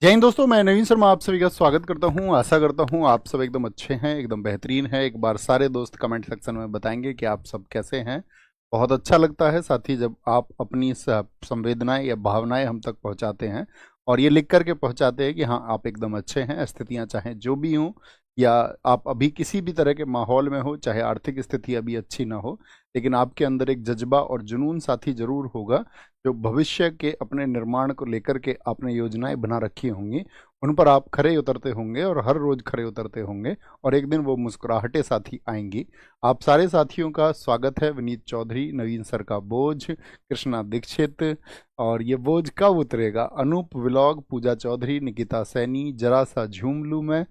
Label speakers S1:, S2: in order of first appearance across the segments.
S1: जय हिंद दोस्तों, मैं नवीन शर्मा आप सभी का स्वागत करता हूं। आशा करता हूं आप सब एकदम अच्छे हैं, एकदम बेहतरीन हैं। एक बार सारे दोस्त कमेंट सेक्शन में बताएंगे कि आप सब कैसे हैं। बहुत अच्छा लगता है साथ ही जब आप अपनी संवेदनाएं या भावनाएं हम तक पहुंचाते हैं और ये लिख करके पहुंचाते हैं कि हाँ आप एकदम अच्छे हैं। स्थितियां चाहे जो भी हों या आप अभी किसी भी तरह के माहौल में हो, चाहे आर्थिक स्थिति अभी अच्छी ना हो, लेकिन आपके अंदर एक जज्बा और जुनून साथी जरूर होगा जो भविष्य के अपने निर्माण को लेकर के आपने योजनाएं बना रखी होंगी, उन पर आप खरे उतरते होंगे और हर रोज खरे उतरते होंगे और एक दिन वो मुस्कुराहटें साथी आएंगी। आप सारे साथियों का स्वागत है। विनीत चौधरी, नवीन सर का बोझ, कृष्णा दीक्षित, और ये बोझ कब उतरेगा, अनूप व्लॉग, पूजा चौधरी, निकिता सैनी, जरा सा झूम लूं मैं,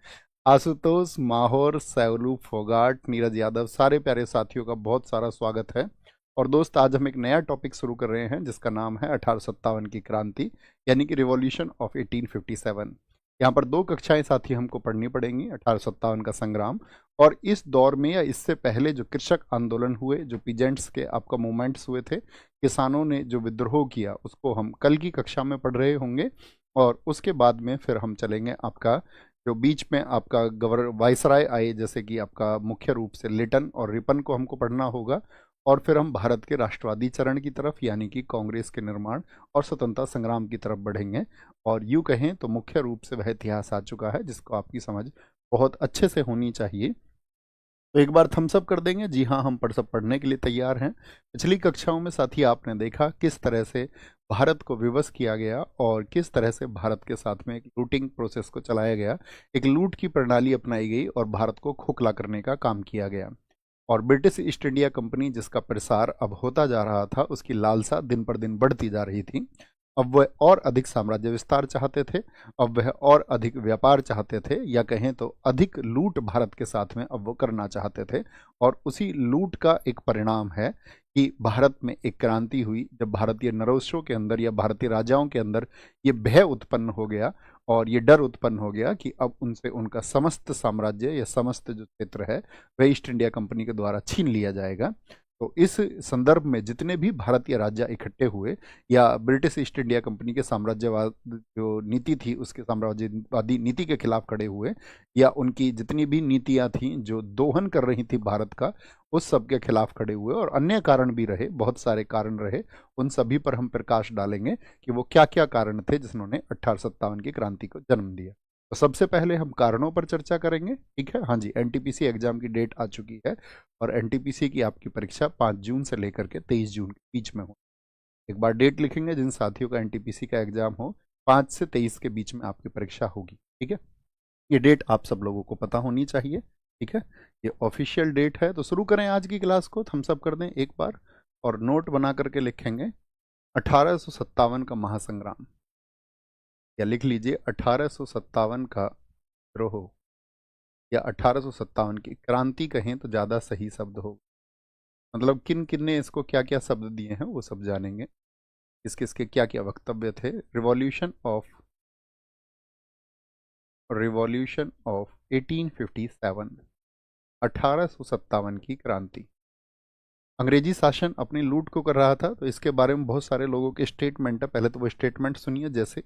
S1: आशुतोष माहौर, सैलू फोगाट, नीरज यादव, सारे प्यारे साथियों का बहुत सारा स्वागत है। और दोस्त आज हम एक नया टॉपिक शुरू कर रहे हैं जिसका नाम है 1857 की क्रांति, यानी कि रिवॉल्यूशन ऑफ 1857। यहाँ पर दो कक्षाएं साथी हमको पढ़नी पड़ेंगी। 1857 का संग्राम और इस दौर में या इससे पहले जो कृषक आंदोलन हुए, जो पीजेंट्स के आपका मूवमेंट्स हुए थे, किसानों ने जो विद्रोह किया, उसको हम कल की कक्षा में पढ़ रहे होंगे। और उसके बाद में फिर हम चलेंगे आपका जो बीच में आपका वायसराय आए, जैसे कि आपका मुख्य रूप से लिटन और रिपन को हमको पढ़ना होगा। और फिर हम भारत के राष्ट्रवादी चरण की तरफ यानी कि कांग्रेस के निर्माण और स्वतंत्रता संग्राम की तरफ बढ़ेंगे। और यूँ कहें तो मुख्य रूप से वह इतिहास आ चुका है जिसको आपकी समझ बहुत अच्छे से होनी चाहिए। तो एक बार थम्स अप कर देंगे। जी हाँ, हम सब पढ़ने के लिए तैयार हैं। पिछली कक्षाओं में साथी आपने देखा किस तरह से भारत को विवश किया गया और किस तरह से भारत के साथ में एक लूटिंग प्रोसेस को चलाया गया, एक लूट की प्रणाली अपनाई गई और भारत को खोखला करने का काम किया गया। और ब्रिटिश ईस्ट इंडिया कंपनी जिसका प्रसार अब होता जा रहा था, उसकी लालसा दिन पर दिन बढ़ती जा रही थी। अब वह और अधिक साम्राज्य विस्तार चाहते थे, अब वह और अधिक व्यापार चाहते थे, या कहें तो अधिक लूट भारत के साथ में अब वो करना चाहते थे। और उसी लूट का एक परिणाम है कि भारत में एक क्रांति हुई जब भारतीय नरवंशों के अंदर या भारतीय राजाओं के अंदर ये भय उत्पन्न हो गया और ये डर उत्पन्न हो गया कि अब उनसे उनका समस्त साम्राज्य या समस्त जो क्षेत्र है वह ईस्ट इंडिया कंपनी के द्वारा छीन लिया जाएगा। तो इस संदर्भ में जितने भी भारतीय राज्य इकट्ठे हुए या ब्रिटिश ईस्ट इंडिया कंपनी के साम्राज्यवाद जो नीति थी उसके साम्राज्यवादी नीति के खिलाफ खड़े हुए, या उनकी जितनी भी नीतियां थीं जो दोहन कर रही थी भारत का, उस सब के खिलाफ खड़े हुए। और अन्य कारण भी रहे, बहुत सारे कारण रहे, उन सभी पर हम प्रकाश डालेंगे कि वो क्या क्या कारण थे जिन्होंने 1857 की क्रांति को जन्म दिया। तो सबसे पहले हम कारणों पर चर्चा करेंगे, ठीक है। हाँ जी, एनटीपीसी एग्जाम की डेट आ चुकी है और एनटीपीसी की आपकी परीक्षा 5 जून से लेकर के 23 जून के बीच में हो। एक बार डेट लिखेंगे जिन साथियों का एनटीपीसी का एग्जाम हो, 5 से 23 के बीच में आपकी परीक्षा होगी, ठीक है। ये डेट आप सब लोगों को पता होनी चाहिए, ठीक है। ये ऑफिशियल डेट है। तो शुरू करें आज की क्लास को, थम्स अप कर दें एक बार और नोट बना करके लिखेंगे 1857 का महासंग्राम, या लिख लीजिए 1857 का विद्रोह, या 1857 की क्रांति कहें तो ज़्यादा सही शब्द हो। मतलब किन किन ने इसको क्या क्या शब्द दिए हैं वो सब जानेंगे, किस किस के क्या क्या वक्तव्य थे। रिवॉल्यूशन ऑफ 1857, 1857 की क्रांति। अंग्रेजी शासन अपनी लूट को कर रहा था, तो इसके बारे में बहुत सारे लोगों के स्टेटमेंट है। पहले तो वो स्टेटमेंट सुनिए। जैसे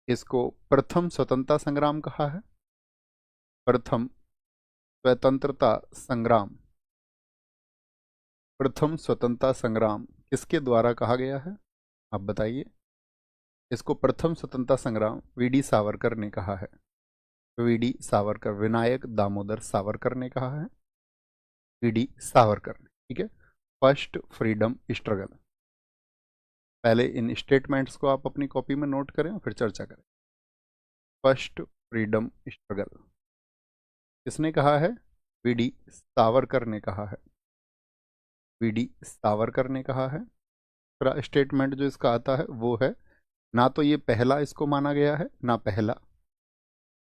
S1: इसको प्रथम स्वतंत्रता संग्राम कहा है, प्रथम स्वतंत्रता संग्राम। प्रथम स्वतंत्रता संग्राम किसके द्वारा कहा गया है, आप बताइए। इसको प्रथम स्वतंत्रता संग्राम वीडी सावरकर ने कहा है। वीडी सावरकर, विनायक दामोदर सावरकर ने कहा है, वीडी सावरकर ने, ठीक है। First freedom struggle. पहले इन स्टेटमेंट्स को आप अपनी कॉपी में नोट करें और फिर चर्चा करें। फर्स्ट फ्रीडम स्ट्रगल किसने कहा है, वीडी सावरकर ने कहा है, वीडी सावरकर ने कहा है। दूसरा स्टेटमेंट जो इसका आता है वो है, ना तो ये पहला इसको माना गया है, ना पहला,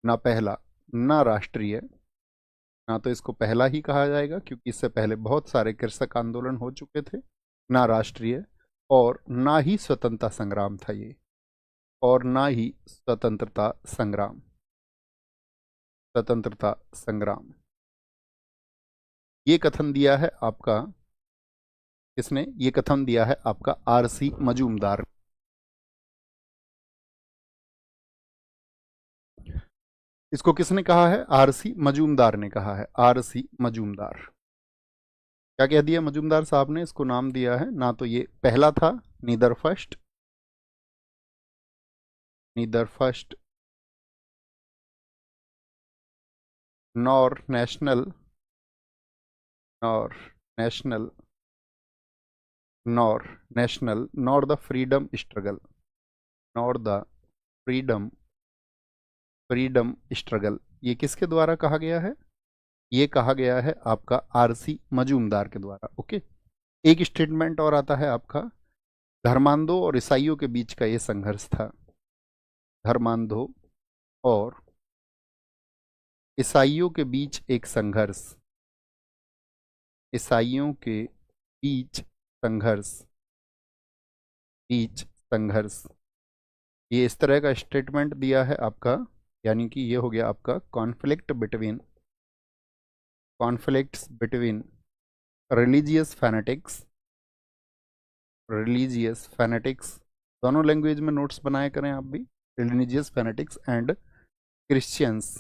S1: ना पहला, ना राष्ट्रीय, ना तो इसको पहला ही कहा जाएगा क्योंकि इससे पहले बहुत सारे कृषक आंदोलन हो चुके थे, ना राष्ट्रीय, और ना ही स्वतंत्रता संग्राम था ये, और ना ही स्वतंत्रता संग्राम, स्वतंत्रता संग्राम। ये कथन दिया है आपका, किसने ये कथन दिया है, आपका आरसी मजूमदार। इसको किसने कहा है? आरसी मजूमदार ने कहा है, आरसी मजूमदार। क्या कह दिया मजूमदार साहब ने? इसको नाम दिया है, ना तो ये पहला था, neither first, neither first nor national, nor national, nor national, nor the freedom struggle, nor the freedom, freedom struggle. ये किसके द्वारा कहा गया है? ये कहा गया है आपका आरसी मजूमदार के द्वारा। ओके, एक स्टेटमेंट और आता है आपका, धर्मांधों और ईसाइयों के बीच का ये संघर्ष था, धर्मांधों और ईसाइयों के बीच एक संघर्ष, ईसाइयों के बीच संघर्ष, बीच संघर्ष। ये इस तरह का स्टेटमेंट दिया है आपका, यानी कि ये हो गया आपका conflict between, conflicts between religious fanatics, religious fanatics, दोनों लैंग्वेज में नोट्स बनाए करें आप भी, religious fanatics and Christians,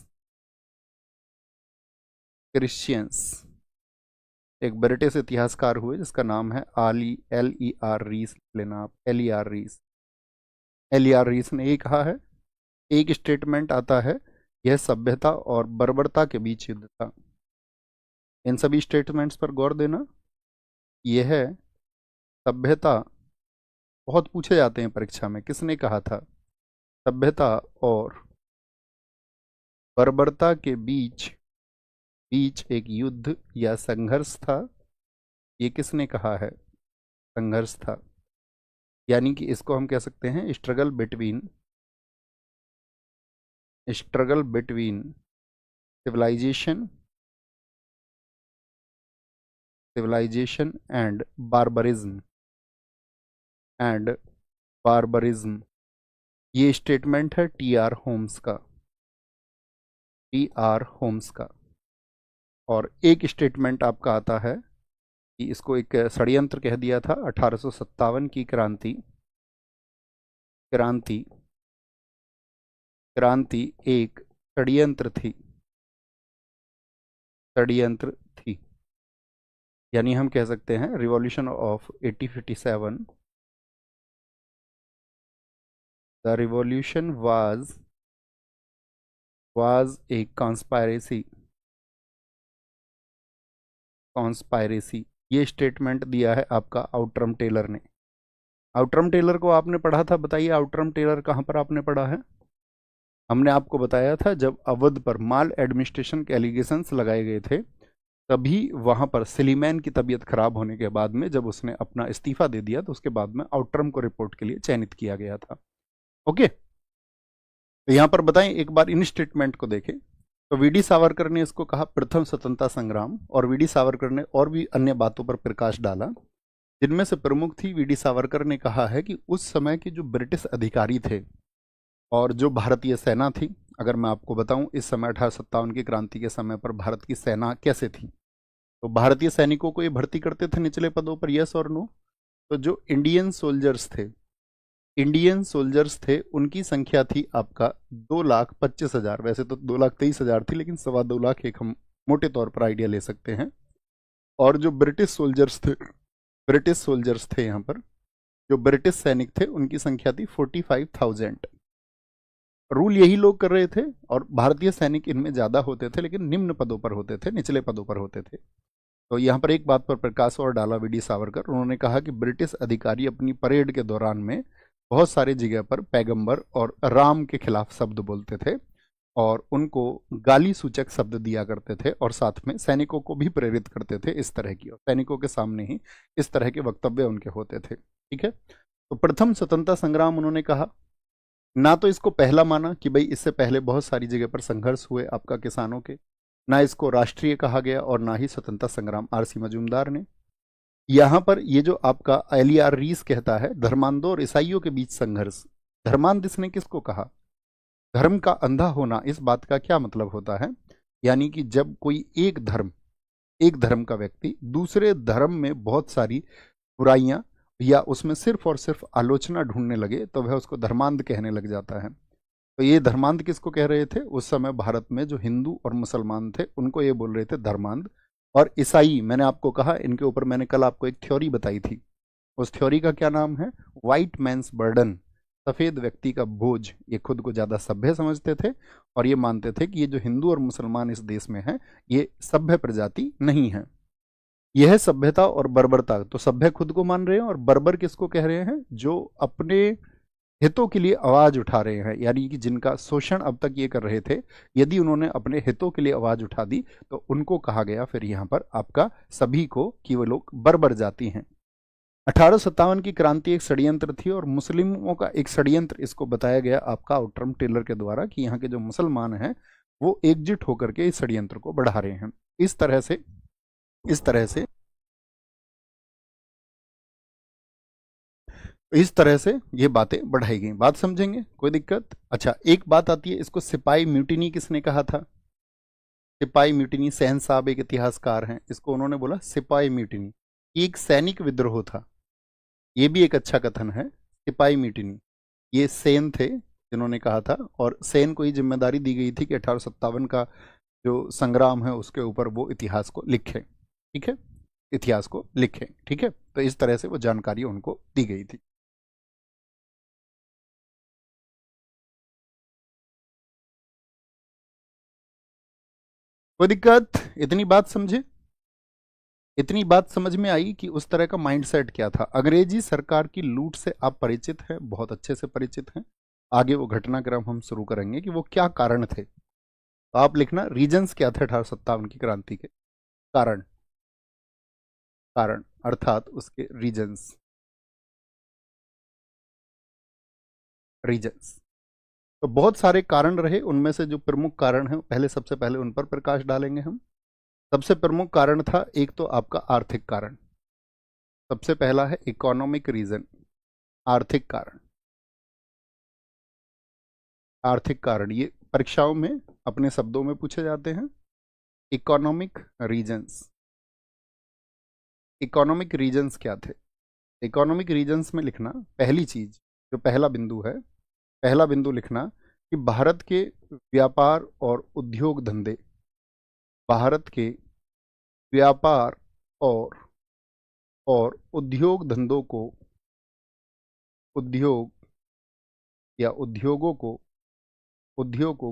S1: Christians. एक ब्रिटिश इतिहासकार हुए जिसका नाम है L.E.R. रीस, लेना आप L.E.R. रीस, L.E.R. रीस ने ये कहा है, एक स्टेटमेंट आता है, यह सभ्यता और बर्बरता के बीच युद्ध था। इन सभी स्टेटमेंट्स पर गौर देना। यह सभ्यता, बहुत पूछे जाते हैं परीक्षा में, किसने कहा था? सभ्यता और बर्बरता के बीच, बीच एक युद्ध या संघर्ष था। ये किसने कहा है? संघर्ष था, यानी कि इसको हम कह सकते हैं struggle between, struggle between civilisation, civilisation and barbarism, and barbarism. ये स्टेटमेंट है T.R. होम्स का, T.R. होम्स का। और एक स्टेटमेंट आपका आता है कि इसको एक षड्यंत्र कह दिया था, 1857 की क्रांति, क्रांति, क्रांति एक षड्यंत्र थी, षड्यंत्र थी। यानी हम कह सकते हैं revolution of 1857, the revolution was a conspiracy, conspiracy. ये स्टेटमेंट दिया है आपका आउटरम टेलर ने। आउटरम टेलर को आपने पढ़ा था, बताइए आउटरम टेलर कहाँ पर आपने पढ़ा है? हमने आपको बताया था जब अवध पर माल एडमिनिस्ट्रेशन के एलिगेशंस लगाए गए थे, तभी वहां पर सलीमैन की तबीयत खराब होने के बाद में जब उसने अपना इस्तीफा दे दिया तो उसके बाद में आउटरम को रिपोर्ट के लिए चयनित किया गया था। ओके, तो यहां पर बताएं, एक बार इन स्टेटमेंट को देखें। तो वीडी सावरकर ने इसको कहा प्रथम स्वतंत्रता संग्राम, और वीडी सावरकर ने और भी अन्य बातों पर प्रकाश डाला, जिनमें से प्रमुख थी, वीडी सावरकर ने कहा है कि उस समय के जो ब्रिटिश अधिकारी थे और जो भारतीय सेना थी, अगर मैं आपको बताऊं इस समय 1857 की क्रांति के समय पर भारत की सेना कैसे थी, तो भारतीय सैनिकों को ये भर्ती करते थे निचले पदों पर, यस और नो? तो जो इंडियन सोल्जर्स थे, इंडियन सोल्जर्स थे, उनकी संख्या थी आपका 2,25,000। वैसे तो 2,23,000 थी, लेकिन 2.25 एक हम मोटे तौर पर आइडिया ले सकते हैं। और जो ब्रिटिश सोल्जर्स थे, ब्रिटिश सोल्जर्स थे यहाँ पर, जो ब्रिटिश सैनिक थे, उनकी संख्या थी 45,000। रूल यही लोग कर रहे थे, और भारतीय सैनिक इनमें ज्यादा होते थे, लेकिन निम्न पदों पर होते थे, निचले पदों पर होते थे। तो यहाँ पर एक बात पर प्रकाश और डाला वीडी सावरकर, उन्होंने कहा कि ब्रिटिश अधिकारी अपनी परेड के दौरान में बहुत सारी जगह पर पैगंबर और राम के खिलाफ शब्द बोलते थे, और उनको गाली सूचक शब्द दिया करते थे, और साथ में सैनिकों को भी प्रेरित करते थे इस तरह की, और सैनिकों के सामने ही इस तरह के वक्तव्य उनके होते थे। ठीक है, तो प्रथम स्वतंत्रता संग्राम उन्होंने कहा, ना तो इसको पहला माना कि भाई इससे पहले बहुत सारी जगह पर संघर्ष हुए आपका किसानों के, ना इसको राष्ट्रीय कहा गया, और ना ही स्वतंत्रता संग्राम आरसी मजूमदार ने। यहां पर ये जो आपका L.E.R. रीस कहता है धर्मांधों और ईसाइयों के बीच संघर्ष, धर्मांध इसने किसको कहा? धर्म का अंधा होना, इस बात का क्या मतलब होता है? यानी कि जब कोई एक धर्म का व्यक्ति दूसरे धर्म में बहुत सारी बुराइयां या उसमें सिर्फ और सिर्फ आलोचना ढूंढने लगे, तो वह उसको धर्मांध कहने लग जाता है। तो ये धर्मांध किसको कह रहे थे? उस समय भारत में जो हिंदू और मुसलमान थे उनको ये बोल रहे थे धर्मांध। और ईसाई, मैंने आपको कहा, इनके ऊपर मैंने कल आपको एक थ्योरी बताई थी, उस थ्योरी का क्या नाम है? वाइट मैंस बर्डन, सफेद व्यक्ति का बोझ। ये खुद को ज्यादा सभ्य समझते थे और ये मानते थे कि ये जो हिंदू और मुसलमान इस देश में हैं ये सभ्य प्रजाति नहीं है। यह सभ्यता और बर्बरता, तो सभ्य खुद को मान रहे हैं और बर्बर किसको कह रहे हैं? जो अपने हितों के लिए आवाज उठा रहे हैं, यानी कि जिनका शोषण अब तक ये कर रहे थे, यदि उन्होंने अपने हितों के लिए आवाज उठा दी तो उनको कहा गया फिर यहाँ पर आपका सभी को कि वो लोग बर्बर जाति हैं। 1857 की क्रांति एक षड्यंत्र थी और मुस्लिमों का एक षड्यंत्र इसको बताया गया आपका आउटरम टेलर के द्वारा कि यहाँ के जो मुसलमान हैं वो एकजुट होकर के इस षड्यंत्र को बढ़ा रहे हैं। इस तरह से ये बातें बढ़ाई गई। बात समझेंगे? कोई दिक्कत? अच्छा, एक बात आती है, इसको सिपाही म्यूटिनी किसने कहा था? सिपाही म्यूटिनी, सेन साहब एक इतिहासकार हैं, इसको उन्होंने बोला सिपाही म्यूटिनी, ये एक सैनिक विद्रोह था। ये भी एक अच्छा कथन है, सिपाही म्यूटिनी। ये सेन थे जिन्होंने कहा था और सेन को ही जिम्मेदारी दी गई थी कि 1857 का जो संग्राम है उसके ऊपर वो इतिहास को लिखे। ठीक है, इतिहास को लिखे। ठीक है, तो इस तरह से वो जानकारी उनको दी गई थी। कोई दिक्कत? इतनी बात समझे? इतनी बात समझ में आई कि उस तरह का माइंडसेट क्या था। अंग्रेजी सरकार की लूट से आप परिचित हैं, बहुत अच्छे से परिचित हैं। आगे वो घटनाक्रम हम शुरू करेंगे कि वो क्या कारण थे। तो आप लिखना रीजंस क्या थे 1857 की क्रांति के कारण। कारण अर्थात उसके रीजंस, रीजंस। तो बहुत सारे कारण रहे, उनमें से जो प्रमुख कारण है पहले, सबसे पहले उन पर प्रकाश डालेंगे हम। सबसे प्रमुख कारण था एक तो आपका आर्थिक कारण। सबसे पहला है इकोनॉमिक रीजन, आर्थिक कारण। आर्थिक कारण ये परीक्षाओं में अपने शब्दों में पूछे जाते हैं। इकोनॉमिक रीजंस, इकोनॉमिक रीजंस क्या थे? इकोनॉमिक रीजंस में लिखना पहली चीज, जो पहला बिंदु है, पहला बिंदु लिखना कि भारत के व्यापार और उद्योग धंधे, भारत के व्यापार और उद्योग धंधों को, उद्योग या उद्योगों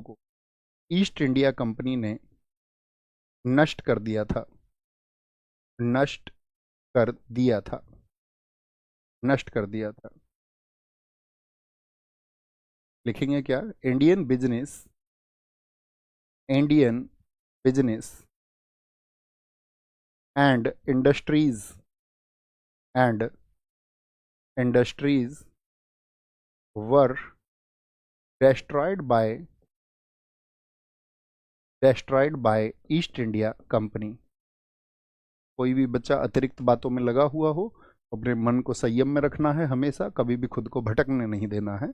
S1: को ईस्ट इंडिया कंपनी ने नष्ट कर दिया था। नष्ट कर दिया था, नष्ट कर दिया था। लिखेंगे क्या? Indian business, Indian business and industries were destroyed by east India company. कोई भी बच्चा अतिरिक्त बातों में लगा हुआ हो, अपने मन को संयम में रखना है हमेशा, कभी भी खुद को भटकने नहीं देना है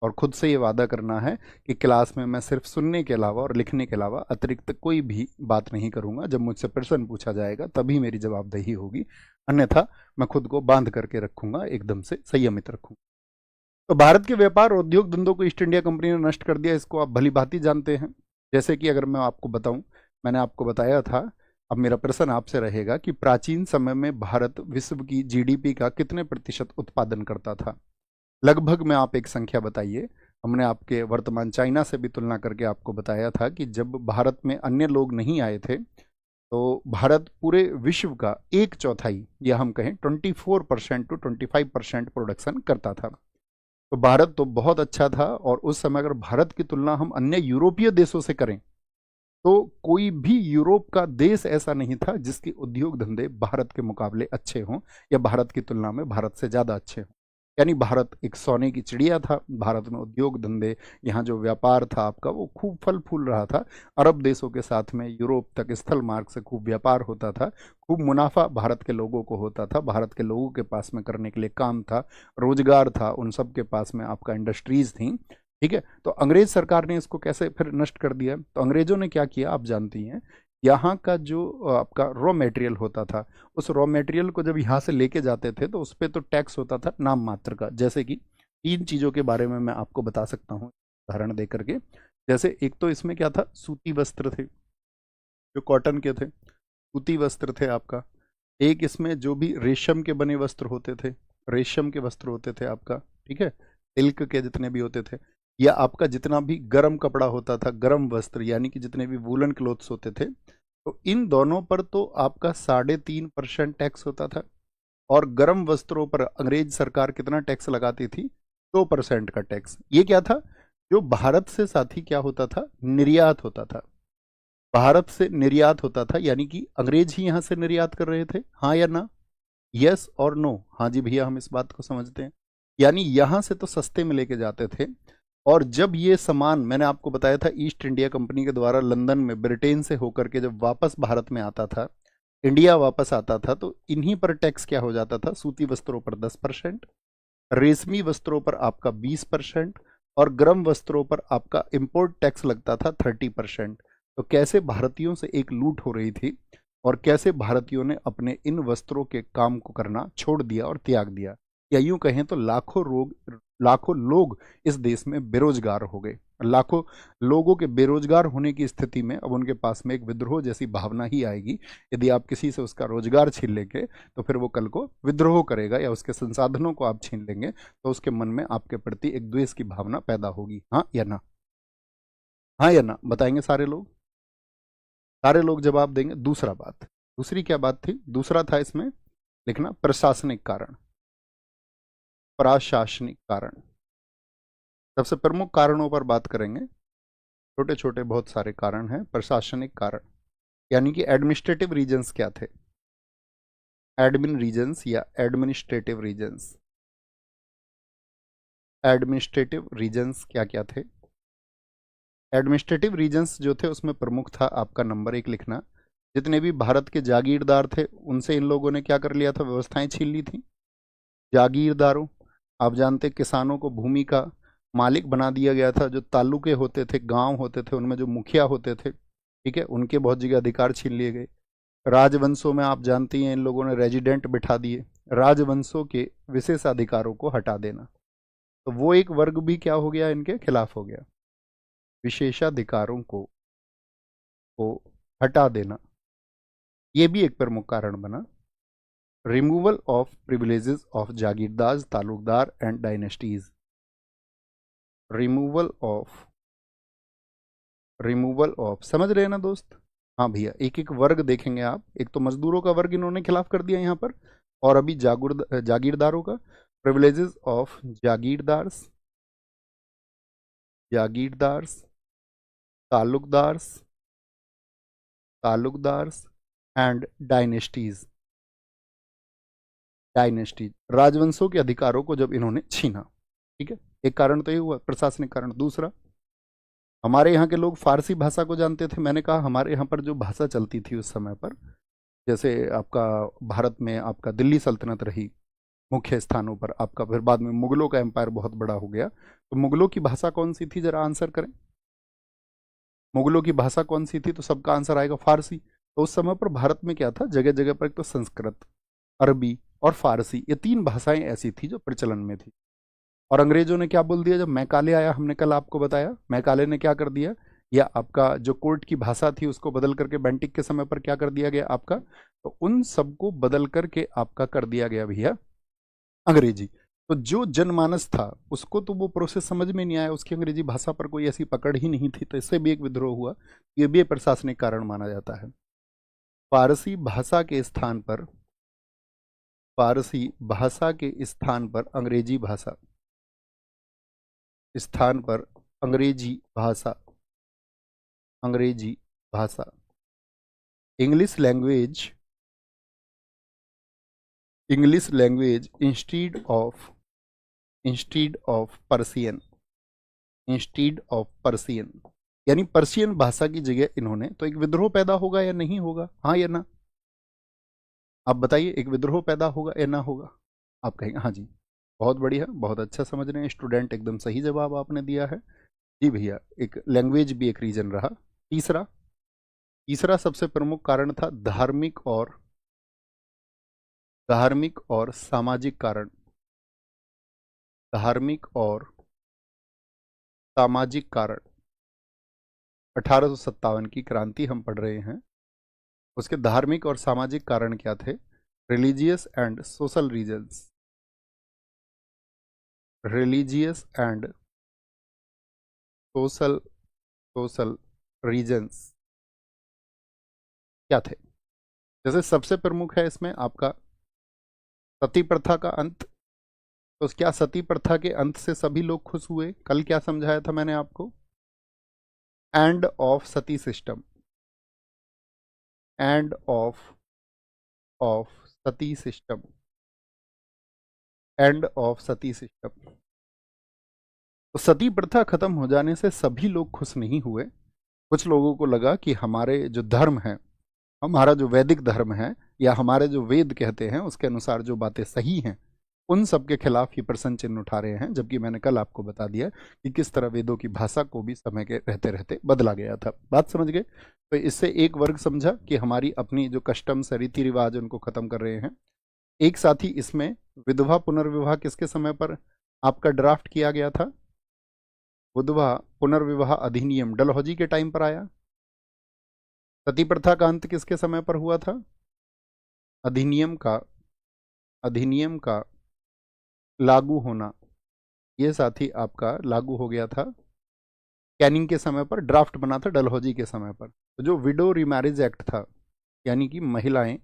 S1: और खुद से ये वादा करना है कि क्लास में मैं सिर्फ सुनने के अलावा और लिखने के अलावा अतिरिक्त कोई भी बात नहीं करूंगा। जब मुझसे प्रश्न पूछा जाएगा तभी मेरी जवाबदेही होगी, अन्यथा मैं खुद को बांध करके रखूंगा, एकदम से संयमित रखूंगा। तो भारत के व्यापार और उद्योग धंधों को ईस्ट इंडिया कंपनी ने नष्ट कर दिया, इसको आप भली भांति जानते हैं। जैसे कि अगर मैं आपको बताऊं, मैंने आपको बताया था, अब मेरा प्रश्न आपसे रहेगा कि प्राचीन समय में भारत विश्व की जीडीपी का कितने प्रतिशत उत्पादन करता था? लगभग में आप एक संख्या बताइए। हमने आपके वर्तमान चाइना से भी तुलना करके आपको बताया था कि जब भारत में अन्य लोग नहीं आए थे तो भारत पूरे विश्व का 1/4 या हम कहें 24% to 25% प्रोडक्शन करता था। तो भारत तो बहुत अच्छा था। और उस समय अगर भारत की तुलना हम अन्य यूरोपीय देशों से करें तो कोई भी यूरोप का देश ऐसा नहीं था जिसके उद्योग धंधे भारत के मुकाबले अच्छे हों या भारत की तुलना में भारत से ज़्यादा अच्छे हों। यानी भारत एक सोने की चिड़िया था। भारत में उद्योग धंधे, यहाँ जो व्यापार था आपका वो खूब फल फूल रहा था। अरब देशों के साथ में यूरोप तक स्थल मार्ग से खूब व्यापार होता था, खूब मुनाफा भारत के लोगों को होता था। भारत के लोगों के पास में करने के लिए काम था, रोजगार था, उन सब के पास में आपका इंडस्ट्रीज थी। ठीक है, तो अंग्रेज सरकार ने इसको कैसे फिर नष्ट कर दिया? तो अंग्रेजों ने क्या किया आप जानती हैं, यहाँ का जो आपका रॉ मटेरियल होता था, उस रॉ मटेरियल को जब यहाँ से लेके जाते थे तो उस पर तो टैक्स होता था नाम मात्र का। जैसे कि 3 चीज़ों के बारे में मैं आपको बता सकता हूँ। उदाहरण दे करके। जैसे एक तो इसमें क्या था, सूती वस्त्र थे जो कॉटन के थे, सूती वस्त्र थे आपका। एक इसमें जो भी रेशम के बने वस्त्र होते थे, रेशम के वस्त्र होते थे आपका, ठीक है, सिल्क के जितने भी होते थे, या आपका जितना भी गर्म कपड़ा होता था, गर्म वस्त्र यानी कि जितने भी वूलन क्लोथ्स होते थे, तो इन दोनों पर तो आपका 3.5% टैक्स होता था। और गर्म वस्त्रों पर अंग्रेज सरकार कितना टैक्स लगाती थी, 2% का टैक्स। ये क्या था, जो भारत से साथी क्या होता था, निर्यात होता था, भारत से निर्यात होता था, यानी कि अंग्रेज ही यहां से निर्यात कर रहे थे, हाँ या ना, यस और नो, हाँ जी भैया हम इस बात को समझते हैं। यानी यहां से तो सस्ते में लेके जाते थे, और जब ये सामान मैंने आपको बताया था ईस्ट इंडिया कंपनी के द्वारा लंदन में ब्रिटेन से होकर के जब वापस भारत में आता था, इंडिया वापस आता था, तो इन्हीं पर टैक्स क्या हो जाता था, सूती वस्त्रों पर 10%, रेशमी वस्त्रों पर आपका 20%, और गर्म वस्त्रों पर आपका इंपोर्ट टैक्स लगता था 30%। तो कैसे भारतीयों से एक लूट हो रही थी, और कैसे भारतीयों ने अपने इन वस्त्रों के काम को करना छोड़ दिया और त्याग दिया, या यूं कहें तो लाखों लोग इस देश में बेरोजगार हो गए। लाखों लोगों के बेरोजगार होने की स्थिति में अब उनके पास में एक विद्रोह जैसी भावना ही आएगी। यदि आप किसी से उसका रोजगार छीन लेंगे तो फिर वो कल को विद्रोह करेगा, या उसके संसाधनों को आप छीन लेंगे तो उसके मन में आपके प्रति एक द्वेष की भावना पैदा होगी, हाँ या ना, हाँ या ना, बताएंगे सारे लोग, सारे लोग जवाब देंगे। दूसरा बात, दूसरी क्या बात थी, दूसरा था इसमें लिखना प्रशासनिक कारण, प्रशासनिक कारण। सबसे प्रमुख कारणों पर बात करेंगे, छोटे छोटे बहुत सारे कारण हैं, प्रशासनिक कारण यानी कि एडमिनिस्ट्रेटिव रीजन्स क्या थे, एडमिन रीजन्स या एडमिनिस्ट्रेटिव रीजन्स, एडमिनिस्ट्रेटिव रीजन्स क्या क्या थे। एडमिनिस्ट्रेटिव रीजन्स जो थे उसमें प्रमुख था आपका नंबर 1 लिखना, जितने भी भारत के जागीरदार थे उनसे इन लोगों ने क्या कर लिया था, व्यवस्थाएं छीन ली थी। जागीरदारों, आप जानते किसानों को भूमि का मालिक बना दिया गया था, जो तालुके होते थे, गांव होते थे, उनमें जो मुखिया होते थे, ठीक है, उनके बहुत जगह अधिकार छीन लिए गए। राजवंशों में आप जानती हैं इन लोगों ने रेजिडेंट बिठा दिए, राजवंशों के विशेषाधिकारों को हटा देना, तो वो एक वर्ग भी क्या हो गया, इनके खिलाफ हो गया, विशेषाधिकारों को हटा देना, ये भी एक प्रमुख कारण बना। Removal of privileges of jagirdar, taluqdar and dynasties, removal of समझ रहे हैं ना दोस्त, हाँ भैया, एक एक वर्ग देखेंगे आप, एक तो मजदूरों का वर्ग इन्होंने खिलाफ कर दिया यहाँ पर, और अभी जागीरदारों का, privileges of jagirdars, jagirdars, taluqdars, taluqdars and dynasties, dynasties, राजवंशों के अधिकारों को जब इन्होंने छीना, ठीक है, एक कारण तो ये हुआ प्रशासनिक कारण। दूसरा, हमारे यहाँ के लोग फारसी भाषा को जानते थे, मैंने कहा हमारे यहाँ पर जो भाषा चलती थी उस समय पर, जैसे आपका भारत में आपका दिल्ली सल्तनत रही मुख्य स्थानों पर, आपका फिर बाद में मुगलों का एम्पायर बहुत बड़ा हो गया, तो मुगलों की भाषा कौन सी थी, जरा आंसर करें, मुगलों की भाषा कौन सी थी, तो सबका आंसर आएगा फारसी। तो उस समय पर भारत में क्या था, जगह जगह पर एक तो संस्कृत, अरबी और फारसी, ये 3 भाषाएं ऐसी थी जो प्रचलन में थी। और अंग्रेजों ने क्या बोल दिया, जब मैकाले आया, हमने कल आपको बताया, मैकाले ने क्या कर दिया, या आपका जो कोर्ट की भाषा थी उसको बदल करके बेंटिक के समय पर क्या कर दिया गया आपका, तो उन सबको बदल करके आपका कर दिया गया भैया अंग्रेजी। तो जो जनमानस था उसको तो वो प्रोसेस समझ में नहीं आया, उसकी अंग्रेजी भाषा पर कोई ऐसी पकड़ ही नहीं थी, तो इससे भी एक विद्रोह हुआ, ये भी एक प्रशासनिक कारण माना जाता है। फारसी भाषा के स्थान पर, फारसी भाषा के स्थान पर अंग्रेजी भाषा, स्थान पर अंग्रेजी भाषा, अंग्रेजी भाषा, English language, English language instead of Persian, instead of Persian, यानी पर्शियन भाषा की जगह इन्होंने, तो एक विद्रोह पैदा होगा या नहीं होगा, हाँ या ना, आप बताइए, एक विद्रोह पैदा होगा या ना होगा, आप कहेंगे हाँ जी, बहुत बढ़िया, बहुत अच्छा समझ रहे हैं स्टूडेंट, एकदम सही जवाब आपने दिया है जी भैया, एक लैंग्वेज भी एक रीजन रहा। तीसरा, तीसरा सबसे प्रमुख कारण था धार्मिक और सामाजिक कारण, धार्मिक और सामाजिक कारण, 1857 की क्रांति हम पढ़ रहे हैं, उसके धार्मिक और सामाजिक कारण क्या थे? Religious and social reasons, religious and social social reasons क्या थे? जैसे सबसे प्रमुख है इसमें आपका सती प्रथा का अंत। तो क्या सती प्रथा के अंत से सभी लोग खुश हुए? कल क्या समझाया था मैंने आपको? End of Sati system, end of Sati system, end of Sati system. तो सती प्रथा खत्म हो जाने से सभी लोग खुश नहीं हुए। कुछ लोगों को लगा कि हमारे जो धर्म है, हमारा जो वैदिक धर्म है, या हमारे जो वेद कहते हैं उसके अनुसार जो बातें सही हैं, उन सब के खिलाफ ये प्रश्न चिन्ह उठा रहे हैं। जबकि मैंने कल आपको बता दिया कि किस तरह वेदों की भाषा को भी समय के रहते रहते बदला गया था। बात समझ गए? तो इससे एक वर्ग समझा कि हमारी अपनी जो कस्टम्स रीति रिवाज उनको खत्म कर रहे हैं। एक साथी इसमें विधवा पुनर्विवाह किसके समय पर आपका ड्राफ्ट किया गया था? विधवा पुनर्विवाह अधिनियम डलहौजी के टाइम पर आया। सती प्रथा का अंत किसके समय पर हुआ था? अधिनियम का लागू होना, ये साथी आपका लागू हो गया था कैनिंग के समय पर, ड्राफ्ट बना था डलहौजी के समय पर। तो जो विडो रिमैरिज एक्ट था, यानी कि महिलाएं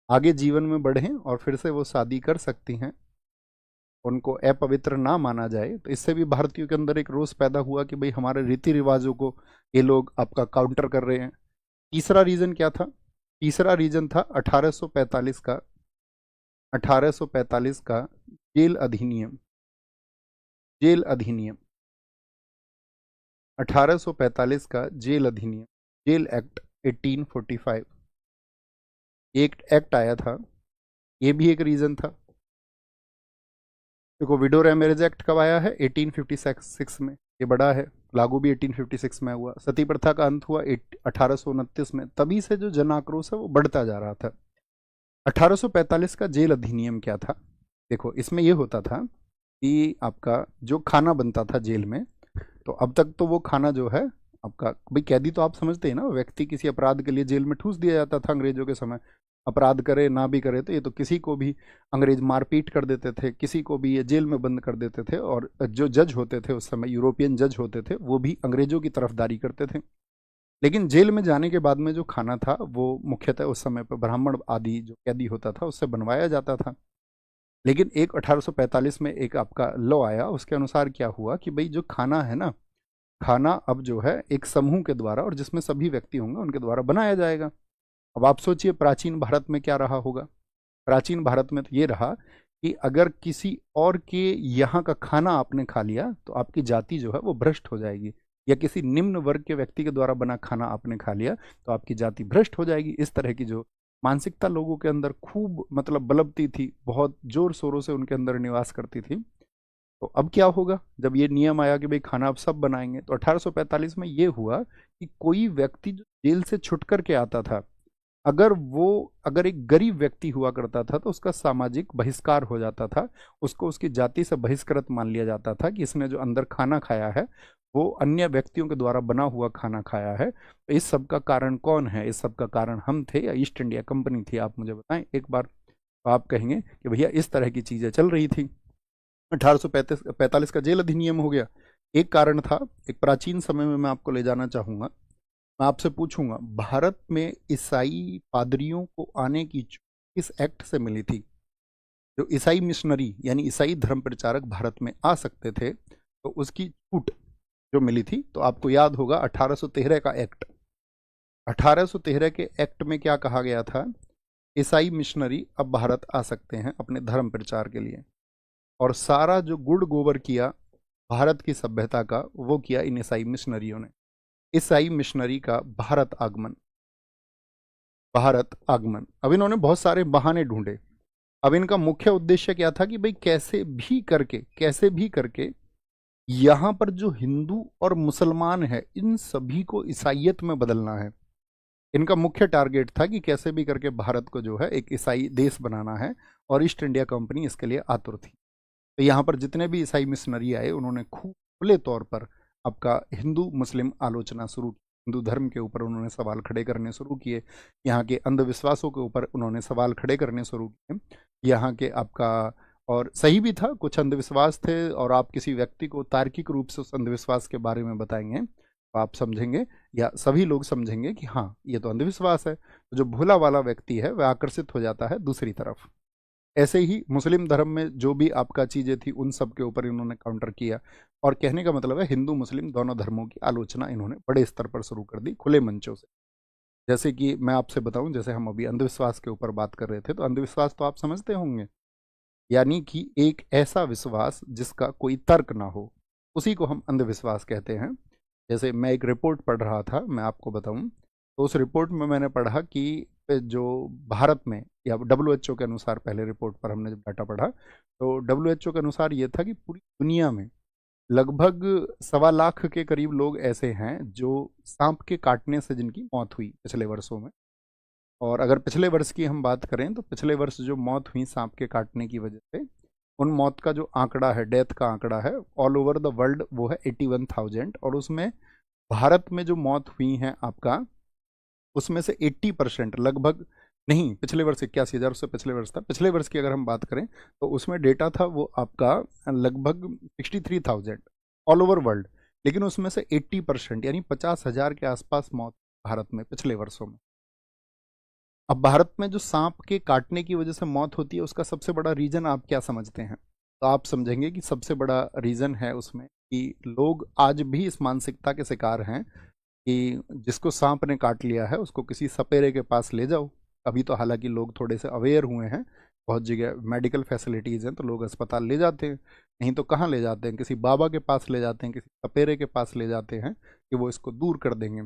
S1: आगे जीवन में बढ़ें और फिर से वो शादी कर सकती हैं, उनको अपवित्र ना माना जाए, तो इससे भी भारतीयों के अंदर एक रोष पैदा हुआ कि भाई हमारे रीति रिवाजों को ये लोग आपका काउंटर कर रहे हैं। तीसरा रीजन क्या था? तीसरा रीजन था 1845 का, 1845 का जेल अधिनियम, जेल अधिनियम, 1845 का जेल अधिनियम, जेल एक्ट 1845, एक एक्ट आया था, ये भी एक रीजन था। देखो विडो रेमैरेज एक्ट कब आया है? 1856 में, ये बड़ा है, लागू भी 1856 में हुआ। सती प्रथा का अंत हुआ 1829 में। तभी से जो जन आक्रोश है वो बढ़ता जा रहा था। 1845 का जेल अधिनियम क्या था? देखो इसमें ये होता था कि आपका जो खाना बनता था जेल में, तो अब तक तो वो खाना जो है आपका, भाई कैदी तो आप समझते हैं ना, व्यक्ति किसी अपराध के लिए जेल में ठूस दिया जाता था अंग्रेजों के समय। अपराध करे ना भी करे तो ये तो किसी को भी अंग्रेज मारपीट कर देते थे, किसी को भी ये जेल में बंद कर देते थे। और जो जज होते थे उस समय, यूरोपियन जज होते थे, वो भी अंग्रेजों की तरफदारी करते थे। लेकिन जेल में जाने के बाद में जो खाना था वो मुख्यतः उस समय पर ब्राह्मण आदि जो कैदी होता था उससे बनवाया जाता था। लेकिन एक 1845 में एक आपका लॉ आया, उसके अनुसार क्या हुआ कि भाई जो खाना है ना, खाना अब जो है एक समूह के द्वारा, और जिसमें सभी व्यक्ति होंगे उनके द्वारा बनाया जाएगा। अब आप सोचिए प्राचीन भारत में क्या रहा होगा? प्राचीन भारत में तो ये रहा कि अगर किसी और के यहाँ का खाना आपने खा लिया तो आपकी जाति जो है वो भ्रष्ट हो जाएगी, या किसी निम्न वर्ग के व्यक्ति के द्वारा बना खाना आपने खा लिया तो आपकी जाति भ्रष्ट हो जाएगी। इस तरह की जो मानसिकता लोगों के अंदर खूब मतलब बलबती थी, बहुत जोर शोरों से उनके अंदर निवास करती थी। तो अब क्या होगा जब ये नियम आया कि भाई खाना अब सब बनाएंगे? तो 1845 में ये हुआ कि कोई व्यक्ति जो जेल से छुट कर के आता था, अगर एक गरीब व्यक्ति हुआ करता था तो उसका सामाजिक बहिष्कार हो जाता था, उसको उसकी जाति से बहिष्कृत मान लिया जाता था कि इसने जो अंदर खाना खाया है वो अन्य व्यक्तियों के द्वारा बना हुआ खाना खाया है। तो इस सब का कारण कौन है? इस सब का कारण हम थे या ईस्ट इंडिया कंपनी थी? आप मुझे बताएं एक बार। तो आप कहेंगे कि भैया इस तरह की चीजें चल रही थी। 1845 का जेल अधिनियम हो गया, एक कारण था। एक प्राचीन समय में मैं आपको ले जाना चाहूंगा। मैं आपसे पूछूंगा भारत में ईसाई पादरियों को आने की छूट किस एक्ट से मिली थी? जो ईसाई मिशनरी यानी ईसाई धर्म प्रचारक भारत में आ सकते थे तो उसकी छूट जो मिली थी, तो आपको याद होगा 1813 का एक्ट। 1813 के एक्ट में क्या कहा गया था? ईसाई मिशनरी अब भारत आ सकते हैं अपने धर्म प्रचार के लिए, और सारा जो गुड़ गोबर किया भारत की सभ्यता का वो किया इन ईसाई मिशनरियों ने। ईसाई मिशनरी का भारत आगमन, भारत आगमन। अब इन्होंने बहुत सारे बहाने ढूंढे। अब इनका मुख्य उद्देश्य क्या था कि भाई कैसे भी करके यहां पर जो हिंदू और मुसलमान है इन सभी को ईसाइयत में बदलना है। इनका मुख्य टारगेट था कि कैसे भी करके भारत को जो है एक ईसाई देश बनाना है, और ईस्ट इंडिया कंपनी इसके लिए आतुर थी। तो यहाँ पर जितने भी ईसाई मिशनरी आए उन्होंने खूब खुले तौर पर आपका हिंदू मुस्लिम आलोचना शुरू की। हिंदू धर्म के ऊपर उन्होंने सवाल खड़े करने शुरू किए, यहाँ के अंधविश्वासों के ऊपर उन्होंने सवाल खड़े करने शुरू किए, यहाँ के आपका, और सही भी था, कुछ अंधविश्वास थे, और आप किसी व्यक्ति को तार्किक रूप से उस अंधविश्वास के बारे में बताएंगे तो आप समझेंगे, या सभी लोग समझेंगे कि हाँ ये तो अंधविश्वास है। तो जो भोला वाला व्यक्ति है वह आकर्षित हो जाता है दूसरी तरफ। ऐसे ही मुस्लिम धर्म में जो भी आपका चीज़ें थी उन सब के ऊपर इन्होंने काउंटर किया, और कहने का मतलब है हिंदू मुस्लिम दोनों धर्मों की आलोचना इन्होंने बड़े स्तर पर शुरू कर दी, खुले मंचों से। जैसे कि मैं आपसे बताऊं, जैसे हम अभी अंधविश्वास के ऊपर बात कर रहे थे, तो अंधविश्वास तो आप समझते होंगे, यानी कि एक ऐसा विश्वास जिसका कोई तर्क ना हो, उसी को हम अंधविश्वास कहते हैं। जैसे मैं एक रिपोर्ट पढ़ रहा था, मैं आपको बताऊं, तो उस रिपोर्ट में मैंने पढ़ा कि जो भारत में, या WHO के अनुसार, पहले रिपोर्ट पर हमने जब डाटा पढ़ा तो WHO के अनुसार ये था कि पूरी दुनिया में लगभग 1.25 लाख के करीब लोग ऐसे हैं जो सांप के काटने से जिनकी मौत हुई पिछले वर्षों में। और अगर पिछले वर्ष की हम बात करें तो पिछले वर्ष जो मौत हुई सांप के काटने की वजह से, उन मौत का जो आंकड़ा है, डेथ का आंकड़ा है ऑल ओवर द वर्ल्ड, वो है 81,000। और उसमें भारत में जो मौत हुई हैं आपका, उसमें से 80% लगभग, नहीं पिछले वर्ष 81,000, उससे पिछले वर्ष था, पिछले वर्ष की अगर हम बात करें तो उसमें डेटा था वो आपका लगभग 63,000 ऑल ओवर वर्ल्ड। लेकिन उसमें से 80% यानी 50,000 के आसपास मौत भारत में पिछले वर्षों में। अब भारत में जो सांप के काटने की वजह से मौत होती है, उसका सबसे बड़ा रीजन आप क्या समझते हैं? तो आप समझेंगे कि सबसे बड़ा रीजन है उसमें कि लोग आज भी इस मानसिकता के शिकार हैं कि जिसको सांप ने काट लिया है उसको किसी सपेरे के पास ले जाओ। अभी तो हालांकि लोग थोड़े से अवेयर हुए हैं, बहुत जगह मेडिकल फैसिलिटीज़ हैं तो लोग अस्पताल ले जाते हैं, नहीं तो कहाँ ले जाते हैं, किसी बाबा के पास ले जाते हैं, किसी सपेरे के पास ले जाते हैं कि वो इसको दूर कर देंगे।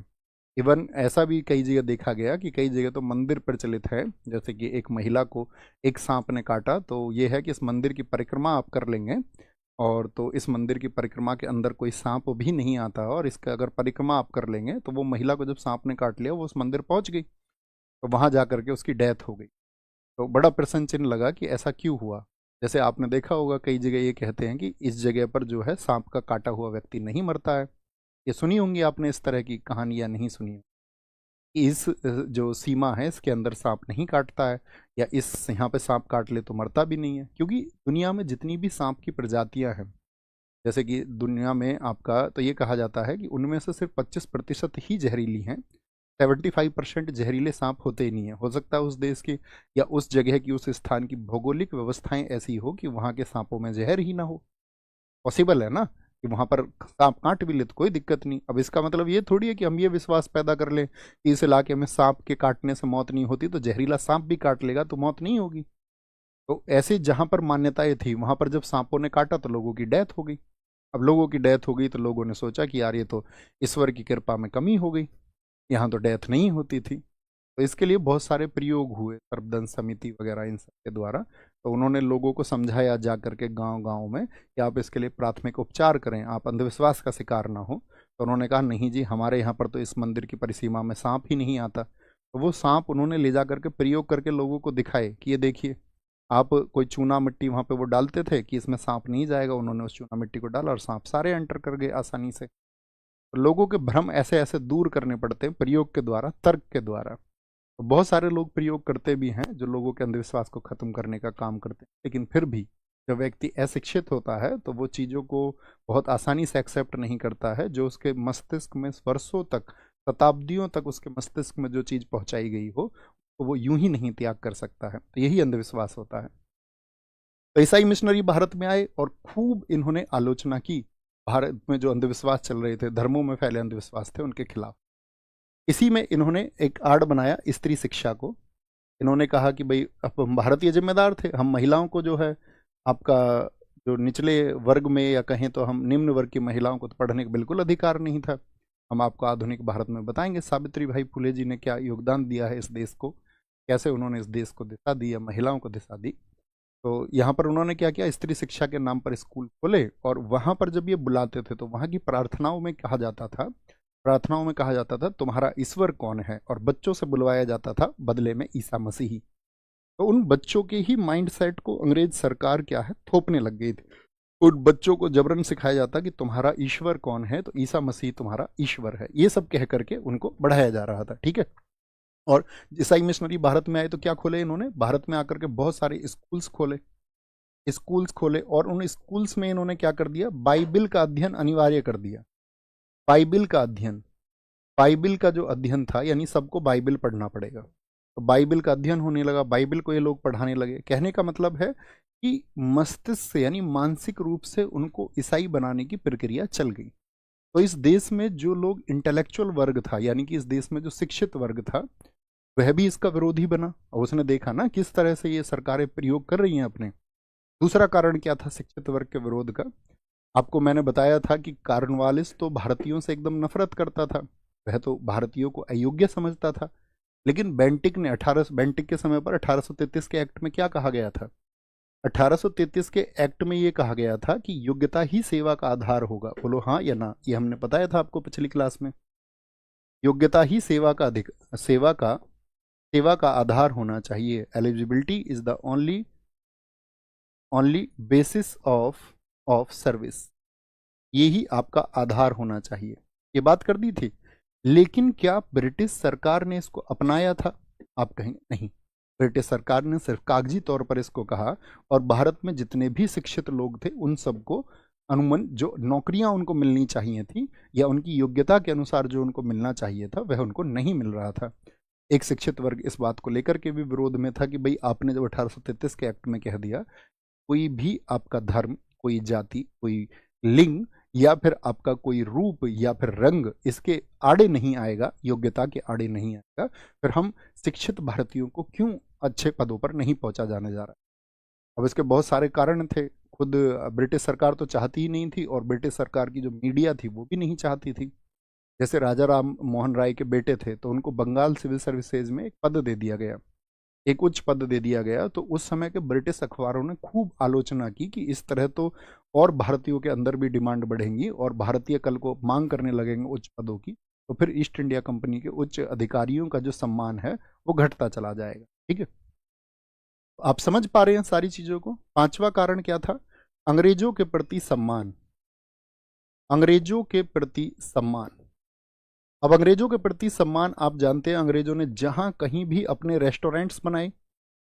S1: इवन ऐसा भी कई जगह देखा गया कि कई जगह तो मंदिर प्रचलित है, जैसे कि एक महिला को एक सांप ने काटा, तो ये है कि इस मंदिर की परिक्रमा आप कर लेंगे, और तो इस मंदिर की परिक्रमा के अंदर कोई सांप भी नहीं आता, और इसका अगर परिक्रमा आप कर लेंगे तो वो महिला को जब सांप ने काट लिया वो उस मंदिर पहुंच गई, तो वहां जा करके उसकी डेथ हो गई। तो बड़ा प्रश्न चिन्ह लगा कि ऐसा क्यों हुआ। जैसे आपने देखा होगा कई जगह ये कहते हैं कि इस जगह पर जो है सांप का काटा हुआ व्यक्ति नहीं मरता है। ये सुनी होंगी आपने इस तरह की कहानियां, नहीं सुनी? इस जो सीमा है इसके अंदर सांप नहीं काटता है, या इस यहाँ पे सांप काट ले तो मरता भी नहीं है। क्योंकि दुनिया में जितनी भी सांप की प्रजातियां हैं, जैसे कि दुनिया में आपका, तो ये कहा जाता है कि उनमें से सिर्फ 25% ही जहरीली हैं। 75% जहरीले सांप होते ही नहीं है। हो सकता है उस देश की या उस जगह की, उस स्थान की भौगोलिक व्यवस्थाएं ऐसी हो कि वहाँ के सांपों में जहर ही ना हो। पॉसिबल है ना कि वहां पर सांप काट भी ले तो कोई दिक्कत नहीं। अब इसका मतलब ये थोड़ी है कि हम ये विश्वास पैदा कर लें कि इस इलाके में सांप के काटने से मौत नहीं होती तो जहरीला सांप भी काट लेगा तो मौत नहीं होगी। तो ऐसे जहां पर मान्यताएं थी वहां पर जब सांपों ने काटा तो लोगों की डेथ हो गई। अब लोगों की डेथ हो गई तो लोगों ने सोचा कि यार ये तो ईश्वर की कृपा में कमी हो गई, यहाँ तो डेथ नहीं होती थी। तो इसके लिए बहुत सारे प्रयोग हुए, सर्पदंश समिति वगैरह इन सब के द्वारा। तो उन्होंने लोगों को समझाया जा करके गांव गांव में कि आप इसके लिए प्राथमिक उपचार करें, आप अंधविश्वास का शिकार ना हो। तो उन्होंने कहा नहीं जी, हमारे यहाँ पर तो इस मंदिर की परिसीमा में सांप ही नहीं आता। तो वो सांप उन्होंने ले जा करके प्रयोग करके लोगों को दिखाए कि ये देखिए, आप कोई चूना मिट्टी वहाँ पे वो डालते थे कि इसमें सांप नहीं जाएगा, उन्होंने उस चूना मिट्टी को डाला और सांप सारे एंटर कर गए आसानी से। तो लोगों के भ्रम ऐसे ऐसे दूर करने पड़ते हैं प्रयोग के द्वारा, तर्क के द्वारा। तो बहुत सारे लोग प्रयोग करते भी हैं जो लोगों के अंधविश्वास को खत्म करने का काम करते हैं, लेकिन फिर भी जब व्यक्ति अशिक्षित होता है तो वो चीज़ों को बहुत आसानी से एक्सेप्ट नहीं करता है। जो उसके मस्तिष्क में वर्षों तक, शताब्दियों तक उसके मस्तिष्क में जो चीज़ पहुंचाई गई हो, तो वो यूं ही नहीं त्याग कर सकता है। तो यही अंधविश्वास होता है। तो ईसाई मिशनरी भारत में आए और खूब इन्होंने आलोचना की भारत में जो अंधविश्वास चल रहे थे, धर्मों में फैले अंधविश्वास थे, उनके खिलाफ। इसी में इन्होंने एक आड़ बनाया स्त्री शिक्षा को। इन्होंने कहा कि भाई अब हम भारतीय जिम्मेदार थे, हम महिलाओं को जो है आपका, जो निचले वर्ग में या कहें तो हम निम्न वर्ग की महिलाओं को तो पढ़ने का बिल्कुल अधिकार नहीं था। हम आपको आधुनिक भारत में बताएंगे सावित्री भाई फुले जी ने क्या योगदान दिया है इस देश को, कैसे उन्होंने इस देश को दिशा दी या महिलाओं को दिशा दी। तो यहाँ पर उन्होंने क्या किया, स्त्री शिक्षा के नाम पर स्कूल खोले, और वहाँ पर जब ये बुलाते थे तो वहाँ की प्रार्थनाओं में कहा जाता था, तुम्हारा ईश्वर कौन है, और बच्चों से बुलवाया जाता था बदले में ईसा मसीही। तो उन बच्चों के ही माइंड सेट को अंग्रेज सरकार क्या है थोपने लग गई थी। उन बच्चों को जबरन सिखाया जाता कि तुम्हारा ईश्वर कौन है, तो ईसा मसीह तुम्हारा ईश्वर है, ये सब कह करके उनको बढ़ाया जा रहा था। ठीक है। और ईसाई मिशनरी भारत में आए तो क्या खोले इन्होंने, भारत में आकर के बहुत सारे स्कूल्स खोले और उन स्कूल्स में इन्होंने क्या कर दिया, बाइबिल का अध्ययन अनिवार्य कर दिया। बाइबिल का अध्ययन, बाइबिल का जो अध्ययन था, यानी सबको बाइबिल पढ़ना पड़ेगा, तो बाइबिल का अध्ययन होने लगा, बाइबिल को ये लोग पढ़ाने लगे। कहने का मतलब है कि मस्तिष्क से यानी मानसिक रूप से उनको ईसाई बनाने की प्रक्रिया चल गई। तो इस देश में जो लोग इंटेलेक्चुअल वर्ग था, यानी कि इस देश में जो शिक्षित वर्ग था, वह भी इसका विरोधी बना। और उसने देखा ना किस तरह से ये सरकारें प्रयोग कर रही हैं अपने। दूसरा कारण क्या था शिक्षित वर्ग के विरोध का, आपको मैंने बताया था कि कार्नवालिस तो भारतीयों से एकदम नफरत करता था, वह तो भारतीयों को अयोग्य समझता था। लेकिन बेंटिक के समय पर 1833 के एक्ट में क्या कहा गया था, 1833 के एक्ट में ये कहा गया था कि योग्यता ही सेवा का आधार होगा। बोलो हाँ या ना, ये हमने बताया था आपको पिछली क्लास में। योग्यता ही सेवा का आधार होना चाहिए। Eligibility is the only basis of service, यही आपका आधार होना चाहिए, ये बात कर दी थी। लेकिन क्या ब्रिटिश सरकार ने इसको अपनाया था, आप कहेंगे नहीं, ब्रिटिश सरकार ने सिर्फ कागजी तौर पर इसको कहा, और भारत में जितने भी शिक्षित लोग थे उन सबको अनुमन जो नौकरियां उनको मिलनी चाहिए थी या उनकी योग्यता के अनुसार जो उनको मिलना चाहिए था, वह उनको नहीं मिल रहा था। एक शिक्षित वर्ग इस बात को लेकर के भी विरोध में था कि भाई आपने जब 1833 के एक्ट में कह दिया कोई भी आपका धर्म, कोई जाति, कोई लिंग या फिर आपका कोई रूप या फिर रंग इसके आड़े नहीं आएगा, योग्यता के आड़े नहीं आएगा, फिर हम शिक्षित भारतीयों को क्यों अच्छे पदों पर नहीं पहुंचा जाने जा रहा। अब इसके बहुत सारे कारण थे। खुद ब्रिटिश सरकार तो चाहती ही नहीं थी, और ब्रिटिश सरकार की जो मीडिया थी वो भी नहीं चाहती थी। जैसे राजा राम मोहन राय के बेटे थे तो उनको बंगाल सिविल सर्विसेज में एक पद दे दिया गया, एक उच्च पद दे दिया गया। तो उस समय के ब्रिटिश अखबारों ने खूब आलोचना की कि इस तरह तो और भारतीयों के अंदर भी डिमांड बढ़ेंगी और भारतीय कल को मांग करने लगेंगे उच्च पदों की, तो फिर ईस्ट इंडिया कंपनी के उच्च अधिकारियों का जो सम्मान है वो घटता चला जाएगा। ठीक है, आप समझ पा रहे हैं सारी चीजों को। पांचवा कारण क्या था, अंग्रेजों के प्रति सम्मान, अंग्रेजों के प्रति सम्मान। अब अंग्रेजों के प्रति सम्मान, आप जानते हैं अंग्रेजों ने जहां कहीं भी अपने रेस्टोरेंट्स बनाए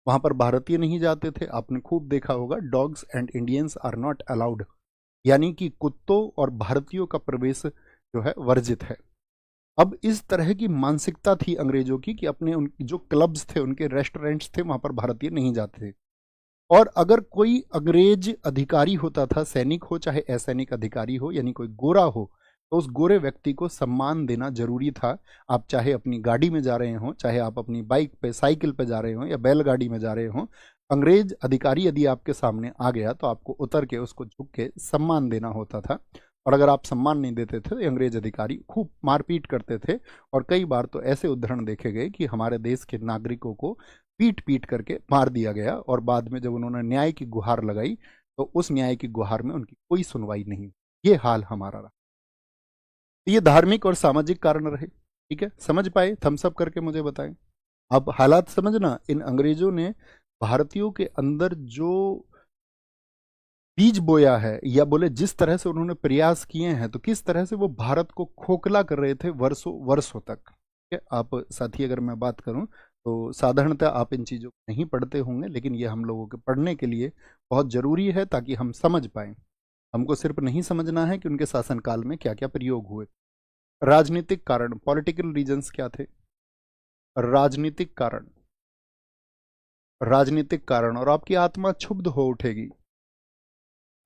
S1: वहां पर भारतीय नहीं जाते थे। आपने खूब देखा होगा, dogs and Indians are not allowed, यानी कि कुत्तों और भारतीयों का प्रवेश जो है वर्जित है। अब इस तरह की मानसिकता थी अंग्रेजों की कि अपने उन जो क्लब्स थे, उनके रेस्टोरेंट्स थे, वहां पर भारतीय नहीं जाते थे। और अगर कोई अंग्रेज अधिकारी होता था, सैनिक हो चाहे असैनिक अधिकारी हो, यानी कोई गोरा हो, तो उस गोरे व्यक्ति को सम्मान देना जरूरी था। आप चाहे अपनी गाड़ी में जा रहे हो, चाहे आप अपनी बाइक पे, साइकिल पे जा रहे हो या बैलगाड़ी में जा रहे हो, अंग्रेज अधिकारी यदि आपके सामने आ गया तो आपको उतर के उसको झुक के सम्मान देना होता था। और अगर आप सम्मान नहीं देते थे तो अंग्रेज अधिकारी खूब मारपीट करते थे। और कई बार तो ऐसे उदाहरण देखे गए कि हमारे देश के नागरिकों को पीट पीट करके मार दिया गया, और बाद में जब उन्होंने न्याय की गुहार लगाई तो उस न्याय की गुहार में उनकी कोई सुनवाई नहीं। ये हाल हमारा रहा। ये धार्मिक और सामाजिक कारण रहे। ठीक है, समझ पाए, थम्स अप करके मुझे बताएं। अब हालात समझना, इन अंग्रेजों ने भारतीयों के अंदर जो बीज बोया है, या बोले जिस तरह से उन्होंने प्रयास किए हैं, तो किस तरह से वो भारत को खोखला कर रहे थे वर्षों वर्षों तक। ठीक है, आप साथी अगर मैं बात करूं तो साधारणतः आप इन चीज़ों को नहीं पढ़ते होंगे, लेकिन ये हम लोगों के पढ़ने के लिए बहुत ज़रूरी है ताकि हम समझ पाएं। हमको सिर्फ नहीं समझना है कि उनके शासनकाल में क्या क्या प्रयोग हुए। राजनीतिक कारण, पॉलिटिकल रीजंस क्या थे, राजनीतिक कारण, राजनीतिक कारण। और आपकी आत्मा क्षुब्ध हो उठेगी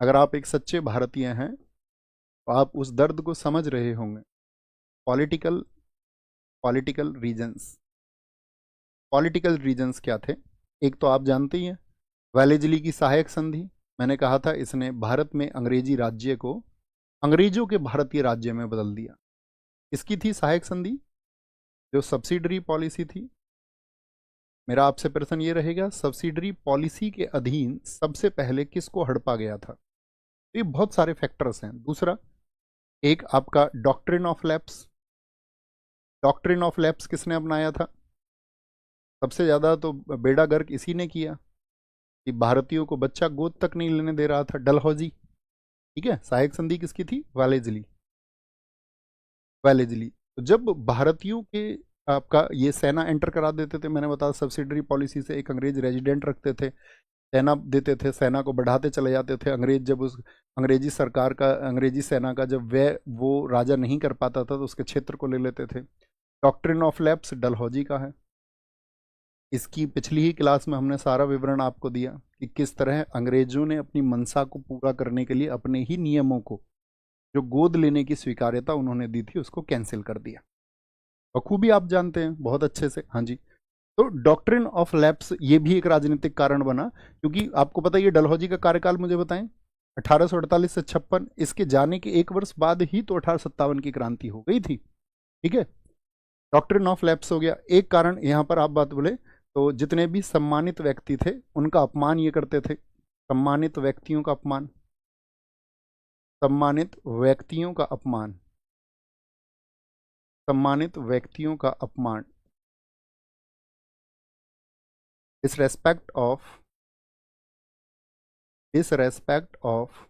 S1: अगर आप एक सच्चे भारतीय हैं, तो आप उस दर्द को समझ रहे होंगे। Political political reasons, political reasons क्या थे। एक तो आप जानते ही हैं, वेलेजली की सहायक संधि। मैंने कहा था इसने भारत में अंग्रेजी राज्य को अंग्रेजों के भारतीय राज्य में बदल दिया। इसकी थी सहायक संधि, जो सब्सिडरी पॉलिसी थी। मेरा आपसे प्रश्न ये रहेगा, सब्सिडरी पॉलिसी के अधीन सबसे पहले किसको हड़पा गया था। तो ये बहुत सारे फैक्टर्स हैं। दूसरा, एक आपका doctrine of lapse. Doctrine of lapse किसने अपनाया था, सबसे ज्यादा तो बेड़ा गर्क इसी ने किया कि भारतीयों को बच्चा गोद तक नहीं लेने दे रहा था, डलहौजी। ठीक है, सहायक संधि किसकी थी? Wellesley, Wellesley. तो जब भारतीयों के आपका ये सेना एंटर करा देते थे, मैंने बताया सब्सिडरी पॉलिसी से एक अंग्रेज रेजिडेंट रखते थे, सेना देते थे, सेना को बढ़ाते चले जाते थे। अंग्रेज जब उस अंग्रेजी सरकार का, अंग्रेजी सेना का जब वह वो राजा नहीं कर पाता था तो उसके क्षेत्र को ले लेते थे। डॉक्ट्रिन ऑफ लैप्स डलहौजी का है। इसकी पिछली ही क्लास में हमने सारा विवरण आपको दिया कि किस तरह अंग्रेजों ने अपनी मंशा को पूरा करने के लिए अपने ही नियमों को, जो गोद लेने की स्वीकार्यता उन्होंने दी थी, उसको कैंसिल कर दिया। बखूबी आप जानते हैं बहुत अच्छे से। हाँ जी। तो डॉक्ट्रिन ऑफ लैप्स ये भी एक राजनीतिक कारण बना, क्योंकि आपको पता है ये डलहौजी का कार्यकाल मुझे बताएं 1848 से 56, इसके जाने के एक वर्ष बाद ही तो 1857 की क्रांति हो गई थी। ठीक है, डॉक्ट्रिन ऑफ लैप्स हो गया एक कारण। यहां पर आप बात बोले तो जितने भी सम्मानित व्यक्ति थे उनका अपमान ये करते थे, सम्मानित व्यक्तियों का अपमान, सम्मानित व्यक्तियों का अपमान, सम्मानित व्यक्तियों का अपमान, disrespect of, disrespect of,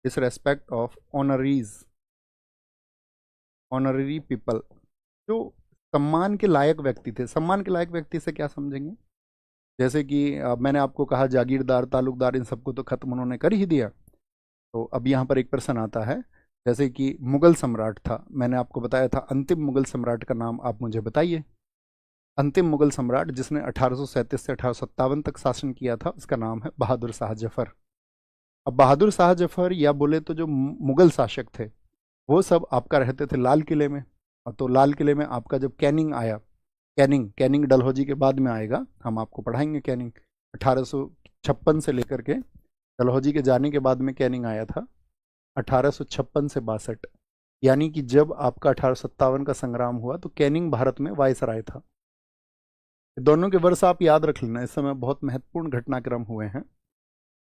S1: disrespect of ऑनरीज, honorary people. जो सम्मान के लायक व्यक्ति थे, सम्मान के लायक व्यक्ति से क्या समझेंगे? जैसे कि मैंने आपको कहा जागीरदार, तालुकदार, इन सबको तो खत्म उन्होंने कर ही दिया। तो अब यहाँ पर एक प्रश्न आता है, जैसे कि मुगल सम्राट था, मैंने आपको बताया था अंतिम मुगल सम्राट का नाम आप मुझे बताइए। अंतिम मुगल सम्राट जिसने 1837 से 1857 तक शासन किया था, उसका नाम है बहादुर शाह जफर। अब बहादुर शाह जफर या बोले तो जो मुगल शासक थे वो सब आपका रहते थे लाल किले में। तो लाल किले में आपका जब कैनिंग आया, कैनिंग, कैनिंग डलहौजी के बाद में आएगा, हम आपको पढ़ाएंगे कैनिंग। 1856 से लेकर के डलहौजी के जाने के बाद में कैनिंग आया था 1856 से 62, यानी कि जब आपका 1857 का संग्राम हुआ तो कैनिंग भारत में वायसराय था। दोनों के वर्ष आप याद रख लेना, इस समय बहुत महत्वपूर्ण घटनाक्रम हुए हैं।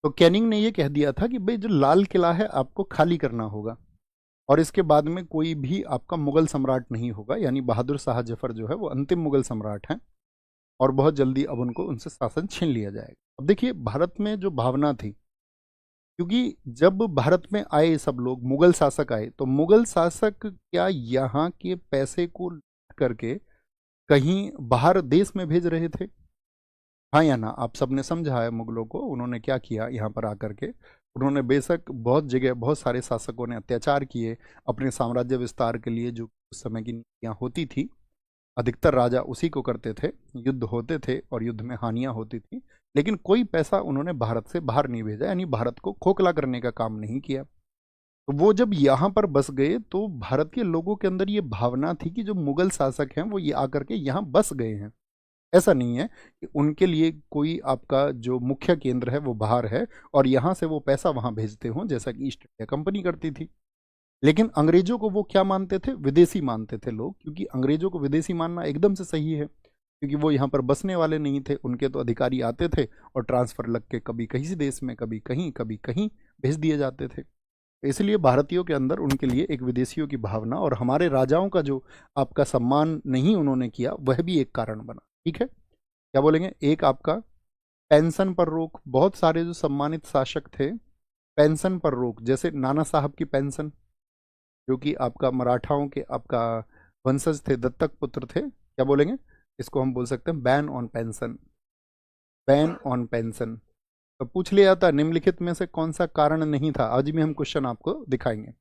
S1: तो कैनिंग ने यह कह दिया था कि भाई जो लाल किला है आपको खाली करना होगा और इसके बाद में कोई भी आपका मुगल सम्राट नहीं होगा, यानी बहादुर शाह जफर जो है वो अंतिम मुगल सम्राट हैं और बहुत जल्दी अब उनको उनसे शासन छीन लिया जाएगा। अब देखिए भारत में जो भावना थी, क्योंकि जब भारत में आए सब लोग, मुगल शासक आए, तो मुगल शासक क्या यहाँ के पैसे को लूट करके कहीं बाहर देश में भेज रहे थे? हाँ या ना? आप सबने समझा है मुगलों को उन्होंने क्या किया यहाँ पर आकर के। उन्होंने बेशक बहुत जगह बहुत सारे शासकों ने अत्याचार किए अपने साम्राज्य विस्तार के लिए, जो उस समय की नीतियाँ होती थी, अधिकतर राजा उसी को करते थे, युद्ध होते थे और युद्ध में हानियां होती थी, लेकिन कोई पैसा उन्होंने भारत से बाहर नहीं भेजा, यानी भारत को खोखला करने का काम नहीं किया। तो वो जब यहाँ पर बस गए तो भारत के लोगों के अंदर ये भावना थी कि जो मुगल शासक हैं वो ये आकर के यहाँ बस गए हैं। ऐसा नहीं है कि उनके लिए कोई आपका जो मुख्य केंद्र है वो बाहर है और यहाँ से वो पैसा वहाँ भेजते हों, जैसा कि ईस्ट इंडिया कंपनी करती थी। लेकिन अंग्रेजों को वो क्या मानते थे? विदेशी मानते थे लोग, क्योंकि अंग्रेजों को विदेशी मानना एकदम से सही है, क्योंकि वो यहाँ पर बसने वाले नहीं थे। उनके तो अधिकारी आते थे और ट्रांसफर लग के कभी किसी देश में, कभी कहीं भेज दिए जाते थे। इसलिए भारतीयों के अंदर उनके लिए एक विदेशियों की भावना और हमारे राजाओं का जो आपका सम्मान नहीं उन्होंने किया, वह भी एक कारण बना। ठीक है, क्या बोलेंगे? एक आपका पेंशन पर रोक, बहुत सारे जो सम्मानित शासक थे पेंशन पर रोक, जैसे नाना साहब की पेंशन, जो कि आपका मराठाओं के आपका वंशज थे, दत्तक पुत्र थे, क्या बोलेंगे इसको? हम बोल सकते हैं ban on pension, ban on pension. तो पूछ लिया जाता निम्नलिखित में से कौन सा कारण नहीं था, आज भी हम क्वेश्चन आपको दिखाएंगे।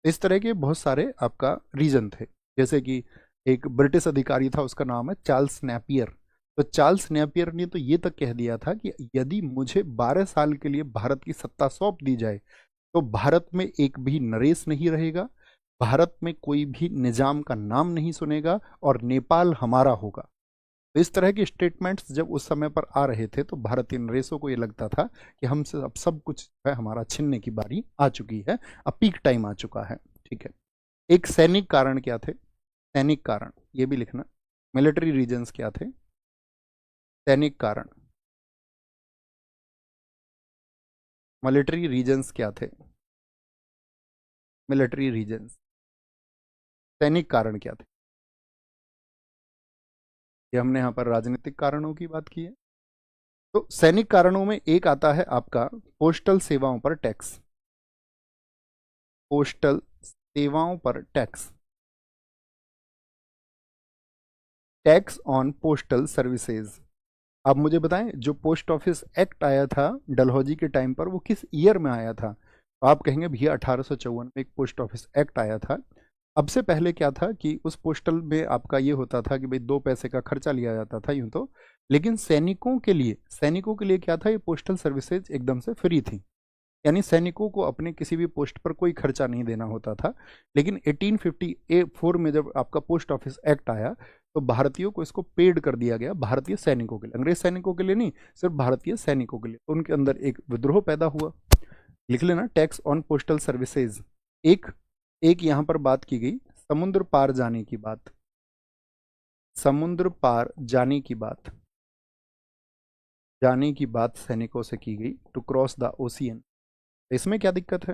S1: इस तरह के बहुत सारे आपका रीजन थे, जैसे कि एक ब्रिटिश अधिकारी था, उसका नाम है चार्ल्स नेपियर। तो चार्ल्स नेपियर ने तो ये तक कह दिया था कि यदि मुझे 12 साल के लिए भारत की सत्ता सौंप दी जाए तो भारत में एक भी नरेश नहीं रहेगा, भारत में कोई भी निजाम का नाम नहीं सुनेगा और नेपाल हमारा होगा। तो इस तरह के स्टेटमेंट्स जब उस समय पर आ रहे थे तो भारतीय नरेशों को ये लगता था कि हमसे अब सब कुछ है हमारा छीनने की बारी आ चुकी है, अब पीक टाइम आ चुका है। ठीक है, एक सैनिक कारण क्या थे? सैनिक कारण ये भी लिखना, मिलिट्री रीजन्स क्या थे? सैनिक कारण, मिलिट्री रीजन्स क्या थे? मिलिट्री रीजन्स, सैनिक कारण क्या थे? ये हमने यहाँ पर राजनीतिक कारणों की बात की है। तो सैनिक कारणों में एक आता है आपका पोस्टल सेवाओं पर टैक्स। पोस्टल सेवाओं पर tax, tax on postal services. आप मुझे बताएं, जो पोस्ट ऑफिस एक्ट आया था डलहौजी के टाइम पर, वो किस ईयर में आया था? तो आप कहेंगे भैया 1854 में एक पोस्ट ऑफिस एक्ट आया था। अब से पहले क्या था कि उस पोस्टल में आपका ये होता था कि भाई 2 पैसे का खर्चा लिया जाता था यूं तो, लेकिन सैनिकों के लिए क्या था, ये पोस्टल सर्विसेज एकदम से फ्री थी। यानी सैनिकों को अपने किसी भी पोस्ट पर कोई खर्चा नहीं देना होता था। लेकिन 1854 में जब आपका पोस्ट ऑफिस एक्ट आया तो भारतीयों को इसको पेड कर दिया गया, भारतीय सैनिकों के लिए, अंग्रेज सैनिकों के लिए नहीं, सिर्फ भारतीय सैनिकों के लिए। तो उनके अंदर एक विद्रोह पैदा हुआ। लिख लेना, टैक्स ऑन पोस्टल सर्विसेज। एक एक यहां पर बात की गई समुद्र पार जाने की बात, समुद्र पार जाने की बात सैनिकों से की गई, टू क्रॉस द ओशियन। इसमें क्या दिक्कत है?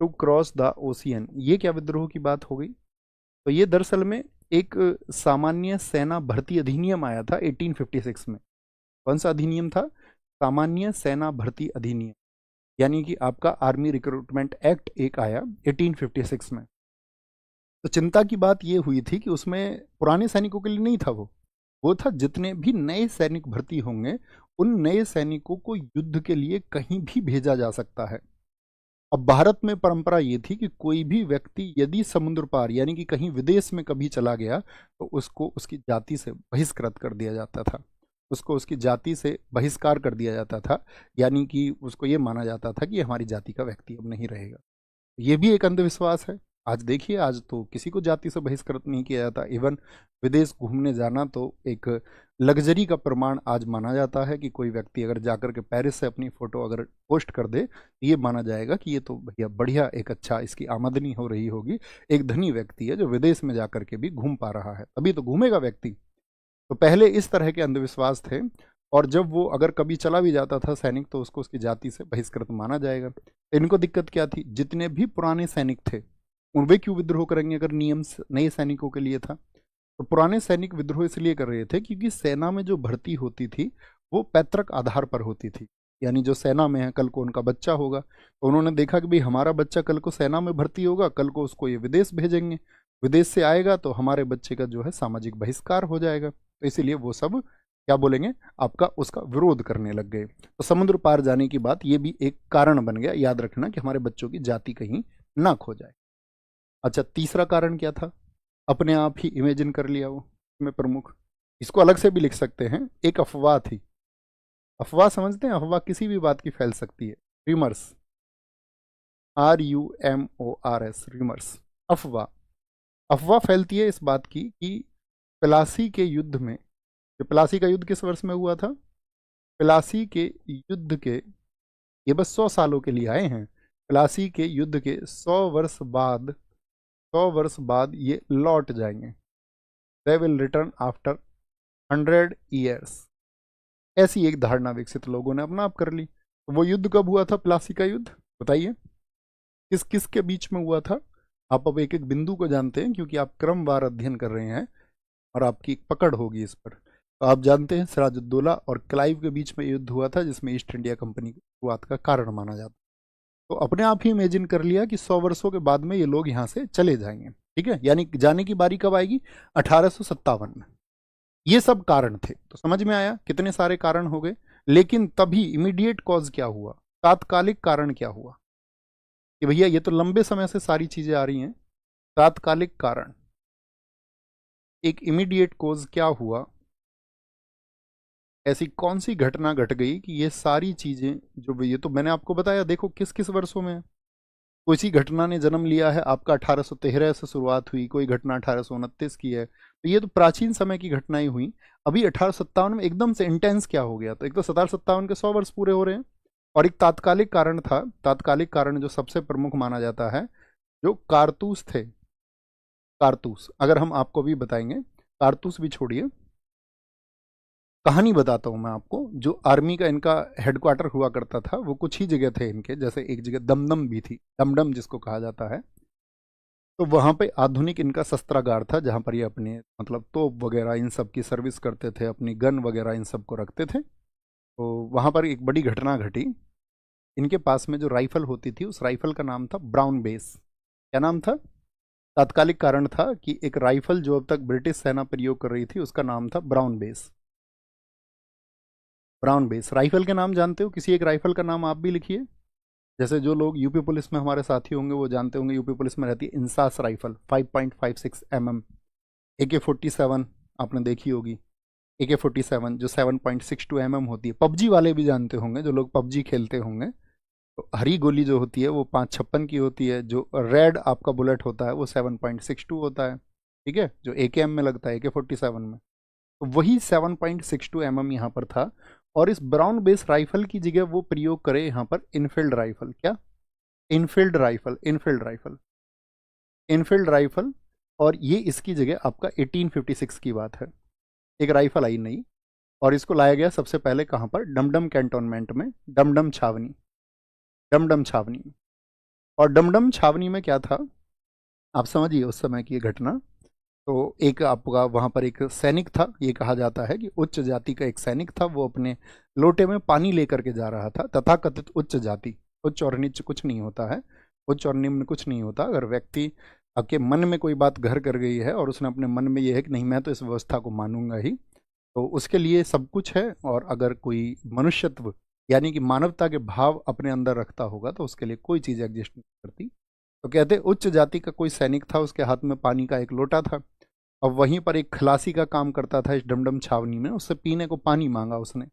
S1: टू क्रॉस द ओशियन, ये क्या विद्रोह की बात हो गई? तो ये दरअसल में एक सामान्य सेना भर्ती अधिनियम आया था 1856 में। कौन सा अधिनियम था? सामान्य सेना भर्ती अधिनियम, यानी कि आपका आर्मी रिक्रूटमेंट एक्ट एक आया 1856 में। तो चिंता की बात ये हुई थी कि उसमें पुराने सैनिकों के लिए नहीं था, वो था जितने भी नए सैनिक भर्ती होंगे उन नए सैनिकों को युद्ध के लिए कहीं भी भेजा जा सकता है। अब भारत में परंपरा ये थी कि कोई भी व्यक्ति यदि समुद्र पार यानी कि कहीं विदेश में कभी चला गया तो उसको उसकी जाति से बहिष्कृत कर दिया जाता था, उसको उसकी जाति से बहिष्कार कर दिया जाता था। यानी कि उसको ये माना जाता था कि हमारी जाति का व्यक्ति अब नहीं रहेगा। ये भी एक अंधविश्वास है। आज देखिए, आज तो किसी को जाति से बहिष्कृत नहीं किया जाता। इवन विदेश घूमने जाना तो एक लग्जरी का प्रमाण आज माना जाता है कि कोई व्यक्ति अगर जाकर के पेरिस से अपनी फोटो अगर पोस्ट कर दे तो ये माना जाएगा कि ये तो भैया बढ़िया, एक अच्छा इसकी आमदनी हो रही होगी, एक धनी व्यक्ति है जो विदेश में जाकर के भी घूम पा रहा है, तभी तो घूमेगा व्यक्ति। तो पहले इस तरह के अंधविश्वास थे। और जब वो अगर कभी चला भी जाता था सैनिक तो उसको उसकी जाति से बहिष्कृत माना जाएगा। इनको दिक्कत क्या थी? जितने भी पुराने सैनिक थे उन वे क्यों विद्रोह करेंगे अगर नियम नए सैनिकों के लिए था? तो पुराने सैनिक विद्रोह इसलिए कर रहे थे क्योंकि सेना में जो भर्ती होती थी वो पैतृक आधार पर होती थी। यानी जो सेना में है कल को उनका बच्चा होगा, तो उन्होंने देखा कि भाई हमारा बच्चा कल को सेना में भर्ती होगा, कल को उसको ये विदेश भेजेंगे, विदेश से आएगा तो हमारे बच्चे का जो है सामाजिक बहिष्कार हो जाएगा। तो इसीलिए वो सब क्या बोलेंगे, आपका उसका विरोध करने लग गए। तो समुद्र पार जाने की बात ये भी एक कारण बन गया, याद रखना, कि हमारे बच्चों की जाति कहीं ना खो जाए। अच्छा, तीसरा कारण क्या था? अपने आप ही इमेजिन कर लिया वो में प्रमुख, इसको अलग से भी लिख सकते हैं, एक अफवाह थी। अफवाह समझते हैं? अफवाह किसी भी बात की फैल सकती है। रिमर्स, RUMORS, रिमर्स, अफवाह। अफवाह फैलती है इस बात की कि प्लासी के युद्ध में, जो प्लासी का युद्ध किस वर्ष में हुआ था? प्लासी के युद्ध के, ये बस 100 सालों के लिए आए हैं, प्लासी के युद्ध के 100 वर्ष बाद ये लौट जाएंगे। They will return after 100 years. ऐसी एक धारणा विकसित लोगों ने अपना आप कर ली। तो वो युद्ध कब हुआ था? प्लासी का युद्ध, बताइए किस किस के बीच में हुआ था? आप अब एक एक बिंदु को जानते हैं क्योंकि आप क्रमवार अध्ययन कर रहे हैं और आपकी एक पकड़ होगी इस पर। तो आप जानते हैं सिराजुद्दौला और क्लाइव के बीच में युद्ध हुआ था जिसमें ईस्ट इंडिया कंपनी की शुरुआत का कारण माना जाता। तो अपने आप ही इमेजिन कर लिया कि 100 वर्षों के बाद में ये लोग यहाँ से चले जाएंगे। ठीक है, यानी जाने की बारी कब आएगी? 1857 में। ये सब कारण थे। तो समझ में आया कितने सारे कारण हो गए। लेकिन तभी इमीडिएट कॉज क्या हुआ, तात्कालिक कारण क्या हुआ कि भैया ये तो लंबे समय से सारी चीजें आ रही हैं, तात्कालिक कारण, एक इमीडिएट कॉज क्या हुआ? ऐसी कौन सी घटना घट गई कि ये सारी चीजें जो, ये तो मैंने आपको बताया, देखो किस किस वर्षों में है। किसी घटना ने जन्म लिया है आपका 1813 से शुरुआत हुई, कोई घटना 1829 की है, तो ये तो प्राचीन समय की घटनाएं हुई। अभी 1857 में एकदम से इंटेंस क्या हो गया? तो एक तो 1757 के 100 वर्ष पूरे हो रहे हैं और एक तात्कालिक कारण था। तात्कालिक कारण जो सबसे प्रमुख माना जाता है, जो कारतूस थे, कारतूस। अगर हम आपको भी बताएंगे, कारतूस भी छोड़िए, कहानी बताता हूं मैं आपको। जो आर्मी का इनका हेडक्वार्टर हुआ करता था वो कुछ ही जगह थे इनके, जैसे एक जगह दमदम भी थी, डमडम जिसको कहा जाता है। तो वहां पे आधुनिक इनका शस्त्रागार था जहां पर ये अपने मतलब तोप वगैरह इन सब की सर्विस करते थे, अपनी गन वगैरह इन सब को रखते थे। तो वहाँ पर एक बड़ी घटना घटी। इनके पास में जो राइफल होती थी उस राइफल का नाम था ब्राउन बेस। क्या नाम था? तात्कालिक कारण था कि एक राइफल जो अब तक ब्रिटिश सेना प्रयोग कर रही थी उसका नाम था brown base. Brown base rifle के नाम जानते हो? किसी एक राइफल का नाम आप भी लिखिए। जैसे जो लोग यूपी पुलिस में हमारे साथी होंगे वो जानते होंगे, यूपी पुलिस में रहती है इंसास राइफल 5.56 mm। AK-47 आपने देखी होगी। AK-47 जो 7.62 mm होती है। पबजी वाले भी जानते होंगे, जो लोग पबजी खेलते होंगे। तो हरी गोली जो होती है वो 556 की होती है। जो रेड आपका बुलेट होता है वो 7.62 होता है। ठीक है, जो AKM में लगता है, AK-47 में। तो वही 7.62 mm यहाँ पर था। और इस ब्राउन बेस राइफल की जगह वो प्रयोग करे यहाँ पर इनफील्ड राइफल। क्या? Enfield rifle, Enfield rifle, Enfield rifle. और ये इसकी जगह आपका 1856 की बात है। एक राइफल आई नई, और इसको लाया गया सबसे पहले कहाँ पर? डमडम कैंटोनमेंट में, डमडम छावनी, डमडम छावनी में। और डमडम छावनी में क्या था, आप समझिए उस समय की ये घटना। तो एक आपका वहाँ पर एक सैनिक था। ये कहा जाता है कि उच्च जाति का एक सैनिक था। वो अपने लोटे में पानी लेकर के जा रहा था। तथाकथित उच्च जाति, उच्च और नीच कुछ नहीं होता है, उच्च और निम्न कुछ नहीं होता। अगर व्यक्ति आपके मन में कोई बात घर कर गई है और उसने अपने मन में ये है कि नहीं मैं तो इस व्यवस्था को मानूंगा ही, तो उसके लिए सब कुछ है। और अगर कोई मनुष्यत्व यानी कि मानवता के भाव अपने अंदर रखता होगा तो उसके लिए कोई चीज़ एग्जिस्ट नहीं करती। तो कहते उच्च जाति का कोई सैनिक था, उसके हाथ में पानी का एक लोटा था। अब वहीं पर एक खलासी का काम करता था इस डमडम छावनी में। उससे पीने को पानी मांगा उसने।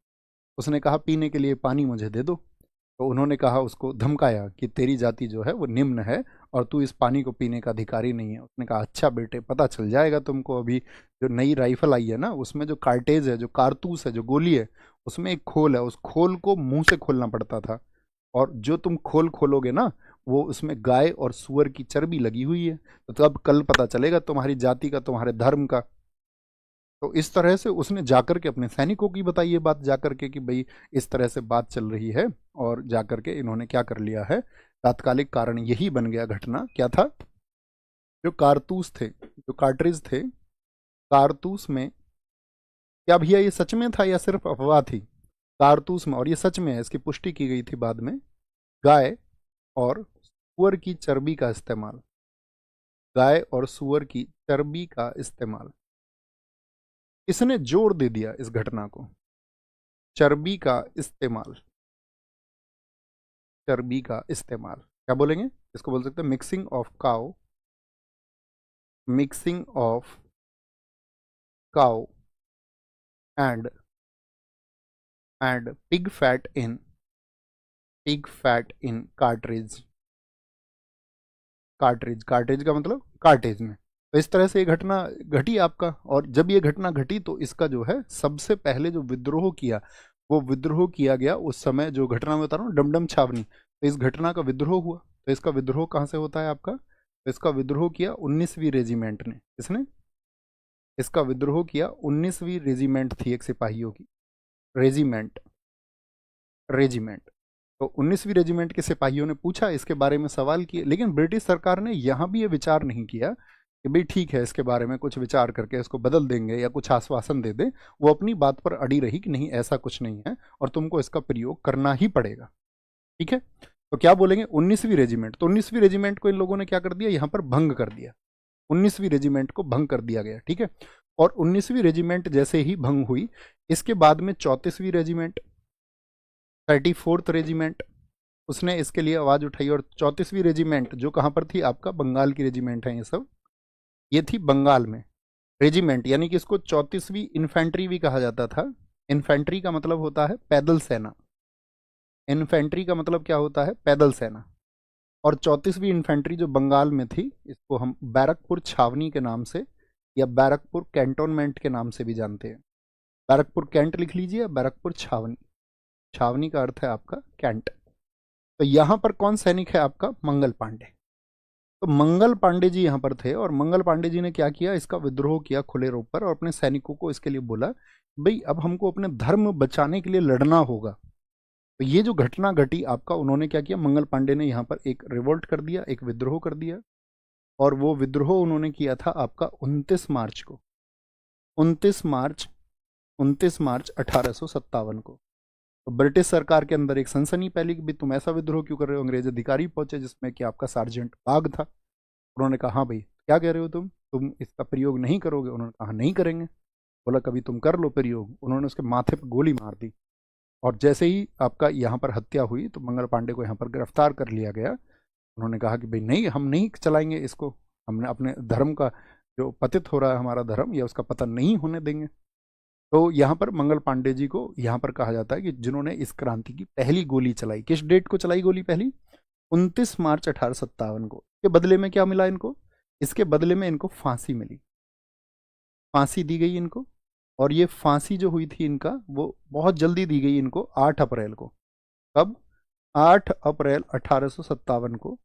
S1: उसने कहा पीने के लिए पानी मुझे दे दो। तो उन्होंने कहा, उसको धमकाया कि तेरी जाति जो है वो निम्न है और तू इस पानी को पीने का अधिकारी नहीं है। उसने कहा अच्छा बेटे, पता चल जाएगा तुमको। अभी जो नई राइफल आई है ना, उसमें जो कार्टेज है, जो कारतूस है, जो गोली है, उसमें एक खोल है। उस खोल को मुंह से खोलना पड़ता था। और जो तुम खोल खोलोगे ना, वो उसमें गाय और सुअर की चर्बी लगी हुई है। तो तब कल पता चलेगा तुम्हारी जाति का, तुम्हारे धर्म का। तो इस तरह से उसने जाकर के अपने सैनिकों की बताई ये बात जाकर के कि भाई इस तरह से बात चल रही है। और जाकर के इन्होंने क्या कर लिया है, तात्कालिक कारण यही बन गया। घटना क्या था, जो कारतूस थे, जो कार्ट्रिज थे, कारतूस में, क्या भैया ये सच में था या सिर्फ अफवाह थी? कारतूस में, और ये सच में है, इसकी पुष्टि की गई थी बाद में, गाय और सुअर की चर्बी का इस्तेमाल, गाय और सुअर की चर्बी का इस्तेमाल। इसने जोर दे दिया इस घटना को। चर्बी का इस्तेमाल, चर्बी का इस्तेमाल क्या बोलेंगे इसको? बोल सकते हैं mixing of cow, mixing of cow and pig fat in, pig fat in cartridge. Cartridge, cartridge का मतलब कार्टेज में। तो इस तरह से ये घटना घटी आपका। और जब ये घटना घटी तो इसका जो है सबसे पहले जो विद्रोह किया, वो विद्रोह किया गया उस समय, जो घटना में बता रहा हूँ डमडम छावनी। तो इस घटना का विद्रोह हुआ। तो इसका विद्रोह कहाँ से होता है आपका? तो इसका विद्रोह किया 19वीं रेजिमेंट ने। किसने इसका विद्रोह किया? 19वीं रेजिमेंट थी एक सिपाहियों की, रेजिमेंट, रेजिमेंट। तो 19वीं रेजिमेंट के सिपाहियों ने पूछा, इसके बारे में सवाल किए। लेकिन ब्रिटिश सरकार ने यहाँ भी ये विचार नहीं किया कि भाई ठीक है इसके बारे में कुछ विचार करके इसको बदल देंगे या कुछ आश्वासन दे दे। वो अपनी बात पर अड़ी रही कि नहीं ऐसा कुछ नहीं है और तुमको इसका प्रयोग करना ही पड़ेगा। ठीक है, तो क्या बोलेंगे 19वीं रेजिमेंट। तो 19वीं रेजिमेंट को इन लोगों ने क्या कर दिया, यहाँ पर भंग कर दिया। 19वीं रेजिमेंट को भंग कर दिया गया। ठीक है, और 19वीं रेजिमेंट जैसे ही भंग हुई, इसके बाद में 34वीं रेजिमेंट, 34th रेजिमेंट, उसने इसके लिए आवाज़ उठाई। और 34वीं रेजिमेंट जो कहाँ पर थी आपका, बंगाल की रेजिमेंट है ये सब, ये थी बंगाल में रेजिमेंट। यानी कि इसको 34वीं इन्फेंट्री भी कहा जाता था। इन्फेंट्री का मतलब होता है पैदल सेना। इन्फेंट्री का मतलब क्या होता है? पैदल सेना। और 34वीं इन्फेंट्री जो बंगाल में थी, इसको हम बैरकपुर छावनी के नाम से या बैरकपुर कैंटोनमेंट के नाम से भी जानते हैं। बैरकपुर कैंट लिख लीजिए, बैरकपुर छावनी। छावनी का अर्थ है आपका कैंट। तो यहाँ पर कौन सैनिक है आपका? मंगल पांडे। तो मंगल पांडे जी यहाँ पर थे। और मंगल पांडे जी ने क्या किया, इसका विद्रोह किया खुले रूप पर। और अपने सैनिकों को इसके लिए बोला, भाई अब हमको अपने धर्म बचाने के लिए लड़ना होगा। तो ये जो घटना घटी आपका, उन्होंने क्या किया, मंगल पांडे ने यहाँ पर एक रिवोल्ट कर दिया, एक विद्रोह कर दिया। और वो विद्रोह उन्होंने किया था आपका 29 मार्च को, 29 मार्च, 29 मार्च 1857 को। तो ब्रिटिश सरकार के अंदर एक सनसनी फैली कि भाई तुम ऐसा विद्रोह क्यों कर रहे हो। अंग्रेज अधिकारी पहुंचे जिसमें कि आपका सार्जेंट बाग था। उन्होंने कहा हाँ भाई क्या कह रहे हो तुम इसका प्रयोग नहीं करोगे। उन्होंने कहा नहीं करेंगे। बोला कभी तुम कर लो प्रयोग। उन्होंने उसके माथे पर गोली मार दी और जैसे ही आपका यहाँ पर हत्या हुई तो मंगल पांडे को यहाँ पर गिरफ्तार कर लिया गया। उन्होंने कहा कि भाई नहीं, हम नहीं चलाएंगे इसको, हमने अपने धर्म का जो पतित हो रहा है हमारा धर्म, या उसका पतन नहीं होने देंगे। तो यहाँ पर मंगल पांडे जी को यहाँ पर कहा जाता है कि जिन्होंने इस क्रांति की पहली गोली चलाई। किस डेट को चलाई गोली पहली? 29 मार्च 1857 को। के बदले में क्या मिला इनको? इसके बदले में इनको फांसी मिली, फांसी दी गई इनको। और ये फांसी जो हुई थी इनका वो बहुत जल्दी दी गई इनको, 8 अप्रैल को। कब? 8 अप्रैल 1857 को,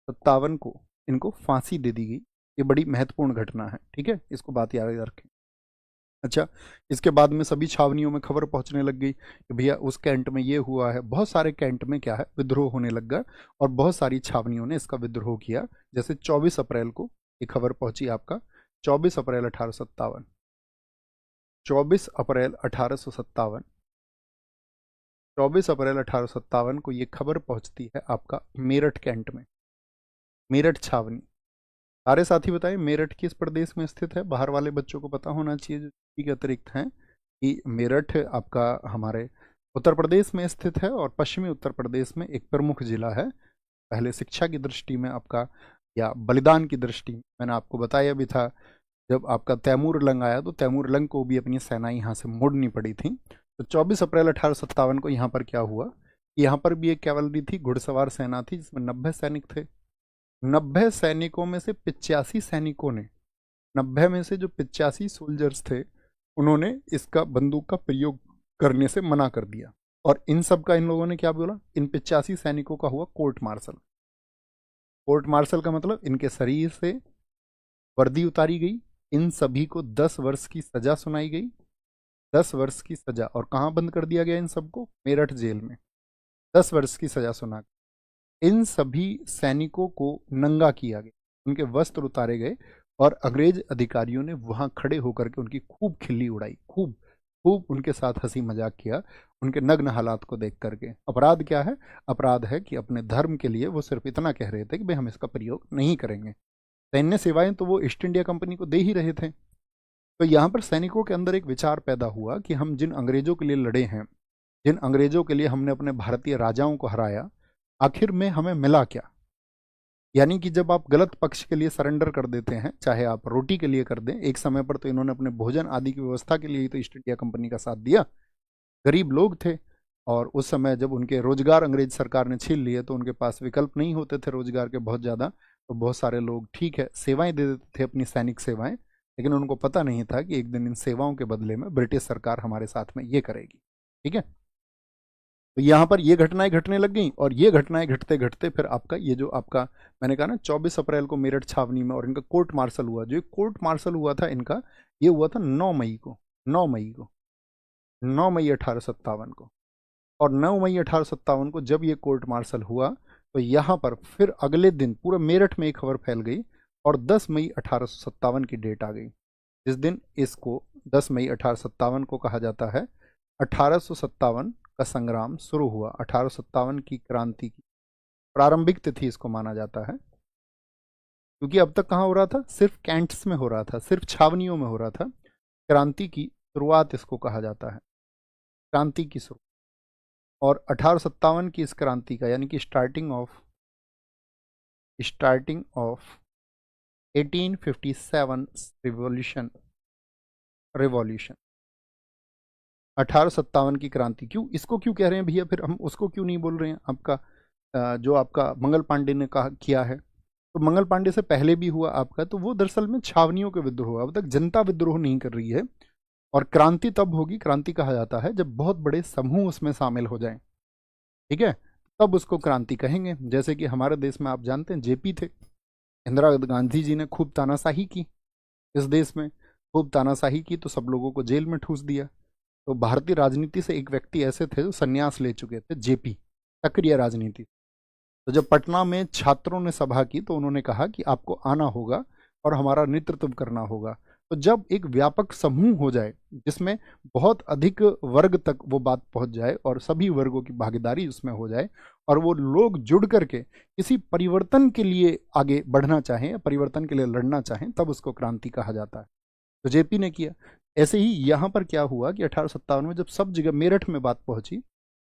S1: 57 को इनको फांसी दे दी गई। ये बड़ी महत्वपूर्ण घटना है, ठीक है, इसको बात याद रखें। अच्छा, इसके बाद में सभी छावनियों में खबर पहुंचने लग गई कि भैया उस कैंट में ये हुआ है। बहुत सारे कैंट में क्या है विद्रोह होने लग गया और बहुत सारी छावनियों ने इसका विद्रोह किया। जैसे 24 अप्रैल को ये खबर पहुंची आपका, 24 अप्रैल 1857, 24 अप्रैल 1857, 24 अप्रैल 1857 को ये खबर पहुंचती है आपका मेरठ कैंट में, मेरठ छावनी। सारे साथी बताएं मेरठ किस प्रदेश में स्थित है? बाहर वाले बच्चों को पता होना चाहिए जो के अतिरिक्त हैं कि मेरठ आपका हमारे उत्तर प्रदेश में स्थित है और पश्चिमी उत्तर प्रदेश में एक प्रमुख जिला है। पहले शिक्षा की दृष्टि में आपका या बलिदान की दृष्टि में मैंने आपको बताया भी था, जब आपका तैमूर लंग आया तो तैमूर लंग को भी अपनी सेनाएं यहाँ से मोड़नी पड़ी थी। तो 24 अप्रैल 1857 को यहाँ पर क्या हुआ, यहाँ पर भी एक कैवलरी थी, घुड़सवार सेना थी जिसमें 90 सैनिक थे। 90 सैनिकों में से 85 सैनिकों ने, 90 में से जो 85 सोल्जर्स थे उन्होंने इसका बंदूक का प्रयोग करने से मना कर दिया। और इन सब का इन लोगों ने क्या बोला? इन 85 सैनिकों का हुआ कोर्ट मार्शल। कोर्ट मार्शल का मतलब इनके शरीर से वर्दी उतारी गई, इन सभी को 10 वर्ष की सजा सुनाई गई, 10 वर्ष की सजा। और कहाँ बंद कर दिया गया इन सबको? मेरठ जेल में 10 वर्ष की सजा सुना। इन सभी सैनिकों को नंगा किया गया, उनके वस्त्र उतारे गए और अंग्रेज अधिकारियों ने वहां खड़े होकर के उनकी खूब खिल्ली उड़ाई, खूब खूब उनके साथ हंसी मजाक किया उनके नग्न हालात को देख करके। अपराध क्या है? अपराध है कि अपने धर्म के लिए वो सिर्फ इतना कह रहे थे कि भाई हम इसका प्रयोग नहीं करेंगे। सैन्य सेवाएं तो वो ईस्ट इंडिया कंपनी को दे ही रहे थे। तो यहाँ पर सैनिकों के अंदर एक विचार पैदा हुआ कि हम जिन अंग्रेजों के लिए लड़े हैं, जिन अंग्रेजों के लिए हमने अपने भारतीय राजाओं को हराया, आखिर में हमें मिला क्या? यानी कि जब आप गलत पक्ष के लिए सरेंडर कर देते हैं, चाहे आप रोटी के लिए कर दें, एक समय पर तो इन्होंने अपने भोजन आदि की व्यवस्था के लिए ही तो ईस्ट इंडिया कंपनी का साथ दिया। गरीब लोग थे और उस समय जब उनके रोजगार अंग्रेज सरकार ने छीन लिए तो उनके पास विकल्प नहीं होते थे रोजगार के बहुत ज़्यादा। तो बहुत सारे लोग ठीक है सेवाएं दे देते थे, अपनी सैनिक सेवाएं, लेकिन उनको पता नहीं था कि एक दिन इन सेवाओं के बदले में ब्रिटिश सरकार हमारे साथ में ये करेगी। ठीक है, तो यहाँ पर ये घटनाएं घटने लग गई और ये घटनाएं घटते घटते फिर आपका ये जो आपका मैंने कहा ना 24 अप्रैल को मेरठ छावनी में और इनका कोर्ट मार्शल हुआ। जो कोर्ट मार्शल हुआ था इनका, ये हुआ था 9 मई को, 9 मई को, 9 मई 1857 को। और 9 मई 1857 को जब ये कोर्ट मार्शल हुआ तो यहाँ पर फिर अगले दिन पूरे मेरठ में एक खबर फैल गई और 10 मई 1857 की डेट आ गई, जिस दिन इसको 10 मई 1857 को कहा जाता है 1857 का संग्राम शुरू हुआ। 1857 की क्रांति की प्रारंभिक तिथि इसको माना जाता है, क्योंकि अब तक कहाँ हो रहा था? सिर्फ कैंट्स में हो रहा था, सिर्फ छावनियों में हो रहा था। क्रांति की शुरुआत इसको कहा जाता है, क्रांति की शुरुआत। और 1857 की इस क्रांति का यानी कि स्टार्टिंग ऑफ 1857 रिवॉल्यूशन 1857 की क्रांति। क्यों इसको क्यों कह रहे हैं भैया? फिर हम उसको क्यों नहीं बोल रहे हैं? आपका जो आपका मंगल पांडे ने कहा किया है, तो मंगल पांडे से पहले भी हुआ आपका, तो वो दरअसल में छावनियों के विद्रोह, अब तक जनता विद्रोह नहीं कर रही है। और क्रांति तब होगी, क्रांति कहा जाता है जब बहुत बड़े समूह उसमें शामिल हो जाएं, ठीक है, तब उसको क्रांति कहेंगे। जैसे कि हमारे देश में आप जानते हैं जेपी थे, इंदिरा गांधी जी ने खूब तानाशाही की इस देश में, खूब तानाशाही की तो सब लोगों को जेल में ठूस दिया। तो भारतीय राजनीति से एक व्यक्ति ऐसे थे जो संन्यास ले चुके थे, जेपी, सक्रिय राजनीति। तो जब पटना में छात्रों ने सभा की तो उन्होंने कहा कि आपको आना होगा और हमारा नेतृत्व करना होगा। तो जब एक व्यापक समूह हो जाए जिसमें बहुत अधिक वर्ग तक वो बात पहुंच जाए और सभी वर्गों की भागीदारी उसमें हो जाए और वो लोग जुड़ करके किसी परिवर्तन के लिए आगे बढ़ना चाहें या परिवर्तन के लिए लड़ना चाहें, तब उसको क्रांति कहा जाता है। तो जेपी ने किया। ऐसे ही यहाँ पर क्या हुआ कि 1857 में जब सब जगह मेरठ में बात पहुंची,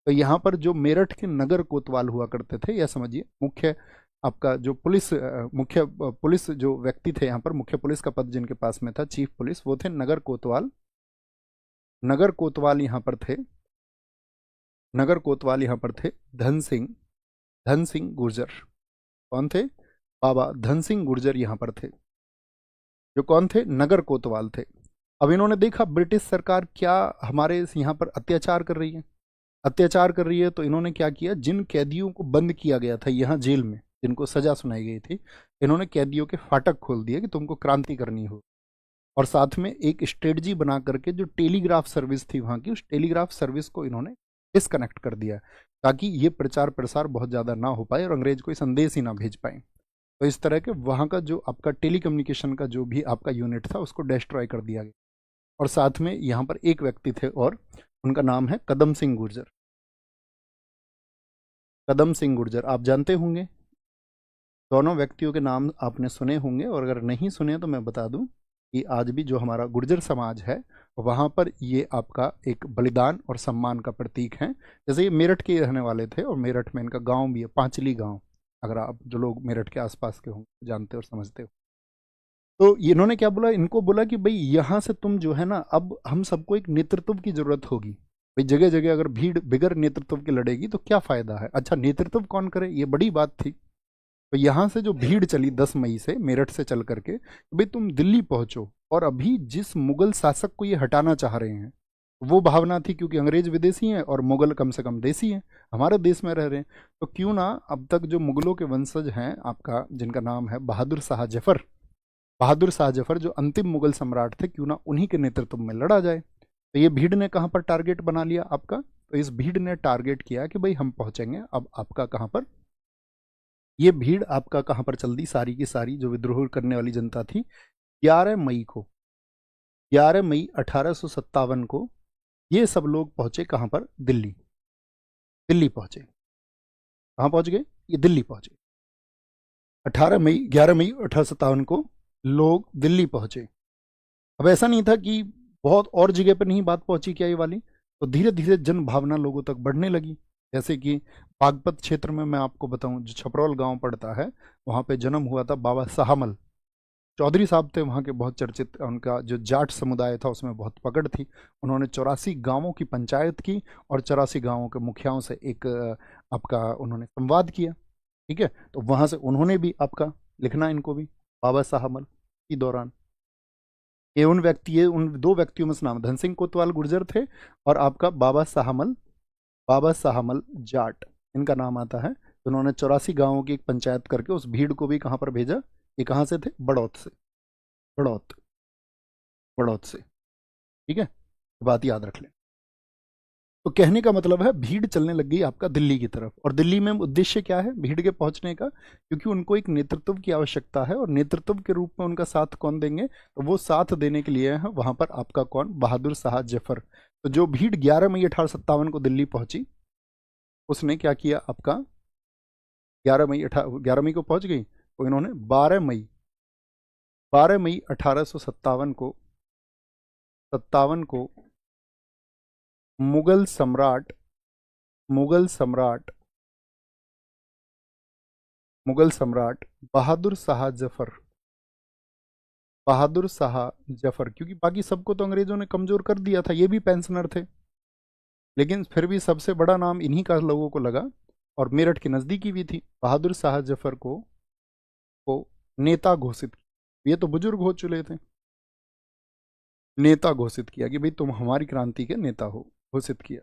S1: तो यहाँ पर जो मेरठ के नगर कोतवाल हुआ करते थे, या समझिए मुख्य आपका जो पुलिस मुख्य पुलिस जो व्यक्ति थे यहाँ पर, मुख्य पुलिस का पद जिनके पास में था, चीफ पुलिस, वो थे नगर कोतवाल। नगर कोतवाल यहाँ पर थे, नगर कोतवाल यहाँ पर थे धन सिंह गुर्जर। कौन थे? बाबा धन सिंह गुर्जर यहाँ पर थे, जो कौन थे? नगर कोतवाल थे। अब इन्होंने देखा ब्रिटिश सरकार क्या हमारे यहाँ पर अत्याचार कर रही है, अत्याचार कर रही है, तो इन्होंने क्या किया, जिन कैदियों को बंद किया गया था यहाँ जेल में, जिनको सजा सुनाई गई थी, इन्होंने कैदियों के फाटक खोल दिए कि तुमको क्रांति करनी हो। और साथ में एक स्ट्रेटजी बना करके जो टेलीग्राफ सर्विस थी वहाँ की, उस टेलीग्राफ सर्विस को इन्होंने डिस्कनेक्ट कर दिया, ताकि ये प्रचार प्रसार बहुत ज़्यादा ना हो पाए और अंग्रेज कोई संदेश ही ना भेज पाए। तो इस तरह के वहाँ का जो आपका टेलीकम्युनिकेशन का जो भी आपका यूनिट था उसको डिस्ट्रॉय कर दिया गया। और साथ में यहाँ पर एक व्यक्ति थे और उनका नाम है कदम सिंह गुर्जर। कदम सिंह गुर्जर आप जानते होंगे, दोनों व्यक्तियों के नाम आपने सुने होंगे, और अगर नहीं सुने तो मैं बता दूं कि आज भी जो हमारा गुर्जर समाज है वहाँ पर ये आपका एक बलिदान और सम्मान का प्रतीक है। जैसे ये मेरठ के रहने वाले थे और मेरठ में इनका गांव भी है, पांचली गांव, अगर आप जो लोग मेरठ के आसपास के होंगे जानते और समझते हो। तो इन्होंने क्या बोला, इनको बोला कि भाई यहाँ से तुम जो है ना, अब हम सबको एक नेतृत्व की जरूरत होगी। भाई जगह जगह अगर भीड़ बिगर नेतृत्व की लड़ेगी तो क्या फायदा है। अच्छा नेतृत्व कौन करे, ये बड़ी बात थी। तो यहाँ से जो भीड़ चली 10 मई से मेरठ से चल करके, तो भाई तुम दिल्ली पहुंचो, और अभी जिस मुगल शासक को ये हटाना चाह रहे हैं, वो भावना थी, क्योंकि अंग्रेज विदेशी हैं और मुगल कम से कम देसी हैं, हमारे देश में रह रहे हैं, तो क्यों ना अब तक जो मुगलों के वंशज हैं आपका, जिनका नाम है बहादुर शाह जफर, बहादुर शाह जफर जो अंतिम मुगल सम्राट थे, क्यों ना उन्हीं के नेतृत्व में लड़ा जाए। तो ये भीड़ ने कहाँ पर टारगेट बना लिया आपका, तो इस भीड़ ने टारगेट किया कि भाई हम पहुंचेंगे अब आपका कहाँ पर। ये भीड़ आपका कहाँ पर चल दी, सारी की सारी जो विद्रोह करने वाली जनता थी, 11 मई को, 11 मई 1857 को ये सब लोग पहुंचे कहाँ पर, दिल्ली। दिल्ली पहुंचे, कहाँ पहुंच गए, ये दिल्ली पहुंचे। 11 मई 1857 को लोग दिल्ली पहुंचे। अब ऐसा नहीं था कि बहुत और जगह पर नहीं बात पहुंची क्या ये वाली, तो धीरे धीरे जन भावना लोगों तक बढ़ने लगी। जैसे कि बागपत क्षेत्र में मैं आपको बताऊं, जो छपरौल गांव पड़ता है, वहां पे जन्म हुआ था बाबा साहमल चौधरी साहब थे, वहाँ के बहुत चर्चित, उनका जो जाट समुदाय था उसमें बहुत पकड़ थी। उन्होंने 84 गांवों की पंचायत की और 84 गांवों के मुखियाओं से एक आपका उन्होंने संवाद किया। ठीक है, तो वहाँ से उन्होंने भी आपका लिखना इनको भी बाबा साहमल के दौरान, ये उन व्यक्ति, ये उन दो व्यक्तियों में से नाम, धन सिंह कोतवाल गुर्जर थे और आपका बाबा साहमल जाट, इनका नाम आता है। तो उन्होंने 84 गांवों की एक पंचायत करके उस भीड़ को भी कहाँ पर भेजा, ये कहाँ से थे, बड़ौत से, बड़ौत, बड़ौत से। ठीक है, बात याद रख लें। तो कहने का मतलब है भीड़ चलने लग गई आपका दिल्ली की तरफ, और दिल्ली में उद्देश्य क्या है भीड़ के पहुंचने का, क्योंकि उनको एक नेतृत्व की आवश्यकता है, और नेतृत्व के रूप में उनका साथ कौन देंगे, तो वो साथ देने के लिए है वहां पर आपका कौन, बहादुर शाह जफर। तो जो भीड़ 11 मई 1857 को दिल्ली पहुंची, उसने क्या किया आपका, 11 मई को पहुंच गई, तो इन्होंने 12 मई 1857 को, 57 को मुगल सम्राट, मुगल सम्राट, मुगल सम्राट बहादुर शाह जफर, बहादुर शाह जफर, क्योंकि बाकी सबको तो अंग्रेजों ने कमजोर कर दिया था, ये भी पेंशनर थे, लेकिन फिर भी सबसे बड़ा नाम इन्हीं का लोगों को लगा, और मेरठ की नजदीकी भी थी। बहादुर शाह जफर को नेता घोषित किया, ये तो बुजुर्ग हो चुके थे, नेता घोषित किया कि भाई तुम हमारी क्रांति के नेता हो, घोषित किया,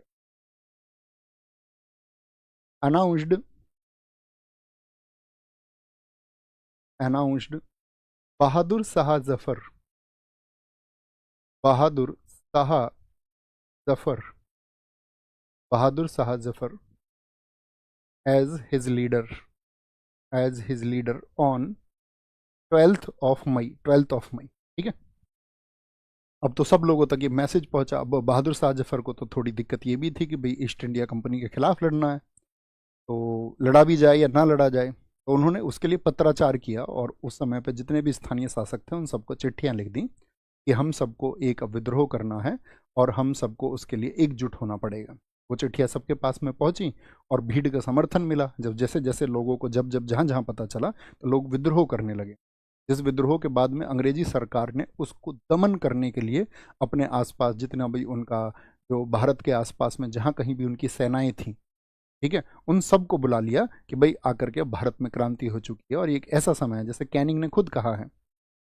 S1: announced, announced Bahadur Shah Zafar, Bahadur Shah Zafar, Bahadur Shah Zafar as his leader, as his leader on 12th of May, 12th of May. ठीक है, अब तो सब लोगों तक ये मैसेज पहुंचा। अब बहादुर शाह जफर को तो थोड़ी दिक्कत ये भी थी कि भाई ईस्ट इंडिया कंपनी के खिलाफ लड़ना है, तो लड़ा भी जाए या ना लड़ा जाए। तो उन्होंने उसके लिए पत्राचार किया और उस समय पे जितने भी स्थानीय शासक थे उन सबको चिट्ठियां लिख दी कि हम सबको एक विद्रोह करना है और हम सबको उसके लिए एकजुट होना पड़ेगा। वो चिट्ठियां सबके पास में पहुंची और भीड़ का समर्थन मिला। जब जैसे जैसे लोगों को जब जब जहां जहां पता चला तो लोग विद्रोह करने लगे। जिस विद्रोह के बाद में अंग्रेजी सरकार ने उसको दमन करने के लिए अपने आसपास जितना भी उनका, जो भारत के आसपास में जहां कहीं भी उनकी सेनाएं थीं, ठीक है, उन सब को बुला लिया कि भाई आकर के भारत में क्रांति हो चुकी है और ये एक ऐसा समय है, जैसे कैनिंग ने खुद कहा है।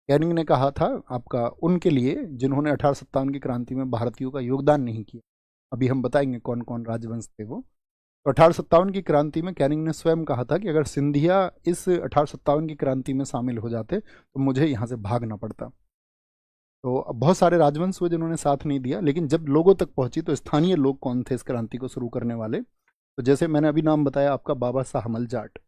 S1: कैनिंग ने कहा था आपका उनके लिए जिन्होंने 1857 की क्रांति में भारतीयों का योगदान नहीं किया। अभी हम बताएंगे कौन कौन राजवंश थे वो। तो 1857 की क्रांति में कैनिंग ने स्वयं कहा था कि अगर सिंधिया इस 1857 की क्रांति में शामिल हो जाते तो मुझे यहाँ से भागना पड़ता। तो अब बहुत सारे राजवंश हुए जिन्होंने साथ नहीं दिया, लेकिन जब लोगों तक पहुंची तो स्थानीय लोग कौन थे इस क्रांति को शुरू करने वाले। तो जैसे मैंने अभी नाम बताया आपका बाबा साहब मलजाट,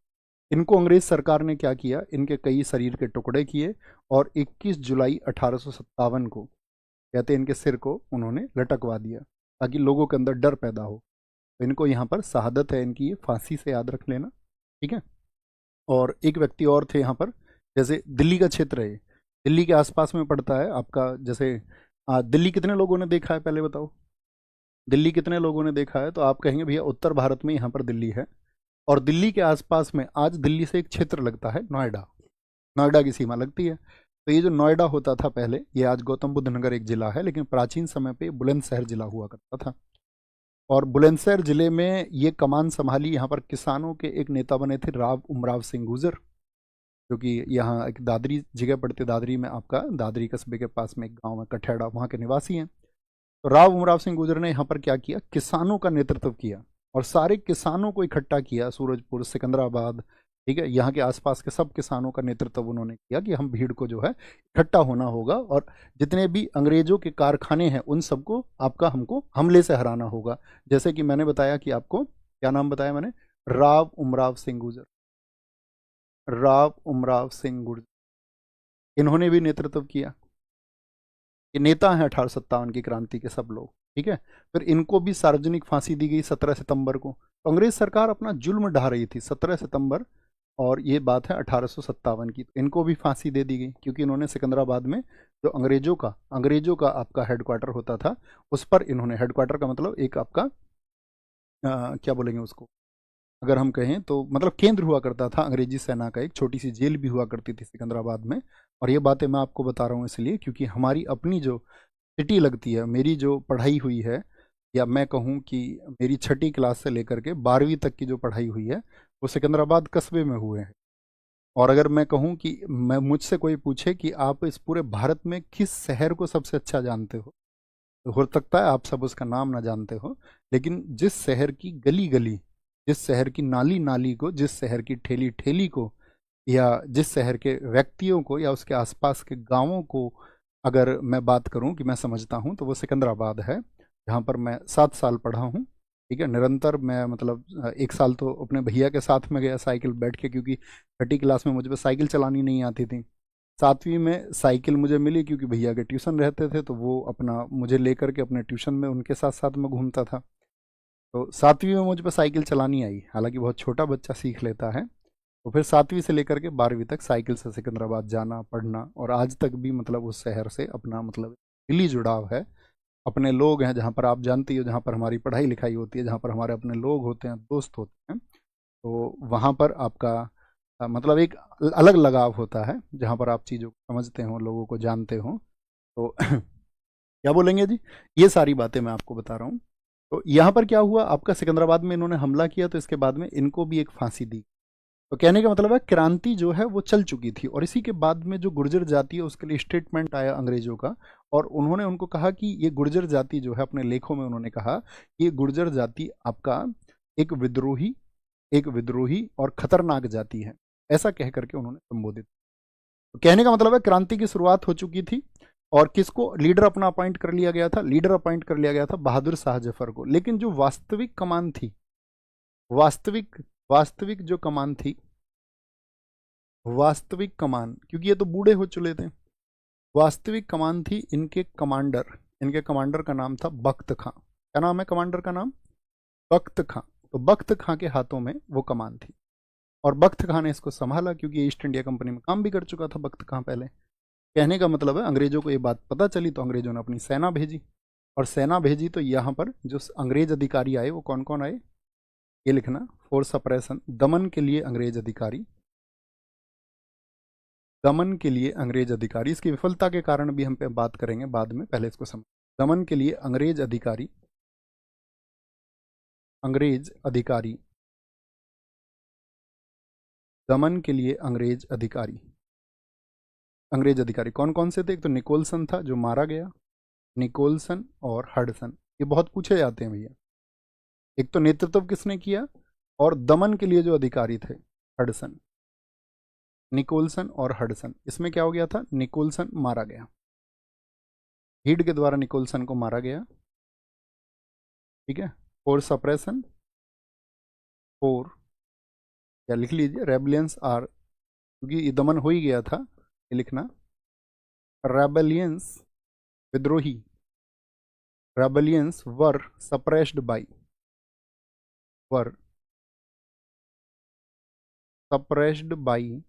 S1: इनको अंग्रेज सरकार ने क्या किया, इनके कई शरीर के टुकड़े किए और 21 जुलाई 1857 को कहते हैं इनके सिर को उन्होंने लटकवा दिया ताकि लोगों के अंदर डर पैदा हो। तो इनको यहाँ पर शहादत है इनकी, ये फांसी से याद रख लेना, ठीक है। और एक व्यक्ति और थे यहाँ पर, जैसे दिल्ली का क्षेत्र है, दिल्ली के आसपास में पड़ता है आपका। जैसे दिल्ली कितने लोगों ने देखा है पहले बताओ, दिल्ली कितने लोगों ने देखा है? तो आप कहेंगे भैया उत्तर भारत में यहाँ पर दिल्ली है, और दिल्ली के आसपास में आज दिल्ली से एक क्षेत्र लगता है नोएडा, नोएडा की सीमा लगती है। तो ये जो नोएडा होता था पहले, ये आज गौतम बुद्ध नगर एक जिला है, लेकिन प्राचीन समय पे बुलंदशहर जिला हुआ करता था। और बुलंदशहर जिले में ये कमान संभाली, यहाँ पर किसानों के एक नेता बने थे राव उमराव सिंह गुर्जर, जो कि यहाँ एक दादरी जगह पड़ती है, दादरी में आपका, दादरी कस्बे के पास में एक गाँव है कठेड़ा, वहाँ के निवासी हैं। तो राव उमराव सिंह गुर्जर ने यहाँ पर क्या किया, किसानों का नेतृत्व किया और सारे किसानों को इकट्ठा किया, सूरजपुर, सिकंदराबाद, ठीक है, यहाँ के आसपास के सब किसानों का नेतृत्व उन्होंने किया कि हम भीड़ को जो है इकट्ठा होना होगा और जितने भी अंग्रेजों के कारखाने हैं उन सबको आपका हमको हमले से हराना होगा। जैसे कि मैंने बताया कि आपको क्या नाम बताया मैंने, राव उमराव सिंह गुर्जर, राव उमराव सिंह गुर्जर, इन्होंने भी नेतृत्व किया। ये नेता हैं 1857 की क्रांति के सब लोग, ठीक है। फिर इनको भी सार्वजनिक फांसी दी गई 17 सितंबर को। तो अंग्रेज सरकार अपना जुल्म ढा रही थी 17 सितंबर, और ये बात है 1857 की। तो इनको भी फांसी दे दी गई क्योंकि इन्होंने सिकंदराबाद में जो अंग्रेजों का आपका हेडक्वार्टर होता था, उस पर इन्होंने, हेडक्वार्टर का मतलब एक आपका क्या बोलेंगे उसको, अगर हम कहें तो मतलब केंद्र हुआ करता था अंग्रेजी सेना का, एक छोटी सी जेल भी हुआ करती थी सिकंदराबाद में। और ये बातें मैं आपको बता रहा हूँ इसलिए क्योंकि हमारी अपनी जो सिटी लगती है, मेरी जो पढ़ाई हुई है, या मैं कहूँ कि मेरी 6ठी क्लास से लेकर के 12वीं तक की जो पढ़ाई हुई है वो सिकंदराबाद कस्बे में हुए हैं। और अगर मैं कहूँ कि मैं, मुझसे कोई पूछे कि आप इस पूरे भारत में किस शहर को सबसे अच्छा जानते हो सकता है आप सब उसका नाम ना जानते हो, लेकिन जिस शहर की गली गली, जिस शहर की नाली नाली को, जिस शहर की ठेली ठेली को, या जिस शहर के व्यक्तियों को, या उसके आसपास के गांवों को अगर मैं बात करूं कि मैं समझता हूं, तो वो सिकंदराबाद है, जहां पर मैं 7 साल पढ़ा हूं, ठीक है। निरंतर मैं मतलब 1 साल तो अपने भैया के साथ में गया साइकिल बैठ के, क्योंकि 6ठी क्लास में मुझे पे साइकिल चलानी नहीं आती थी। 7वीं में साइकिल मुझे मिली क्योंकि भैया के ट्यूशन रहते थे, तो वो अपना मुझे लेकर के अपने ट्यूशन में उनके साथ साथ में घूमता था। तो 7वीं में मुझ पर साइकिल चलानी आई, हालांकि बहुत छोटा बच्चा सीख लेता है। तो फिर 7वीं से लेकर के 12वीं तक साइकिल से सिकंदराबाद जाना पढ़ना, और आज तक भी मतलब उस शहर से अपना मतलब दिली जुड़ाव है। अपने लोग हैं जहाँ पर, आप जानती हो, जहाँ पर हमारी पढ़ाई लिखाई होती है, जहाँ पर हमारे अपने लोग होते हैं, दोस्त होते हैं, तो वहाँ पर आपका मतलब एक अलग लगाव होता है जहाँ पर आप चीज़ों को समझते हो, लोगों को जानते हो। तो क्या बोलेंगे जी, ये सारी बातें मैं आपको बता रहा हूँ। तो यहाँ पर क्या हुआ, आपका सिकंदराबाद में इन्होंने हमला किया, तो इसके बाद में इनको भी एक फांसी दी। तो कहने का मतलब है क्रांति जो है वो चल चुकी थी, और इसी के बाद में जो गुर्जर जाति है उसके लिए स्टेटमेंट आया अंग्रेजों का, और उन्होंने उनको कहा कि ये गुर्जर जाति जो है, अपने लेखों में उन्होंने कहा ये गुर्जर जाति आपका एक विद्रोही, एक विद्रोही और खतरनाक जाति है, ऐसा कह करके उन्होंने संबोधित। तो कहने का मतलब है क्रांति की शुरुआत हो चुकी थी, और किसको लीडर अपना अपॉइंट कर लिया गया था, लीडर अपॉइंट कर लिया गया था बहादुर शाह जफर को। लेकिन जो वास्तविक कमान थी, वास्तविक वास्तविक जो कमान थी, वास्तविक कमान, क्योंकि ये तो बूढ़े हो चुके थे, वास्तविक कमान थी इनके कमांडर का नाम था बख्त खां। क्या नाम है कमांडर का नाम? बख्त खां। तो बख्त खां के हाथों में वो कमान थी और बख्त खां ने इसको संभाला, क्योंकि ईस्ट इंडिया कंपनी में काम भी कर चुका था बख्त खां पहले। कहने का मतलब है अंग्रेजों को ये बात पता चली तो अंग्रेजों ने अपनी सेना भेजी, और सेना भेजी तो यहाँ पर जो अंग्रेज अधिकारी आए वो कौन कौन आए, ये लिखना, फॉर सप्रेशन, दमन के लिए अंग्रेज अधिकारी, दमन के लिए अंग्रेज अधिकारी। इसकी विफलता के कारण भी हम पे बात करेंगे बाद में, पहले इसको समझ। दमन के लिए अंग्रेज अधिकारी, अंग्रेज अधिकारी, दमन के लिए अंग्रेज अधिकारी। अंग्रेज अधिकारी कौन कौन से थे? एक तो निकोलसन था जो मारा गया, निकोलसन और हडसन, ये बहुत पूछे जाते हैं भैया। एक तो नेतृत्व किसने किया, और दमन के लिए जो अधिकारी थे हडसन, निकोलसन और हडसन। इसमें क्या हो गया था, निकोलसन मारा गया, हीड के द्वारा निकोलसन को मारा गया, ठीक है। फॉर सप्रेशन, फॉर, या लिख लीजिए रेबलियंस आर, क्योंकि ये दमन हो ही गया था, ये लिखना, रेबलियंस विद्रोही, rebellions were suppressed by, were suppressed by,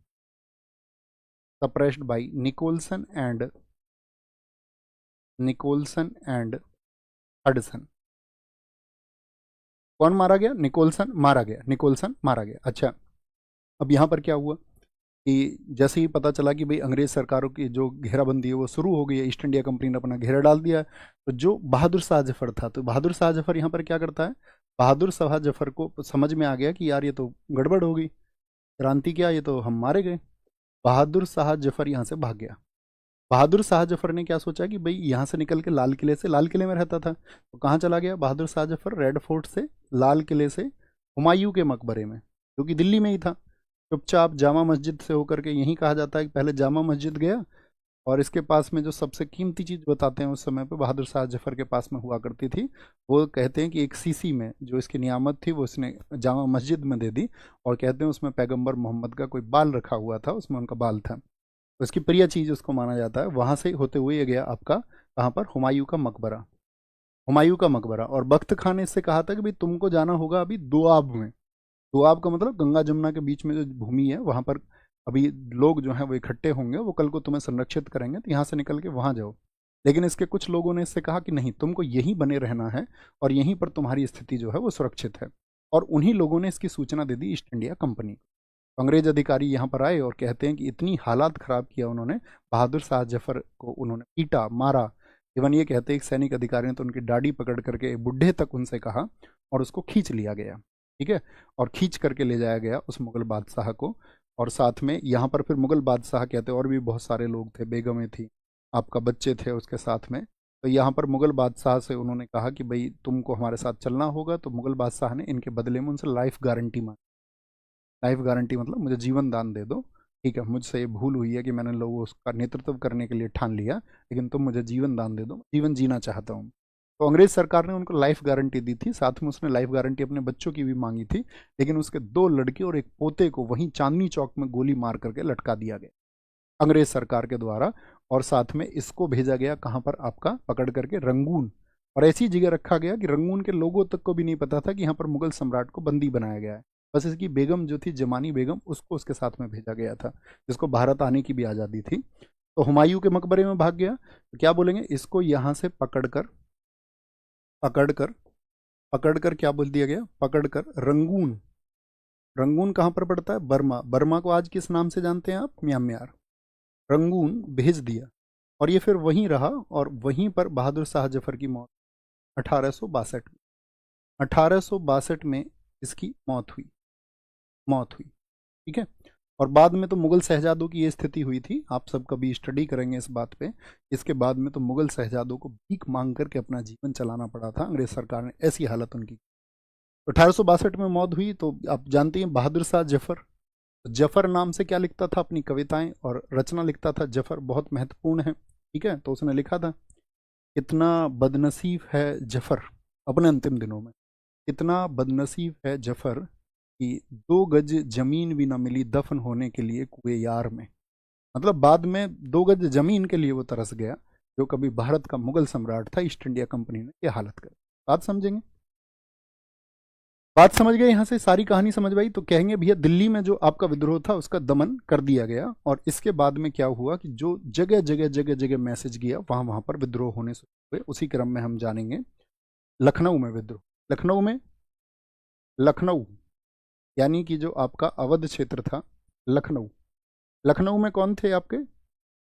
S1: suppressed by Nicholson and Hudson. कौन मारा गया? निकोलसन मारा गया, निकोलसन मारा गया। अच्छा, अब यहाँ पर क्या हुआ कि जैसे ही पता चला कि भाई अंग्रेज सरकारों की जो घेराबंदी है वो शुरू हो गई है, ईस्ट इंडिया कंपनी ने अपना घेरा डाल दिया है, तो जो बहादुर शाह जफर था, तो बहादुर शाह जफर यहाँ पर क्या करता है, बहादुर शाह जफर को समझ में आ गया कि यार ये तो गड़बड़ हो गई, क्रांति क्या, ये तो हम मारे गए। बहादुर शाह जफर यहाँ से भाग गया। बहादुर शाह जफर ने क्या सोचा कि भाई यहाँ से निकल के लाल किले से, लाल किले में रहता था, तो कहाँ चला गया बहादुर शाह जफर? रेड फोर्ट से, लाल किले से हुमायूं के मकबरे में, जो कि दिल्ली में ही था। चुपचाप जामा मस्जिद से होकर के, यही कहा जाता है कि पहले जामा मस्जिद गया, और इसके पास में जो सबसे कीमती चीज़ बताते हैं उस समय पे बहादुर शाह जफर के पास में हुआ करती थी, वो कहते हैं कि एक सीसी में जो इसकी नियामत थी वो इसने जामा मस्जिद में दे दी, और कहते हैं उसमें पैगंबर मोहम्मद का कोई बाल रखा हुआ था, उसमें उनका बाल था, तो इसकी प्रिय चीज़ उसको माना जाता है। वहाँ से होते हुए ये गया आपका कहाँ पर, हुमायूं का मकबरा, हुमायूं का मकबरा। और बख्त खान ने इससे कहा था कि भाई तुमको जाना होगा अभी दोआब में। दोआब का मतलब गंगा जमुना के बीच में जो भूमि है वहाँ पर अभी लोग जो हैं वो इकट्ठे होंगे, वो कल को तुम्हें संरक्षित करेंगे, तो यहाँ से निकल के वहाँ जाओ। लेकिन इसके कुछ लोगों ने इससे कहा कि नहीं, तुमको यहीं बने रहना है और यहीं पर तुम्हारी स्थिति जो है वो सुरक्षित है, और उन्हीं लोगों ने इसकी सूचना दे दी ईस्ट इंडिया कंपनी को। अंग्रेज अधिकारी यहाँ पर आए और कहते हैं कि इतनी हालात खराब किया उन्होंने, बहादुर शाह जफर को उन्होंने पीटा, मारा। इवन ये कहते हैं एक सैनिक अधिकारी ने तो उनकी दाढ़ी पकड़ करके बुढ़े तक उनसे कहा, और उसको खींच लिया गया, ठीक है, और खींच करके ले जाया गया उस मुगल बादशाह को। और साथ में यहाँ पर फिर मुगल बादशाह कहते हैं और भी बहुत सारे लोग थे, बेगमें थी, आपका बच्चे थे उसके साथ में। तो यहाँ पर मुगल बादशाह से उन्होंने कहा कि भाई तुमको हमारे साथ चलना होगा, तो मुगल बादशाह ने इनके बदले में उनसे लाइफ गारंटी मांगी। लाइफ गारंटी मतलब मुझे जीवन दान दे दो, ठीक है, मुझसे ये भूल हुई है कि मैंने लोगों का नेतृत्व करने के लिए ठान लिया, लेकिन तुम मुझे जीवन दान दे दो, जीवन जीना चाहता हूँ। तो अंग्रेज सरकार ने उनको लाइफ गारंटी दी थी, साथ में उसने लाइफ गारंटी अपने बच्चों की भी मांगी थी, लेकिन उसके दो लड़के और एक पोते को वहीं चांदनी चौक में गोली मार करके लटका दिया गया अंग्रेज सरकार के द्वारा। और साथ में इसको भेजा गया कहाँ पर, आपका पकड़ करके रंगून, और ऐसी जगह रखा गया कि रंगून के लोगों तक को भी नहीं पता था कि यहाँ पर मुगल सम्राट को बंदी बनाया गया है। बस इसकी बेगम जो थी जमानी बेगम, उसको उसके साथ में भेजा गया था, जिसको भारत आने की भी आज़ादी थी। तो हुमायूं के मकबरे में भाग गया, तो क्या बोलेंगे, इसको यहाँ से पकड़कर पकड़कर पकड़कर क्या बोल दिया गया, पकड़कर रंगून, रंगून कहाँ पर पड़ता है, बर्मा, बर्मा को आज किस नाम से जानते हैं आप, म्यांमार, रंगून भेज दिया। और ये फिर वहीं रहा, और वहीं पर बहादुर शाह जफर की मौत 1862 में, 1862 में इसकी मौत हुई, ठीक है। और बाद में तो मुगल शहजादों की ये स्थिति हुई थी, आप सब कभी स्टडी करेंगे इस बात पे। इसके बाद में तो मुगल शहजादों को भीख मांग करके अपना जीवन चलाना पड़ा था, अंग्रेज सरकार ने ऐसी हालत उनकी। तो 1862 में मौत हुई, तो आप जानते हैं बहादुर शाह जफर, जफर नाम से क्या लिखता था, अपनी कविताएं और रचना लिखता था, जफर बहुत महत्वपूर्ण है, ठीक है। तो उसने लिखा था, कितना बदनसीब है जफर, अपने अंतिम दिनों में, कितना बदनसीब है जफर कि 2 गज जमीन भी ना मिली दफन होने के लिए कुएं यार में। मतलब बाद में 2 गज जमीन के लिए वो तरस गया, जो कभी भारत का मुगल सम्राट था, ईस्ट इंडिया कंपनी ने ये हालत कर। बात समझेंगे? बात समझ गए? यहाँ से सारी कहानी समझ में आई? तो कहेंगे भैया दिल्ली में जो आपका विद्रोह था उसका दमन कर दिया गया, और इसके बाद में क्या हुआ कि जो जगह जगह जगह जगह मैसेज गया वहां वहां पर विद्रोह होने शुरू हुए। उसी क्रम में हम जानेंगे लखनऊ में विद्रोह। लखनऊ में, लखनऊ यानी कि जो आपका अवध क्षेत्र था, लखनऊ। लखनऊ में कौन थे आपके?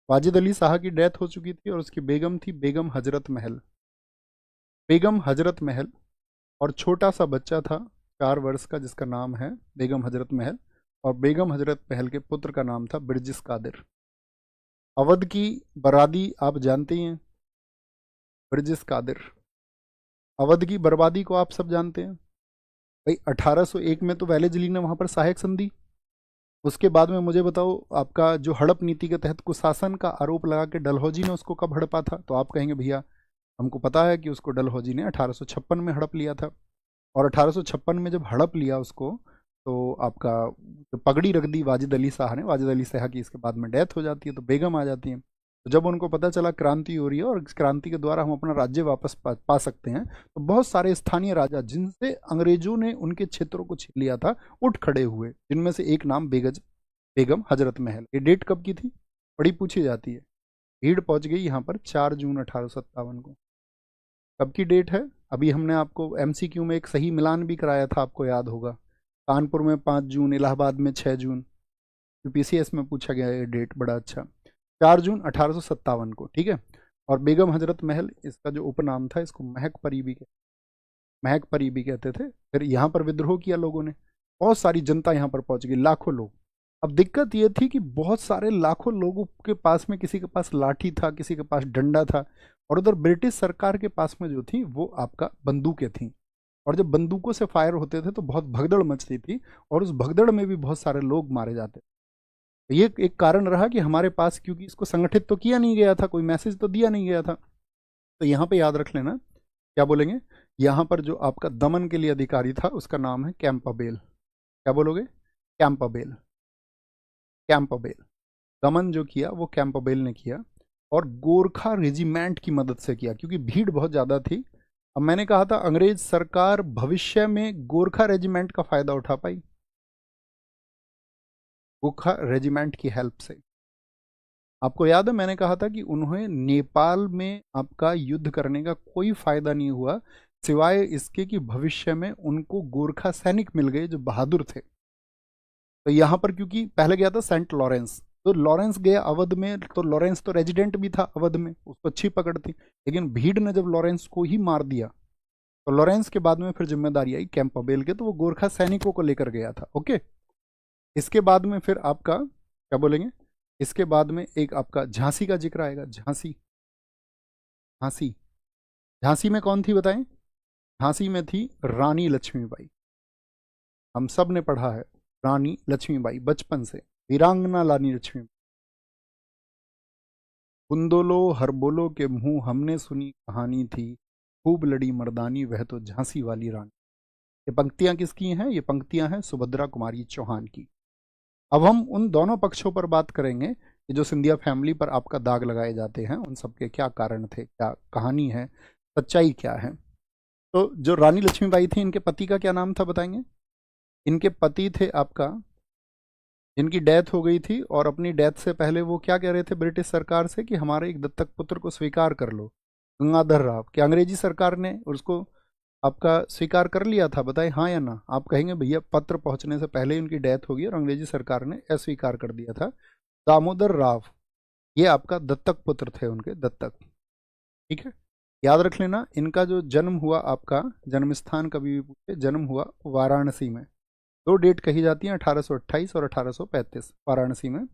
S1: वाजिद अली शाह की डेथ हो चुकी थी और उसकी बेगम थी बेगम हजरत महल। बेगम हजरत महल, और छोटा सा बच्चा था 4 वर्ष का जिसका नाम है बेगम हजरत महल, और बेगम हजरत महल के पुत्र का नाम था बिरजिस कादिर। अवध की बरादी आप जानते ही हैं, बिरजिस कादिर। अवध की बर्बादी को आप सब जानते हैं भाई। 1801 में तो वेलेज ली ने वहां पर सहायक संधि। उसके बाद में मुझे बताओ, आपका जो हड़प नीति के तहत कुशासन का आरोप लगा के डलहौजी ने उसको कब हड़पा था? तो आप कहेंगे भैया हमको पता है कि उसको डलहौजी ने 1856 में हड़प लिया था। और 1856 में जब हड़प लिया उसको, तो आपका जो पगड़ी रख दी वाजिद अली शाह ने, वाजिद अली शाह की इसके बाद में डेथ हो जाती है तो बेगम आ जाती है। तो जब उनको पता चला क्रांति हो रही है और इस क्रांति के द्वारा हम अपना राज्य वापस पा सकते हैं, तो बहुत सारे स्थानीय राजा जिनसे अंग्रेजों ने उनके क्षेत्रों को छीन लिया था उठ खड़े हुए, जिनमें से एक नाम बेगम हजरत महल। ये डेट कब की थी? बड़ी पूछी जाती है। भीड़ पहुंच गई यहाँ पर 4 जून 1857 को। कब की डेट है? अभी हमने आपको एमसीक्यू में एक सही मिलान भी कराया था, आपको याद होगा। कानपुर में 5 जून, इलाहाबाद में 6 जून। यूपीसीएस में पूछा गया ये डेट, बड़ा अच्छा। 4 जून 1857 को, ठीक है। और बेगम हजरत महल इसका जो उपनाम था, इसको महक परी भी महक परी भी कहते थे। फिर यहाँ पर विद्रोह किया लोगों ने, बहुत सारी जनता यहाँ पर पहुंच गई, लाखों लोग। अब दिक्कत ये थी कि बहुत सारे लाखों लोगों के पास में किसी के पास लाठी था, किसी के पास डंडा था, और उधर ब्रिटिश सरकार के पास में जो थी वो आपका बंदूकें थी। और जब बंदूकों से फायर होते थे तो बहुत भगदड़ मचती थी, और उस भगदड़ में भी बहुत सारे लोग मारे जाते। तो ये एक कारण रहा कि हमारे पास, क्योंकि इसको संगठित तो किया नहीं गया था, कोई मैसेज तो दिया नहीं गया था। तो यहाँ पे याद रख लेना, क्या बोलेंगे, यहाँ पर जो आपका दमन के लिए अधिकारी था उसका नाम है कैंपबेल। क्या बोलोगे? कैंपबेल। कैंपबेल। दमन जो किया वो कैंपबेल ने किया, और गोरखा रेजिमेंट की मदद से किया, क्योंकि भीड़ बहुत ज़्यादा थी। अब मैंने कहा था अंग्रेज सरकार भविष्य में गोरखा रेजिमेंट का फायदा उठा पाई, गोरखा रेजिमेंट की हेल्प से। आपको याद है मैंने कहा था कि उन्हें नेपाल में आपका युद्ध करने का कोई फायदा नहीं हुआ, सिवाय इसके कि भविष्य में उनको गोरखा सैनिक मिल गए जो बहादुर थे। तो यहाँ पर क्योंकि पहले गया था सेंट लॉरेंस, तो लॉरेंस गया अवध में, तो लॉरेंस तो रेजिडेंट भी था अवध में, उसको अच्छी पकड़ थी। लेकिन भीड़ ने जब लॉरेंस को ही मार दिया, तो लॉरेंस के बाद में फिर जिम्मेदारी आई कैंपबेल के, तो वो गोरखा सैनिकों को लेकर गया था। ओके। इसके बाद में फिर आपका क्या बोलेंगे, इसके बाद में एक आपका झांसी का जिक्र आएगा। झांसी, झांसी, झांसी में कौन थी बताएं? झांसी में थी रानी लक्ष्मीबाई। हम सब ने पढ़ा है रानी लक्ष्मीबाई बचपन से, वीरांगना रानी लक्ष्मी। बुंदोलो हर बोलो के मुंह हमने सुनी कहानी थी, खूब लड़ी मर्दानी वह तो झांसी वाली रानी। ये पंक्तियां किसकी हैं? ये पंक्तियां हैं सुभद्रा कुमारी चौहान की। अब हम उन दोनों पक्षों पर बात करेंगे कि जो सिंधिया फैमिली पर आपका दाग लगाए जाते हैं, उन सब के क्या कारण थे, क्या कहानी है, सच्चाई क्या है। तो जो रानी लक्ष्मीबाई थी, इनके पति का क्या नाम था बताएंगे? इनके पति थे आपका, जिनकी डेथ हो गई थी, और अपनी डेथ से पहले वो क्या कह रहे थे ब्रिटिश सरकार से कि हमारे एक दत्तक पुत्र को स्वीकार कर लो, गंगाधर राव। क्या अंग्रेजी सरकार ने उसको आपका स्वीकार कर लिया था? बताएं हाँ या ना। आप कहेंगे भैया पत्र पहुंचने से पहले ही उनकी डेथ हो गई और अंग्रेजी सरकार ने अस्वीकार कर दिया था। दामोदर राव ये आपका दत्तक पुत्र थे, उनके दत्तक, ठीक है। याद रख लेना, इनका जो जन्म हुआ, आपका जन्म स्थान कभी भी पूछे, जन्म हुआ वाराणसी में। 2 डेट कही जाती हैं, 1828 और 1835, वाराणसी में।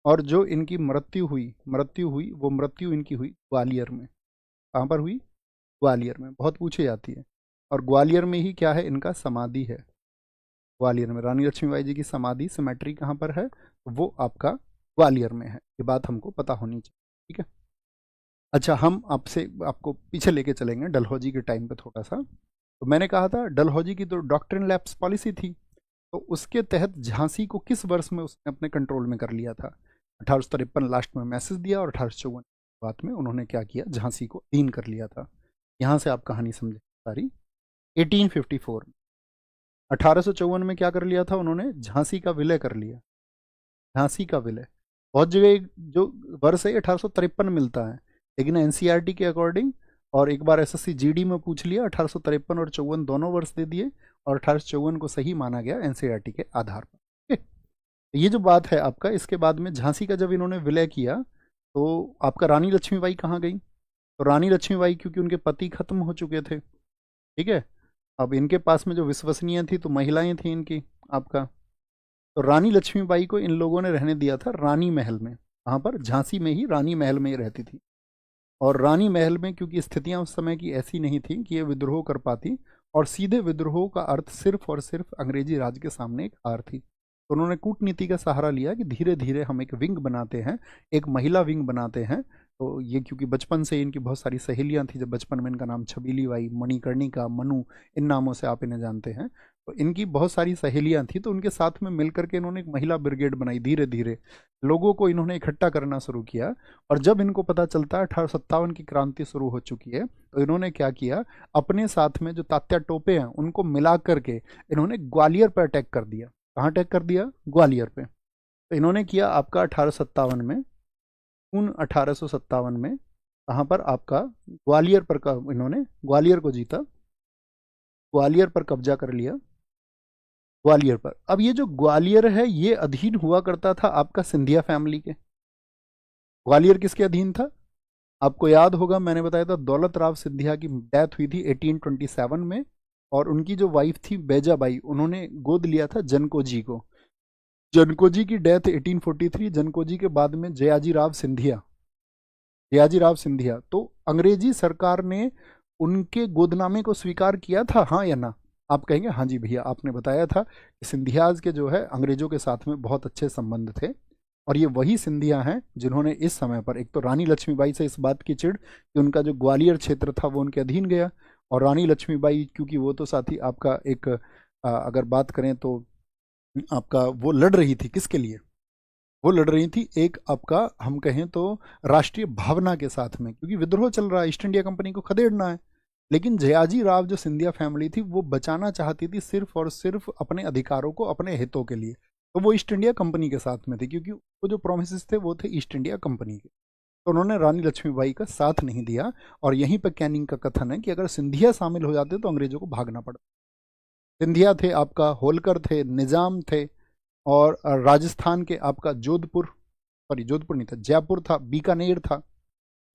S1: और जो इनकी मृत्यु हुई वो मृत्यु इनकी हुई ग्वालियर में। कहाँ पर हुई? ग्वालियर में, बहुत पूछी जाती है। और ग्वालियर में ही क्या है, इनका समाधि है। ग्वालियर में रानी लक्ष्मीबाई जी की समाधि, सिमेट्री कहाँ पर है? वो आपका ग्वालियर में है। ये बात हमको पता होनी चाहिए, ठीक है। अच्छा, हम आपको पीछे लेके चलेंगे डलहौजी के टाइम पे थोड़ा सा। तो मैंने कहा था डलहौजी की तो डॉक्ट्रिन लैप्स पॉलिसी थी, तो उसके तहत झांसी को किस वर्ष में उसने अपने कंट्रोल में कर लिया था? 1853 लास्ट में मैसेज दिया और 1854 बाद में उन्होंने क्या किया, झांसी को अधीन कर लिया था। यहाँ से आप कहानी समझे सारी। 1854 1854 में क्या कर लिया था उन्होंने, झांसी का विलय कर लिया। झांसी का विलय बहुत जगह जो वर्ष है 1853 मिलता है, लेकिन एनसीईआरटी के अकॉर्डिंग और एक बार एसएससी जीडी में पूछ लिया, 1853 और 54 दोनों वर्ष दे दिए और 1854 को सही माना गया एनसीईआरटी के आधार पर। ये जो बात है आपका, इसके बाद में झांसी का जब इन्होंने विलय किया तो आपका रानी लक्ष्मीबाई कहाँ गई, तो रानी लक्ष्मीबाई क्योंकि उनके पति खत्म हो चुके थे, ठीक है, अब इनके पास में जो विश्वसनीय थी तो महिलाएं थी इनकी आपका, तो रानी लक्ष्मीबाई को इन लोगों ने रहने दिया था रानी महल में। वहाँ पर झांसी में ही रानी महल में ही रहती थी। और रानी महल में क्योंकि स्थितियां उस समय की ऐसी नहीं थी कि ये विद्रोह कर पाती, और सीधे विद्रोह का अर्थ सिर्फ और सिर्फ अंग्रेजी राज के सामने एक हार थी, तो उन्होंने कूटनीति का सहारा लिया कि धीरे धीरे हम एक विंग बनाते हैं, एक महिला विंग बनाते हैं। तो ये क्योंकि बचपन से इनकी बहुत सारी सहेलियां थी, जब बचपन में इनका नाम छबीली बाई, मणिकर्णिका, मनु, इन नामों से आप इन्हें जानते हैं, तो इनकी बहुत सारी सहेलियां थी, तो उनके साथ में मिलकर के इन्होंने एक महिला ब्रिगेड बनाई। धीरे धीरे लोगों को इन्होंने इकट्ठा करना शुरू किया, और जब इनको पता चलता है 1857 की क्रांति शुरू हो चुकी है, तो इन्होंने क्या किया, अपने साथ में जो तात्या टोपे हैं उनको मिला करके इन्होंने ग्वालियर पर अटैक कर दिया। कहाँ अटैक कर दिया, ग्वालियर पे। तो इन्होंने किया आपका 1857 में, जून 1857 में, कहाँ पर आपका ग्वालियर पर इन्होंने ग्वालियर को जीता, ग्वालियर पर कब्जा कर लिया, ग्वालियर पर। अब ये जो ग्वालियर है ये अधीन हुआ करता था आपका सिंधिया फैमिली के। ग्वालियर किसके अधीन था, आपको याद होगा मैंने बताया था दौलत राव सिंधिया की डेथ हुई थी 1827 में, और उनकी जो वाइफ थी बैजाबाई, उन्होंने गोद लिया था जनकोजी को। जनकोजी की डेथ 1843, जनकोजी के बाद में जयाजी राव सिंधिया, जयाजी राव सिंधिया, तो अंग्रेजी सरकार ने उनके गोदनामे को स्वीकार किया था, हाँ या ना। आप कहेंगे हाँ जी भैया, आपने बताया था कि सिंधियाज के जो है अंग्रेजों के साथ में बहुत अच्छे संबंध थे, और ये वही सिंधिया हैं जिन्होंने इस समय पर एक तो रानी लक्ष्मीबाई से इस बात की चिढ़ कि उनका जो ग्वालियर क्षेत्र था वो उनके अधीन गया, और रानी लक्ष्मीबाई क्योंकि वो तो साथी आपका एक अगर बात करें तो आपका वो लड़ रही थी किसके लिए, वो लड़ रही थी एक आपका हम कहें तो राष्ट्रीय भावना के साथ में, क्योंकि विद्रोह चल रहा है, ईस्ट इंडिया कंपनी को खदेड़ना है। लेकिन जयाजी राव जो सिंधिया फैमिली थी वो बचाना चाहती थी सिर्फ और सिर्फ अपने अधिकारों को, अपने हितों के लिए, तो वो ईस्ट इंडिया कंपनी के साथ में थी, क्योंकि वो जो प्रोमिस थे वो थे ईस्ट इंडिया कंपनी के। तो उन्होंने रानी लक्ष्मीबाई का साथ नहीं दिया, और यहीं पर कैनिंग का कथन है कि अगर सिंधिया शामिल हो जाते तो अंग्रेजों को भागना पड़ता। सिंधिया थे आपका, होलकर थे, निजाम थे, और राजस्थान के आपका जोधपुर, सॉरी जोधपुर नहीं था, जयपुर था, बीकानेर था।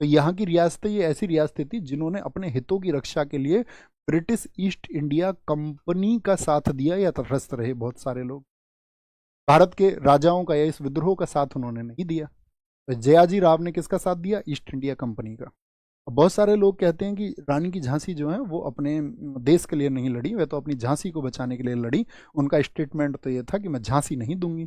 S1: तो यहाँ की रियासतें ये ऐसी रियासतें थी जिन्होंने अपने हितों की रक्षा के लिए ब्रिटिश ईस्ट इंडिया कंपनी का साथ दिया, या तटस्थ रहे। बहुत सारे लोग भारत के राजाओं का या इस विद्रोह का साथ उन्होंने नहीं दिया। तो जयाजी राव ने किसका साथ दिया, ईस्ट इंडिया कंपनी का। बहुत सारे लोग कहते हैं कि रानी की झांसी जो है वो अपने देश के लिए नहीं लड़ी, वह तो अपनी झांसी को बचाने के लिए लड़ी। उनका स्टेटमेंट तो ये था कि मैं झांसी नहीं दूंगी।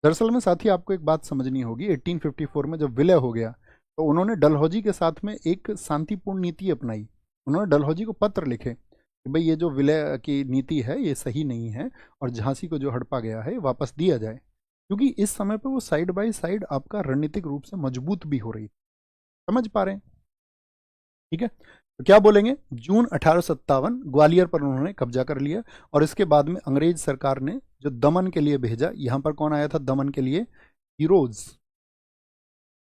S1: दरअसल में साथी आपको एक बात समझनी होगी, 1854 में जब विलय हो गया तो उन्होंने डलहौजी के साथ में एक शांतिपूर्ण नीति अपनाई। उन्होंने डलहौजी को पत्र लिखे कि भाई ये जो विलय की नीति है ये सही नहीं है, और झांसी को जो हड़पा गया है वापस दिया जाए, क्योंकि इस समय पर वो साइड बाय साइड आपका रणनीतिक रूप से मजबूत भी हो रही। समझ पा रहे हैं, ठीक है। तो क्या बोलेंगे, जून 1857 ग्वालियर पर उन्होंने कब्जा कर लिया, और इसके बाद में अंग्रेज सरकार ने जो दमन के लिए भेजा, यहां पर कौन आया था दमन के लिए, हीरोज,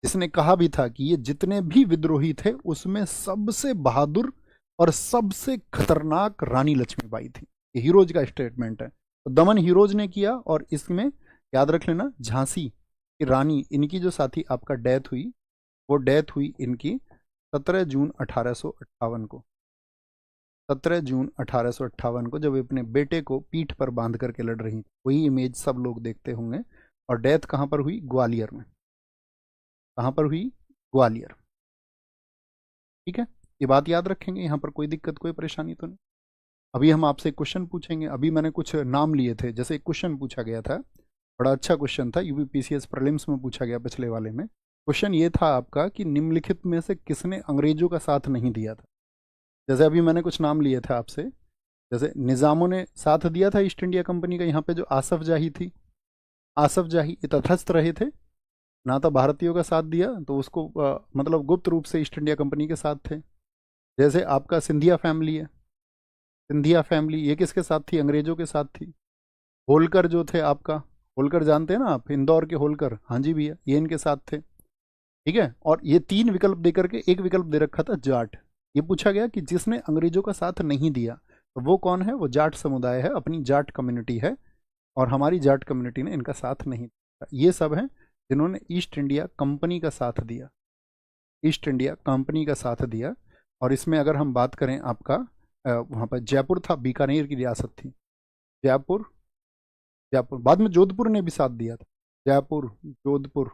S1: जिसने कहा भी था कि ये जितने भी विद्रोही थे उसमें सबसे बहादुर और सबसे खतरनाक रानी लक्ष्मीबाई थी। ये हीरोज का स्टेटमेंट है। तो दमन हीरोज ने किया, और इसमें याद रख लेना झांसी की रानी, इनकी जो साथी आपका डेथ हुई, वो डेथ हुई इनकी 17 जून 1858 को। 17 जून 1858 को, जब अपने बेटे को पीठ पर बांध करके लड़ रही थी। वही इमेज सब लोग देखते होंगे। और डेथ कहाँ पर हुई, ग्वालियर में। कहाँ पर हुई, ग्वालियर। ठीक है, ये बात याद रखेंगे, यहाँ पर कोई दिक्कत कोई परेशानी तो नहीं। अभी हम आपसे क्वेश्चन पूछेंगे। अभी मैंने कुछ नाम लिए थे, जैसे एक क्वेश्चन पूछा गया था, बड़ा अच्छा क्वेश्चन था, यूपीपीसीएस प्रीलिम्स में पूछा गया पिछले वाले में। क्वेश्चन ये था आपका कि निम्नलिखित में से किसने अंग्रेजों का साथ नहीं दिया था। जैसे अभी मैंने कुछ नाम लिए थे आपसे, जैसे निज़ामों ने साथ दिया था ईस्ट इंडिया कंपनी का। यहाँ पे जो आसफ जाही थी, आसफ जाही ये तटस्थ रहे थे, ना तो भारतीयों का साथ दिया तो उसको मतलब गुप्त रूप से ईस्ट इंडिया कंपनी के साथ थे। जैसे आपका सिंधिया फैमिली है, सिंधिया फैमिली ये किसके साथ थी? अंग्रेजों के साथ थी। होलकर जो थे आपका, होलकर जानते हैं ना आप, इंदौर के होलकर, हाँ जी भैया, ये इनके साथ थे। ठीक है, और ये तीन विकल्प दे करके एक विकल्प दे रखा था जाट। ये पूछा गया कि जिसने अंग्रेजों का साथ नहीं दिया तो वो कौन है? वो जाट समुदाय है, अपनी जाट कम्युनिटी है, और हमारी जाट कम्युनिटी ने इनका साथ नहीं दिया। ये सब हैं जिन्होंने ईस्ट इंडिया कंपनी का साथ दिया, ईस्ट इंडिया कंपनी का साथ दिया। और इसमें अगर हम बात करें आपका, वहाँ पर जयपुर था, बीकानेर की रियासत थी जयपुर। जयपुर बाद में जोधपुर ने भी साथ दिया था। जयपुर, जोधपुर,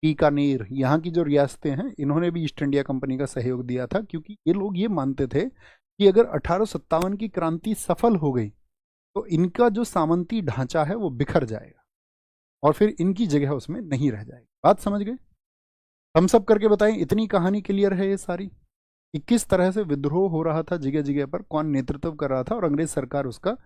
S1: बीकानेर, यहाँ की जो रियासतें हैं इन्होंने भी ईस्ट इंडिया कंपनी का सहयोग दिया था, क्योंकि ये लोग ये मानते थे कि अगर 1857 की क्रांति सफल हो गई तो इनका जो सामंती ढांचा है वो बिखर जाएगा और फिर इनकी जगह उसमें नहीं रह जाएगी। बात समझ गए? हम सब करके बताएं, इतनी कहानी क्लियर है ये सारी कि किस तरह से विद्रोह हो रहा था जगह जगह पर, कौन नेतृत्व कर रहा था और अंग्रेज सरकार उसका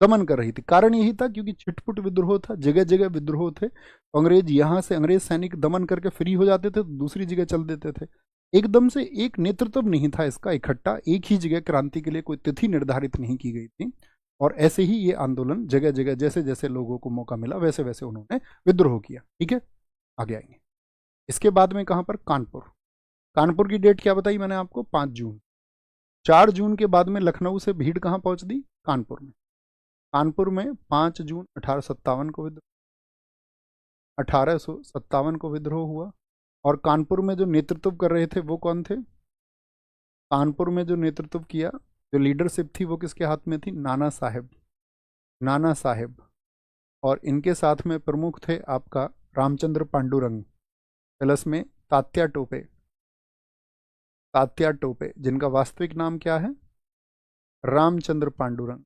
S1: दमन कर रही थी। कारण यही था क्योंकि छिटपुट विद्रोह था, जगह जगह विद्रोह थे, तो अंग्रेज यहां से अंग्रेज सैनिक दमन करके फ्री हो जाते थे तो दूसरी जगह चल देते थे। एकदम से एक नेतृत्व नहीं था इसका इकट्ठा, एक ही जगह क्रांति के लिए कोई तिथि निर्धारित नहीं की गई थी। और ऐसे ही ये आंदोलन जगह जगह जैसे जैसे लोगों को मौका मिला वैसे वैसे उन्होंने विद्रोह किया। ठीक है, आगे आएंगे। इसके बाद में कहां पर? कानपुर। कानपुर की डेट क्या बताई मैंने आपको? 5 जून। 4 जून के बाद में लखनऊ से भीड़ कहां पहुंच दी? कानपुर में। कानपुर में 5 जून 1857 को विद्रोह, 1857 को विद्रोह हुआ। और कानपुर में जो नेतृत्व कर रहे थे वो कौन थे? कानपुर में जो नेतृत्व किया, जो लीडरशिप थी वो किसके हाथ में थी? नाना साहेब, नाना साहेब। और इनके साथ में प्रमुख थे आपका रामचंद्र पांडुरंग, प्लस में तात्या टोपे, तात्या टोपे जिनका वास्तविक नाम क्या है? रामचंद्र पांडुरंग,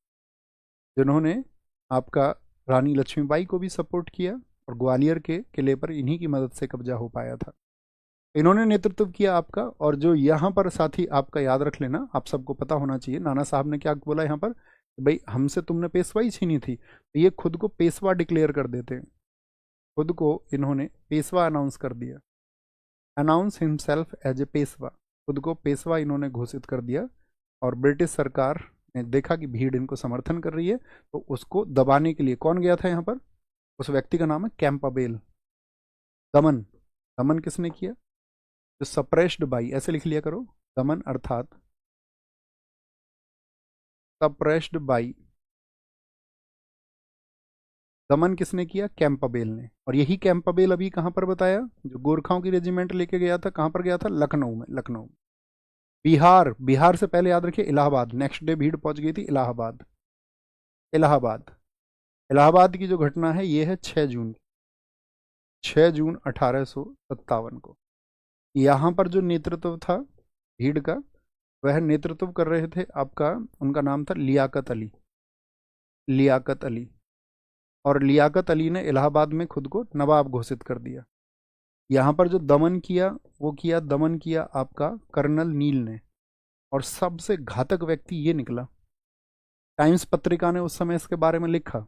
S1: जिन्होंने आपका रानी लक्ष्मीबाई को भी सपोर्ट किया और ग्वालियर के किले पर इन्हीं की मदद से कब्जा हो पाया था। इन्होंने नेतृत्व किया आपका। और जो यहाँ पर साथी आपका याद रख लेना, आप सबको पता होना चाहिए, नाना साहब ने क्या बोला यहाँ पर? भाई हमसे तुमने पेशवाई छीनी थी, तो ये खुद को पेशवा डिक्लेयर कर देते हैं, खुद को इन्होंने पेशवा अनाउंस कर दिया, announce himself as a Peshwa, खुद को पेशवा इन्होंने घोषित कर दिया। और ब्रिटिश सरकार ने देखा कि भीड़ इनको समर्थन कर रही है, तो उसको दबाने के लिए कौन गया था यहाँ पर? उस व्यक्ति का नाम है कैंपाबेल। दमन, दमन किसने किया? जो सप्रेस्ड बाई, ऐसे लिख लिया करो, दमन अर्थात सप्रेस्ड बाई, दमन किसने किया? कैंपाबेल ने। और यही कैंपाबेल अभी कहां पर बताया, जो गोरखाओं की रेजिमेंट लेके गया था, कहां पर गया था? लखनऊ में, लखनऊ में। बिहार, बिहार से पहले याद रखिए इलाहाबाद, नेक्स्ट डे भीड़ पहुंच गई थी इलाहाबाद, इलाहाबाद। इलाहाबाद की जो घटना है ये है 6 जून, 6 जून 1857 को। यहाँ पर जो नेतृत्व था भीड़ का, वह नेतृत्व कर रहे थे आपका, उनका नाम था लियाकत अली, लियाकत अली। और लियाकत अली ने इलाहाबाद में खुद को नवाब घोषित कर दिया। यहाँ पर जो दमन किया वो किया, दमन किया आपका कर्नल नील ने। और सबसे घातक व्यक्ति ये निकला, टाइम्स पत्रिका ने उस समय इसके बारे में लिखा,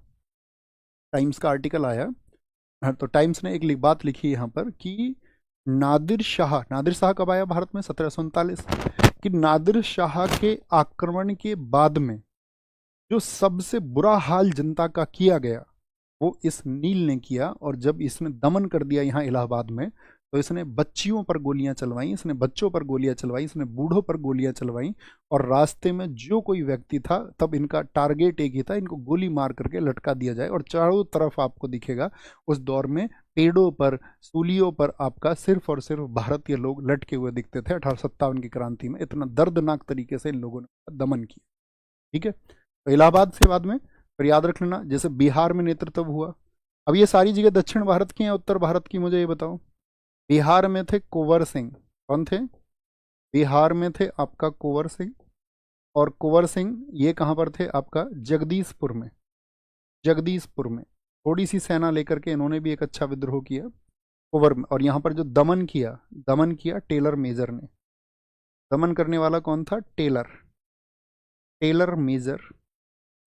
S1: टाइम्स का आर्टिकल आया। हाँ, तो टाइम्स ने एक बात लिखी यहाँ पर कि नादिर शाह, नादिर शाह कब आया भारत में? 1739। कि नादिर शाह के आक्रमण के बाद में जो सबसे बुरा हाल जनता का किया गया वो इस नील ने किया। और जब इसने दमन कर दिया यहाँ इलाहाबाद में, तो इसने बच्चियों पर गोलियां चलवाई, इसने बच्चों पर गोलियां चलवाई, इसने बूढ़ों पर गोलियां चलवाई। और रास्ते में जो कोई व्यक्ति था, तब इनका टारगेट एक ही था, इनको गोली मार करके लटका दिया जाए। और चारों तरफ आपको दिखेगा उस दौर में पेड़ों पर, सूलियों पर आपका सिर्फ और सिर्फ भारतीय लोग लटके हुए दिखते थे। 1857 की क्रांति में इतना दर्दनाक तरीके से इन लोगों ने दमन किया। ठीक है, तो इलाहाबाद से बाद में फिर याद रख लेना, जैसे बिहार में नेतृत्व हुआ। अब ये सारी जगह दक्षिण भारत की हैं, उत्तर भारत की मुझे ये बताओ। बिहार में थे कुंवर सिंह, कौन थे? बिहार में थे आपका कुंवर सिंह। और कुंवर सिंह ये कहाँ पर थे? आपका जगदीशपुर में, जगदीशपुर में थोड़ी सी सेना लेकर के इन्होंने भी एक अच्छा विद्रोह किया कुंवर में। और यहाँ पर जो दमन किया, दमन किया टेलर मेजर ने। दमन करने वाला कौन था? Taylor, Taylor Major.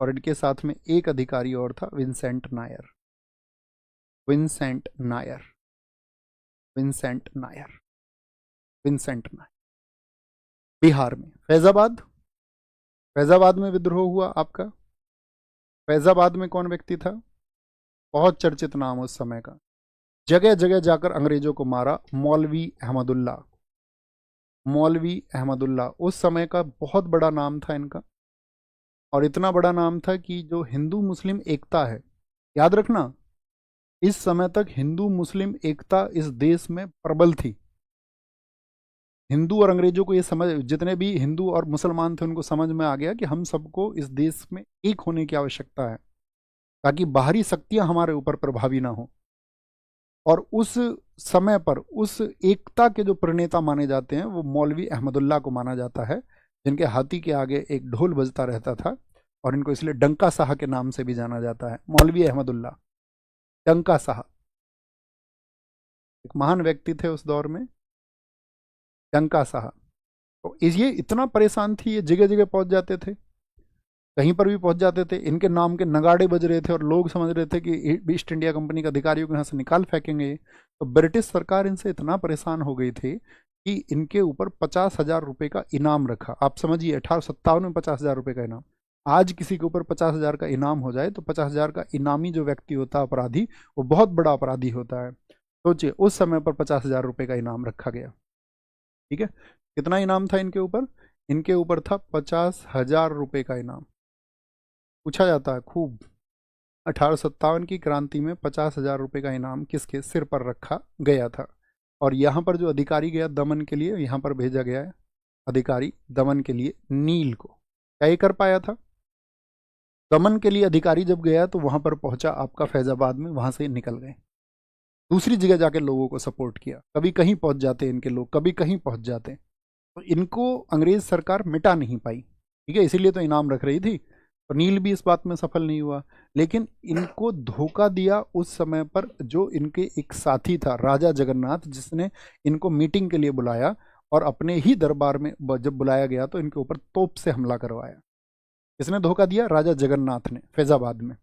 S1: और इनके साथ में एक अधिकारी और था, Vincent Eyre, Vincent Eyre. Vincent Eyre, Vincent Eyre. Bihar में फैजाबाद, फैजाबाद में विद्रोह हुआ आपका। फैजाबाद में कौन व्यक्ति था, बहुत चर्चित नाम उस समय का, जगह जगह जाकर अंग्रेजों को मारा, मौलवी अहमदुल्ला। मौलवी अहमदुल्ला उस समय का बहुत बड़ा नाम था इनका, और इतना बड़ा नाम था कि जो हिंदू मुस्लिम एकता है, याद रखना इस समय तक हिंदू मुस्लिम एकता इस देश में प्रबल थी। हिंदू और अंग्रेजों को ये समझ, जितने भी हिंदू और मुसलमान थे उनको समझ में आ गया कि हम सबको इस देश में एक होने की आवश्यकता है, ताकि बाहरी शक्तियां हमारे ऊपर प्रभावी ना हो। और उस समय पर उस एकता के जो प्रणेता माने जाते हैं वो मौलवी अहमदुल्ला को माना जाता है, जिनके हाथी के आगे एक ढोल बजता रहता था, और इनको इसलिए डंका साह के नाम से भी जाना जाता है। मौलवी अहमदुल्ला, डंका साह, एक महान व्यक्ति थे उस दौर में, डंका साह। तो ये इतना परेशान थी, ये जगह जगह पहुंच जाते थे, कहीं पर भी पहुंच जाते थे, इनके नाम के नगाड़े बज रहे थे और लोग समझ रहे थे कि ईस्ट इंडिया कंपनी के अधिकारियों को यहाँ से निकाल फेंकेंगे। तो ब्रिटिश सरकार इनसे इतना परेशान हो गई थी कि इनके ऊपर 50,000 रुपये का इनाम रखा। आप समझिए 1857 में 50,000 रुपये का इनाम। आज किसी के ऊपर 50,000 का इनाम हो जाए तो 50,000 का इनामी जो व्यक्ति होता है अपराधी, वो बहुत बड़ा अपराधी होता है। सोचिए उस समय पर 50,000 रुपये का इनाम रखा गया। ठीक है, कितना इनाम था इनके ऊपर, इनके ऊपर था 50,000 रुपये का इनाम। पूछा जाता है खूब, 1857 की क्रांति में 50,000 रुपये का इनाम किसके सिर पर रखा गया था। और यहाँ पर जो अधिकारी गया दमन के लिए, यहाँ पर भेजा गया है अधिकारी दमन के लिए नील को। क्या ये कर पाया था, दमन के लिए अधिकारी जब गया तो वहाँ पर पहुँचा आपका फैजाबाद में, वहाँ से निकल गए, दूसरी जगह जाके लोगों को सपोर्ट किया। कभी कहीं पहुँच जाते इनके लोग, कभी कहीं पहुँच जाते, तो इनको अंग्रेज सरकार मिटा नहीं पाई। ठीक है, इसीलिए तो इनाम रख रही थी। और नील भी इस बात में सफल नहीं हुआ, लेकिन इनको धोखा दिया उस समय पर जो इनके एक साथी था राजा जगन्नाथ, जिसने इनको मीटिंग के लिए बुलाया और अपने ही दरबार में जब बुलाया गया तो इनके ऊपर तोप से हमला करवाया। इसने धोखा दिया, राजा जगन्नाथ ने, फैजाबाद में।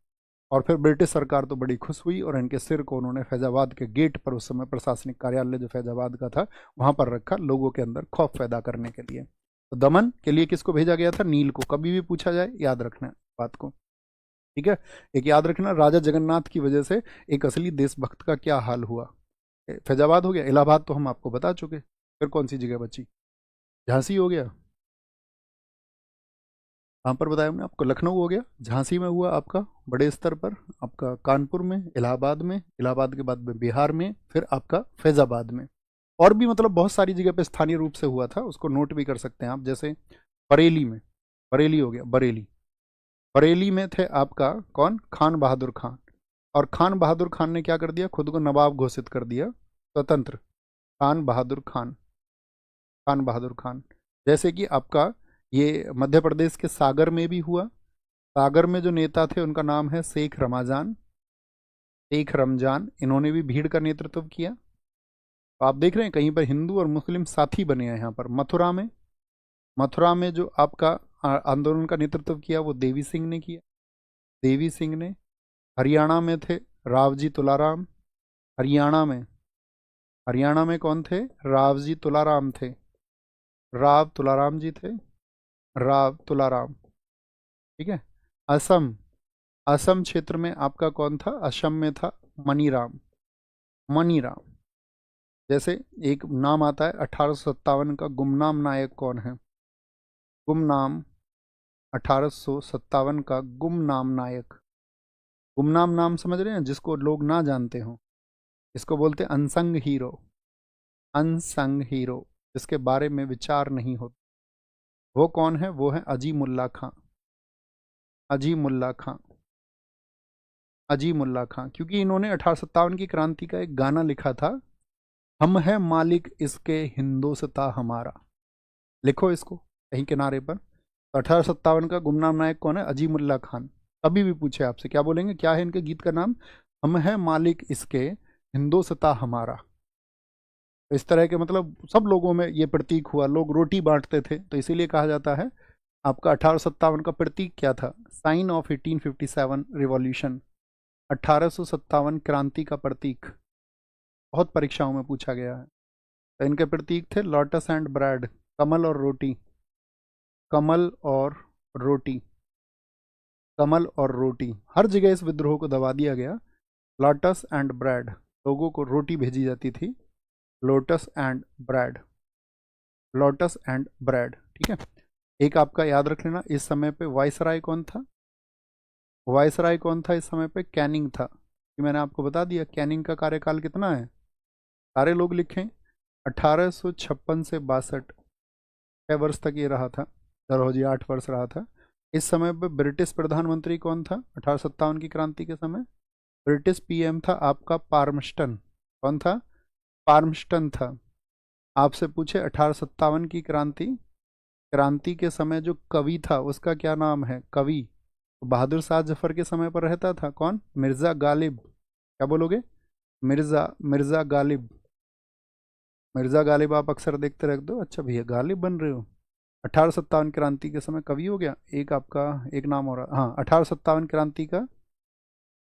S1: और फिर ब्रिटिश सरकार तो बड़ी खुश हुई और इनके सिर को उन्होंने फैजाबाद के गेट पर, उस समय प्रशासनिक कार्यालय जो फैजाबाद का था वहां पर रखा, लोगों के अंदर खौफ पैदा करने के लिए। तो दमन के लिए किसको भेजा गया था, नील को। कभी भी पूछा जाए याद रखना बात को। ठीक है, एक याद रखना, राजा जगन्नाथ की वजह से एक असली देशभक्त का क्या हाल हुआ। फैजाबाद हो गया, इलाहाबाद तो हम आपको बता चुके, फिर कौन सी जगह बची, झांसी हो गया, यहाँ पर बताया हमने आपको, लखनऊ हो गया, झांसी में हुआ आपका बड़े स्तर पर, आपका कानपुर में, इलाहाबाद में, इलाहाबाद के बाद में बिहार में, फिर आपका फैजाबाद में। और भी मतलब बहुत सारी जगह पे स्थानीय रूप से हुआ था, उसको नोट भी कर सकते हैं आप। जैसे बरेली में, बरेली हो गया, बरेली, बरेली में थे आपका कौन, खान बहादुर खान। और खान बहादुर खान ने क्या कर दिया, खुद को नवाब घोषित कर दिया, स्वतंत्र, खान बहादुर खान, खान बहादुर खान। जैसे कि आपका ये मध्य प्रदेश के सागर में भी हुआ। सागर में जो नेता थे उनका नाम है शेख रमजान, शेख रमजान, इन्होंने भी भीड़ का नेतृत्व किया। तो आप देख रहे हैं कहीं पर हिंदू और मुस्लिम साथी बने हैं यहाँ पर। मथुरा में, मथुरा में जो आपका आंदोलन का नेतृत्व किया वो देवी सिंह ने किया, देवी सिंह ने। हरियाणा में थे रावजी तुलाराम, हरियाणा में, हरियाणा में कौन थे, रावजी तुलाराम थे, राव तुलाराम जी थे, राव तुलाराम। ठीक है, असम, असम क्षेत्र में आपका कौन था, असम में था मनीराम, मनीराम। जैसे एक नाम आता है 1857 का गुमनाम नायक कौन है, गुमनाम, 1857 का गुमनाम नायक। गुमनाम नाम समझ रहे हैं, जिसको लोग ना जानते हो, इसको बोलते हैं अनसंग हीरो, अनसंग हीरो, जिसके बारे में विचार नहीं होता। वो कौन है, वो है अजीमुल्ला खां, अजीमुल्ला खां, अजीमुल्ला खां। क्योंकि इन्होंने 1857 की क्रांति का एक गाना लिखा था, हम है मालिक इसके हिंदोस्तां हमारा। लिखो इसको कहीं किनारे पर। तो 1857 का गुमनाम नायक कौन है, अजीमुल्ला खान। कभी भी पूछे आपसे क्या बोलेंगे, क्या है इनके गीत का नाम, हम है मालिक इसके हिंदोस्तां हमारा। तो इस तरह के मतलब सब लोगों में ये प्रतीक हुआ, लोग रोटी बांटते थे, तो इसीलिए कहा जाता है आपका 1857 का प्रतीक क्या था, साइन ऑफ 1857 रिवॉल्यूशन, 1857 क्रांति का प्रतीक। बहुत परीक्षाओं में पूछा गया है। तो इनके प्रतीक थे लोटस एंड ब्रेड, कमल और रोटी, कमल और रोटी, कमल और रोटी। हर जगह इस विद्रोह को दबा दिया गया। लोटस एंड ब्रेड, लोगों को रोटी भेजी जाती थी। Lotus and bread, lotus and bread, ठीक है। एक आपका याद रख लेना, इस समय पे वायसराय कौन था? वायसराय कौन था इस समय पे? कैनिंग था। कि मैंने आपको बता दिया कैनिंग का कार्यकाल कितना है, सारे लोग लिखें। 1856 से 62, 6 वर्ष तक ये रहा था। चलो जी, 8 वर्ष रहा था। इस समय पे ब्रिटिश प्रधानमंत्री कौन था 1857 की क्रांति के समय? ब्रिटिश पीएम था आपका पार्मस्टन। कौन था? पार्मस्टन था। आपसे पूछे 1857 की क्रांति, क्रांति के समय जो कवि था उसका क्या नाम है? कवि तो बहादुर शाह जफर के समय पर रहता था। कौन? मिर्जा गालिब। क्या बोलोगे? मिर्जा, मिर्जा गालिब। मिर्जा गालिब आप अक्सर देखते रख दो। अच्छा भैया गालिब बन रहे हो। 1857 क्रांति के समय कवि हो गया। एक आपका एक नाम हो रहा, हाँ, 1857 क्रांति का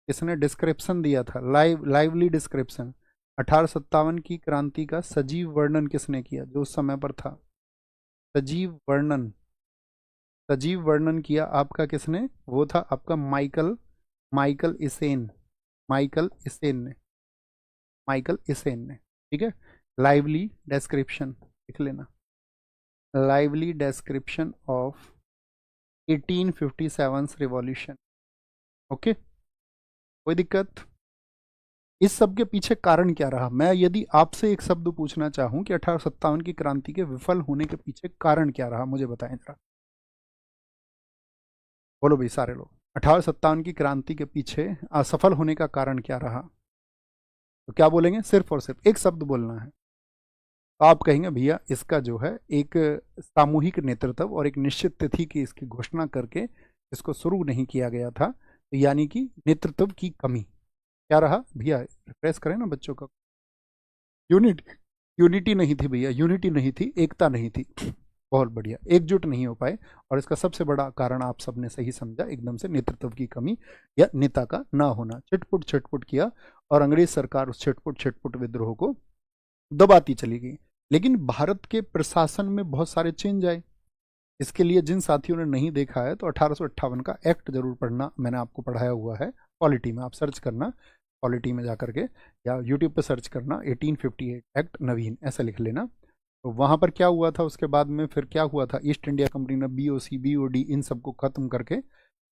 S1: इसने डिस्क्रिप्शन दिया था, लाइवली डिस्क्रिप्शन। 1857 की क्रांति का सजीव वर्णन किसने किया जो उस समय पर था? सजीव वर्णन, सजीव वर्णन किया आपका किसने? वो था आपका माइकल, माइकल इसेन, माइकल इसेन ने, माइकल इसेन ने, ठीक है। लाइवली डिस्क्रिप्शन लिख लेना, lively description of 1857 revolution. Okay, कोई दिक्कत? इस सब के पीछे कारण क्या रहा? मैं यदि आपसे एक शब्द पूछना चाहूं कि 1857 की क्रांति के विफल होने के पीछे कारण क्या रहा, मुझे बताएं जरा। बोलो भाई सारे लोग, 1857 की क्रांति के पीछे असफल होने का कारण क्या रहा? तो क्या बोलेंगे? सिर्फ और सिर्फ एक शब्द बोलना है। तो आप कहेंगे भैया इसका जो है एक सामूहिक नेतृत्व और एक निश्चित तिथि की इसकी घोषणा करके इसको शुरू नहीं किया गया था, यानी कि नेतृत्व की कमी। क्या रहा भैया? रिफ्रेश करें ना बच्चों का। यूनिटी, यूनिटी नहीं थी भैया, यूनिटी नहीं थी, एकता नहीं थी। बहुत बढ़िया, एकजुट नहीं हो पाए। और इसका सबसे बड़ा कारण आप सबने सही समझा, एकदम से नेतृत्व की कमी या नेता का ना होना। छिटपुट छिटपुट किया और अंग्रेज सरकार उस छिटपुट छिटपुट विद्रोह को दबाती चली गई। लेकिन भारत के प्रशासन में बहुत सारे चेंज आए। इसके लिए जिन साथियों ने नहीं देखा है तो 1858 का एक्ट जरूर पढ़ना, मैंने आपको पढ़ाया हुआ है पॉलिटी में, आप सर्च करना पॉलिटी में जाकर के, या यूट्यूब पर सर्च करना 1858 एक्ट नवीन, ऐसा लिख लेना। तो वहाँ पर क्या हुआ था उसके बाद में? फिर क्या हुआ था? ईस्ट इंडिया कंपनी ने बीओसी बीओडी इन सबको खत्म करके,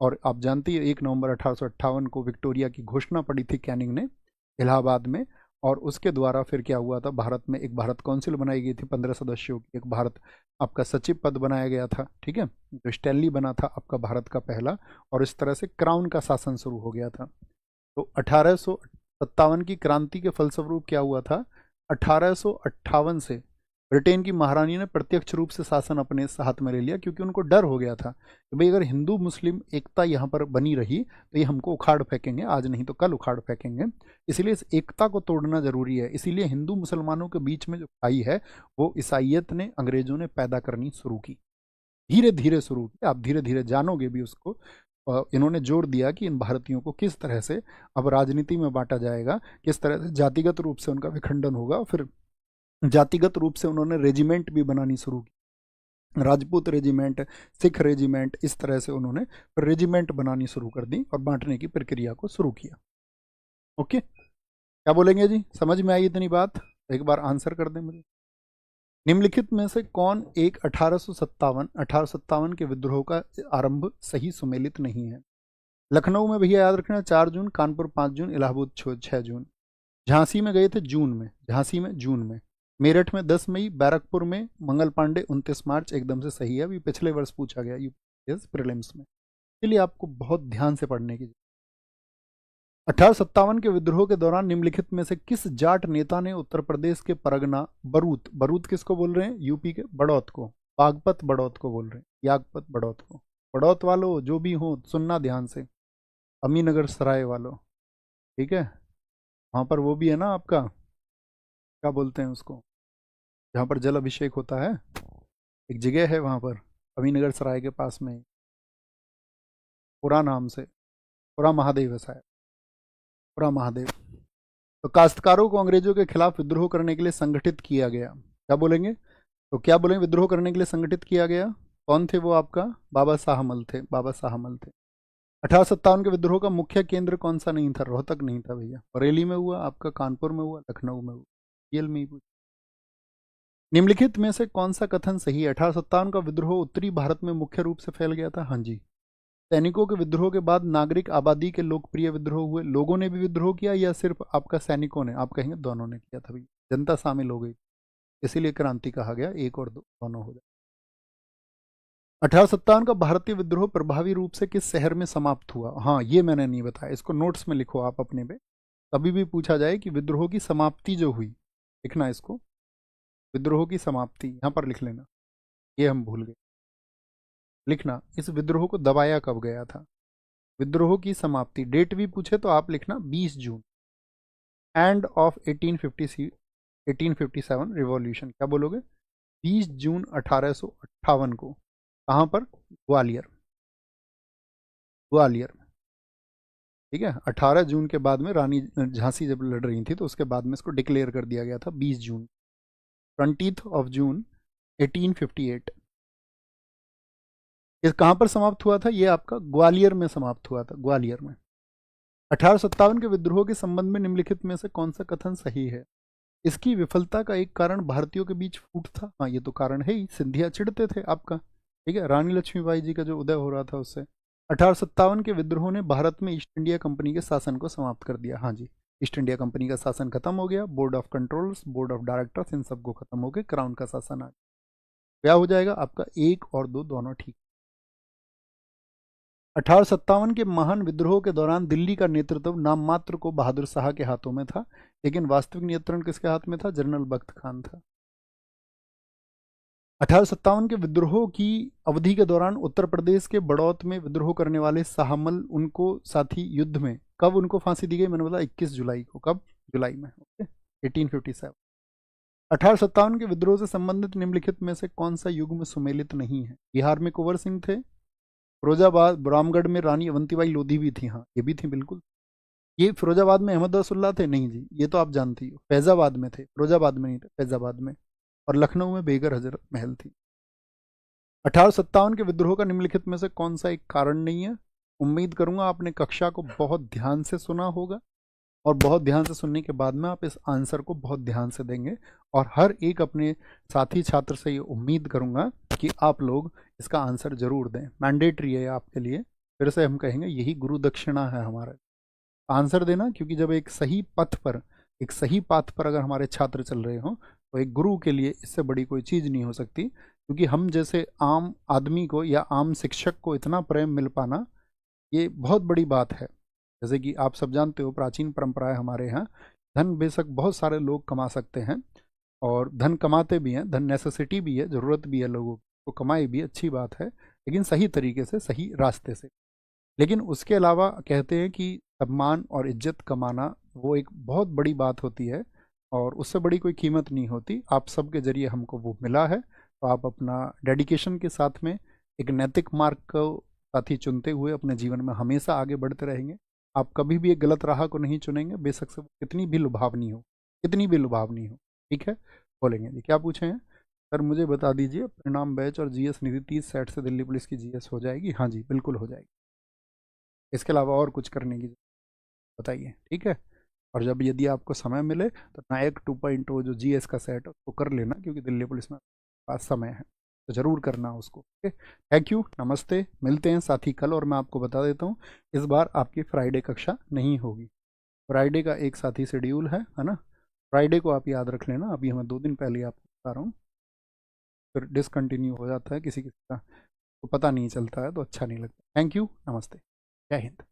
S1: और आप जानते हैं 1 नवंबर 1858 को विक्टोरिया की घोषणा पड़ी थी कैनिंग ने इलाहाबाद में। और उसके द्वारा फिर क्या हुआ था? भारत में एक भारत काउंसिल बनाई गई थी 15 सदस्यों की, एक भारत आपका सचिव पद बनाया गया था, ठीक है। तो स्टैनली बना था आपका भारत का पहला, और इस तरह से क्राउन का शासन शुरू हो गया था। तो 1857 की क्रांति के फलस्वरूप क्या हुआ था? 1858 से ब्रिटेन की महारानी ने प्रत्यक्ष रूप से शासन अपने हाथ में ले लिया, क्योंकि उनको डर हो गया था कि भाई अगर हिंदू मुस्लिम एकता यहाँ पर बनी रही तो ये हमको उखाड़ फेंकेंगे, आज नहीं तो कल उखाड़ फेंकेंगे। इसलिए इस एकता को तोड़ना जरूरी है। इसीलिए हिंदू मुसलमानों के बीच में जो खाई है वो ईसाइयत ने, अंग्रेजों ने पैदा करनी शुरू की, धीरे धीरे शुरू की। आप धीरे धीरे जानोगे भी उसको। इन्होंने जोर दिया कि इन भारतीयों को किस तरह से अब राजनीति में बांटा जाएगा, किस तरह से जातिगत रूप से उनका विखंडन होगा। फिर जातिगत रूप से उन्होंने रेजिमेंट भी बनानी शुरू की, राजपूत रेजिमेंट, सिख रेजिमेंट, इस तरह से उन्होंने रेजिमेंट बनानी शुरू कर दी और बांटने की प्रक्रिया को शुरू किया। ओके, क्या बोलेंगे जी? समझ में आई इतनी बात? एक बार आंसर कर दें मुझे। निम्नलिखित में से कौन एक 1857 के विद्रोह का आरंभ सही सुमेलित नहीं है? लखनऊ में भैया याद रखना 4 जून, कानपुर 5 जून, इलाहाबाद 6 जून। झांसी में गए थे जून में, झांसी में जून में। मेरठ में 10 मई, बैरकपुर में मंगल पांडे 29 मार्च। एकदम से सही है, अभी पिछले वर्ष पूछा गया यूपीएससी प्रीलिम्स में, इसलिए आपको बहुत ध्यान से पढ़ने की। 1857 के विद्रोह के दौरान निम्नलिखित में से किस जाट नेता ने उत्तर प्रदेश के परगना बरूद, बरूद किसको बोल रहे हैं? यूपी के बड़ौत को, बागपत बड़ौत को बोल रहे हैं, यागपत बड़ौत को। बड़ौत वालों जो भी हो सुनना ध्यान से, अमीनगर सराय वालों, ठीक है। वहाँ पर वो भी है ना आपका, क्या बोलते हैं उसको, जहाँ पर जल अभिषेक होता है, एक जगह है वहाँ पर अमीनगर सराय के पास में, पुरा नाम से, पुरा महादेव है शायद, पुरा महादेव। तो काश्तकारों को अंग्रेजों के खिलाफ विद्रोह करने के लिए संगठित किया गया, क्या बोलेंगे? तो क्या बोलेंगे? विद्रोह करने के लिए संगठित किया गया। कौन थे वो? आपका बाबा शाहमल थे, बाबा शाहमल थे। 1857 के विद्रोह का मुख्य केंद्र कौन सा नहीं था? रोहतक नहीं था भैया। बरेली में हुआ, आपका कानपुर में हुआ, लखनऊ में हुआ, जेल में ही पूछा। निम्नलिखित में से कौन सा कथन सही है? 1857 का विद्रोह उत्तरी भारत में मुख्य रूप से फैल गया था। हाँ जी। सैनिकों के विद्रोह के बाद नागरिक आबादी के लोकप्रिय विद्रोह हुए। लोगों ने भी विद्रोह किया या सिर्फ आपका सैनिकों ने? आप कहेंगे दोनों ने किया था भैया, जनता शामिल हो गई, इसीलिए क्रांति कहा गया। एक और दो दोनों हो जाए। 1857 का भारतीय विद्रोह प्रभावी रूप से किस शहर में समाप्त हुआ? हाँ, ये मैंने नहीं बताया, इसको नोट्स में लिखो आप अपने पे। कभी भी पूछा जाए कि विद्रोह की समाप्ति जो हुई, लिखना इसको, विद्रोह की समाप्ति यहाँ पर लिख लेना, ये हम भूल गए लिखना। इस विद्रोह को दबाया कब गया था? विद्रोह की समाप्ति डेट भी पूछे तो आप लिखना 20 जून, एंड ऑफ 1857 रिवॉल्यूशन। क्या बोलोगे? 20 जून 1858 को। कहाँ पर? ग्वालियर, ग्वालियर में। ठीक है, 18 जून के बाद में रानी झांसी जब लड़ रही थी तो उसके बाद में इसको डिक्लेयर कर दिया गया था 20 जून, 20 ऑफ जून 1858। ये कहाँ पर समाप्त हुआ था? ये आपका ग्वालियर में समाप्त हुआ था, ग्वालियर में। 1857 के विद्रोह के संबंध में निम्नलिखित में से कौन सा कथन सही है? इसकी विफलता का एक कारण भारतीयों के बीच फूट था। हाँ, ये तो कारण है ही, सिंधिया चिढ़ते थे आपका। ठीक है, रानी लक्ष्मीबाई जी का जो उदय हो रहा था उससे। 1857 के विद्रोह ने भारत में ईस्ट इंडिया कंपनी के शासन को समाप्त कर दिया। हाँ जी, ईस्ट इंडिया कंपनी का शासन खत्म हो गया, board of controls, board of directors, इन सबको खत्म हो गए, क्राउन का शासन आ गया। क्या हो जाएगा आपका? एक और दो दोनों ठीक। 1857 के महान विद्रोह के दौरान दिल्ली का नेतृत्व नाम मात्र को बहादुर शाह के हाथों में था, लेकिन वास्तविक नियंत्रण किसके हाथ में था? जनरल बख्त खान था। 1857 के विद्रोह की अवधि के दौरान उत्तर प्रदेश के बड़ौत में विद्रोह करने वाले शाहमल उनको साथी युद्ध में कब उनको फांसी दी गई? मैंने बोला 21 जुलाई को। कब? जुलाई में। ओके, 1857। 1857 के विद्रोह से संबंधित निम्नलिखित में से कौन सा युग में सुमेलित नहीं है? बिहार में कुंवर सिंह थे, फिरोजाबाद रामगढ़ में रानी अवंतीबाई लोधी भी थी। हाँ, ये भी थी बिल्कुल। ये फिरोजाबाद में अहमद रसुल्ला थे? नहीं जी, ये तो आप जानती हो, फैजाबाद में थे, फिरोजाबाद में नहीं थे, फैजाबाद में। और लखनऊ में बेगर हजरत महल थी। 1857 के विद्रोह का निम्नलिखित में से कौन सा एक कारण नहीं है? उम्मीद करूंगा आपने कक्षा को बहुत ध्यान से सुना होगा, और बहुत ध्यान से सुनने के बाद में आप इस आंसर को बहुत ध्यान से देंगे, और हर एक अपने साथी छात्र से ये उम्मीद करूंगा कि आप लोग इसका आंसर जरूर दें। मैंडेटरी है आपके लिए, फिर से हम कहेंगे यही गुरु दक्षिणा है हमारा, आंसर देना। क्योंकि जब एक सही पथ पर, एक सही पाथ पर अगर हमारे छात्र चल रहे हों तो एक गुरु के लिए इससे बड़ी कोई चीज़ नहीं हो सकती। क्योंकि हम जैसे आम आदमी को या आम शिक्षक को इतना प्रेम मिल पाना, ये बहुत बड़ी बात है। जैसे कि आप सब जानते हो, प्राचीन परंपराएं हमारे यहाँ, धन बेशक बहुत सारे लोग कमा सकते हैं, और धन कमाते भी हैं, धन नेसेसिटी भी है, ज़रूरत भी है लोगों को, कमाई भी अच्छी बात है, लेकिन सही तरीके से, सही रास्ते से। लेकिन उसके अलावा कहते हैं कि सम्मान और इज्जत कमाना वो एक बहुत बड़ी बात होती है, और उससे बड़ी कोई कीमत नहीं होती। आप सबके जरिए हमको वो मिला है, तो आप अपना डेडिकेशन के साथ में एक नैतिक मार्ग को साथी चुनते हुए अपने जीवन में हमेशा आगे बढ़ते रहेंगे। आप कभी भी एक गलत राह को नहीं चुनेंगे, बेशक से वो कितनी भी लुभावनी हो, कितनी भी लुभावनी हो। ठीक है, बोलेंगे जी, क्या पूछे हैं? सर मुझे बता दीजिए, परिणाम बैच और जीएस निधि 30 सेट से दिल्ली पुलिस की जीएस हो जाएगी? हाँ जी, बिल्कुल हो जाएगी। इसके अलावा और कुछ करने की बताइए। ठीक है, और जब यदि आपको समय मिले तो नायक 2.0 जो जीएस का सेट है उसको कर लेना, क्योंकि दिल्ली पुलिस में पास समय है, तो ज़रूर करना उसको। ओके, थैंक यू, नमस्ते, मिलते हैं साथी कल। और मैं आपको बता देता हूँ, इस बार आपकी फ्राइडे कक्षा नहीं होगी। फ्राइडे का एक साथी शेड्यूल है ना, फ्राइडे को आप याद रख लेना। अभी हमें 2 दिन पहले आपको बता रहा हूँ, फिर डिसकंटिन्यू हो जाता है, किसी किसी का तो पता नहीं चलता है, तो अच्छा नहीं लगता। थैंक यू, नमस्ते, जय हिंद।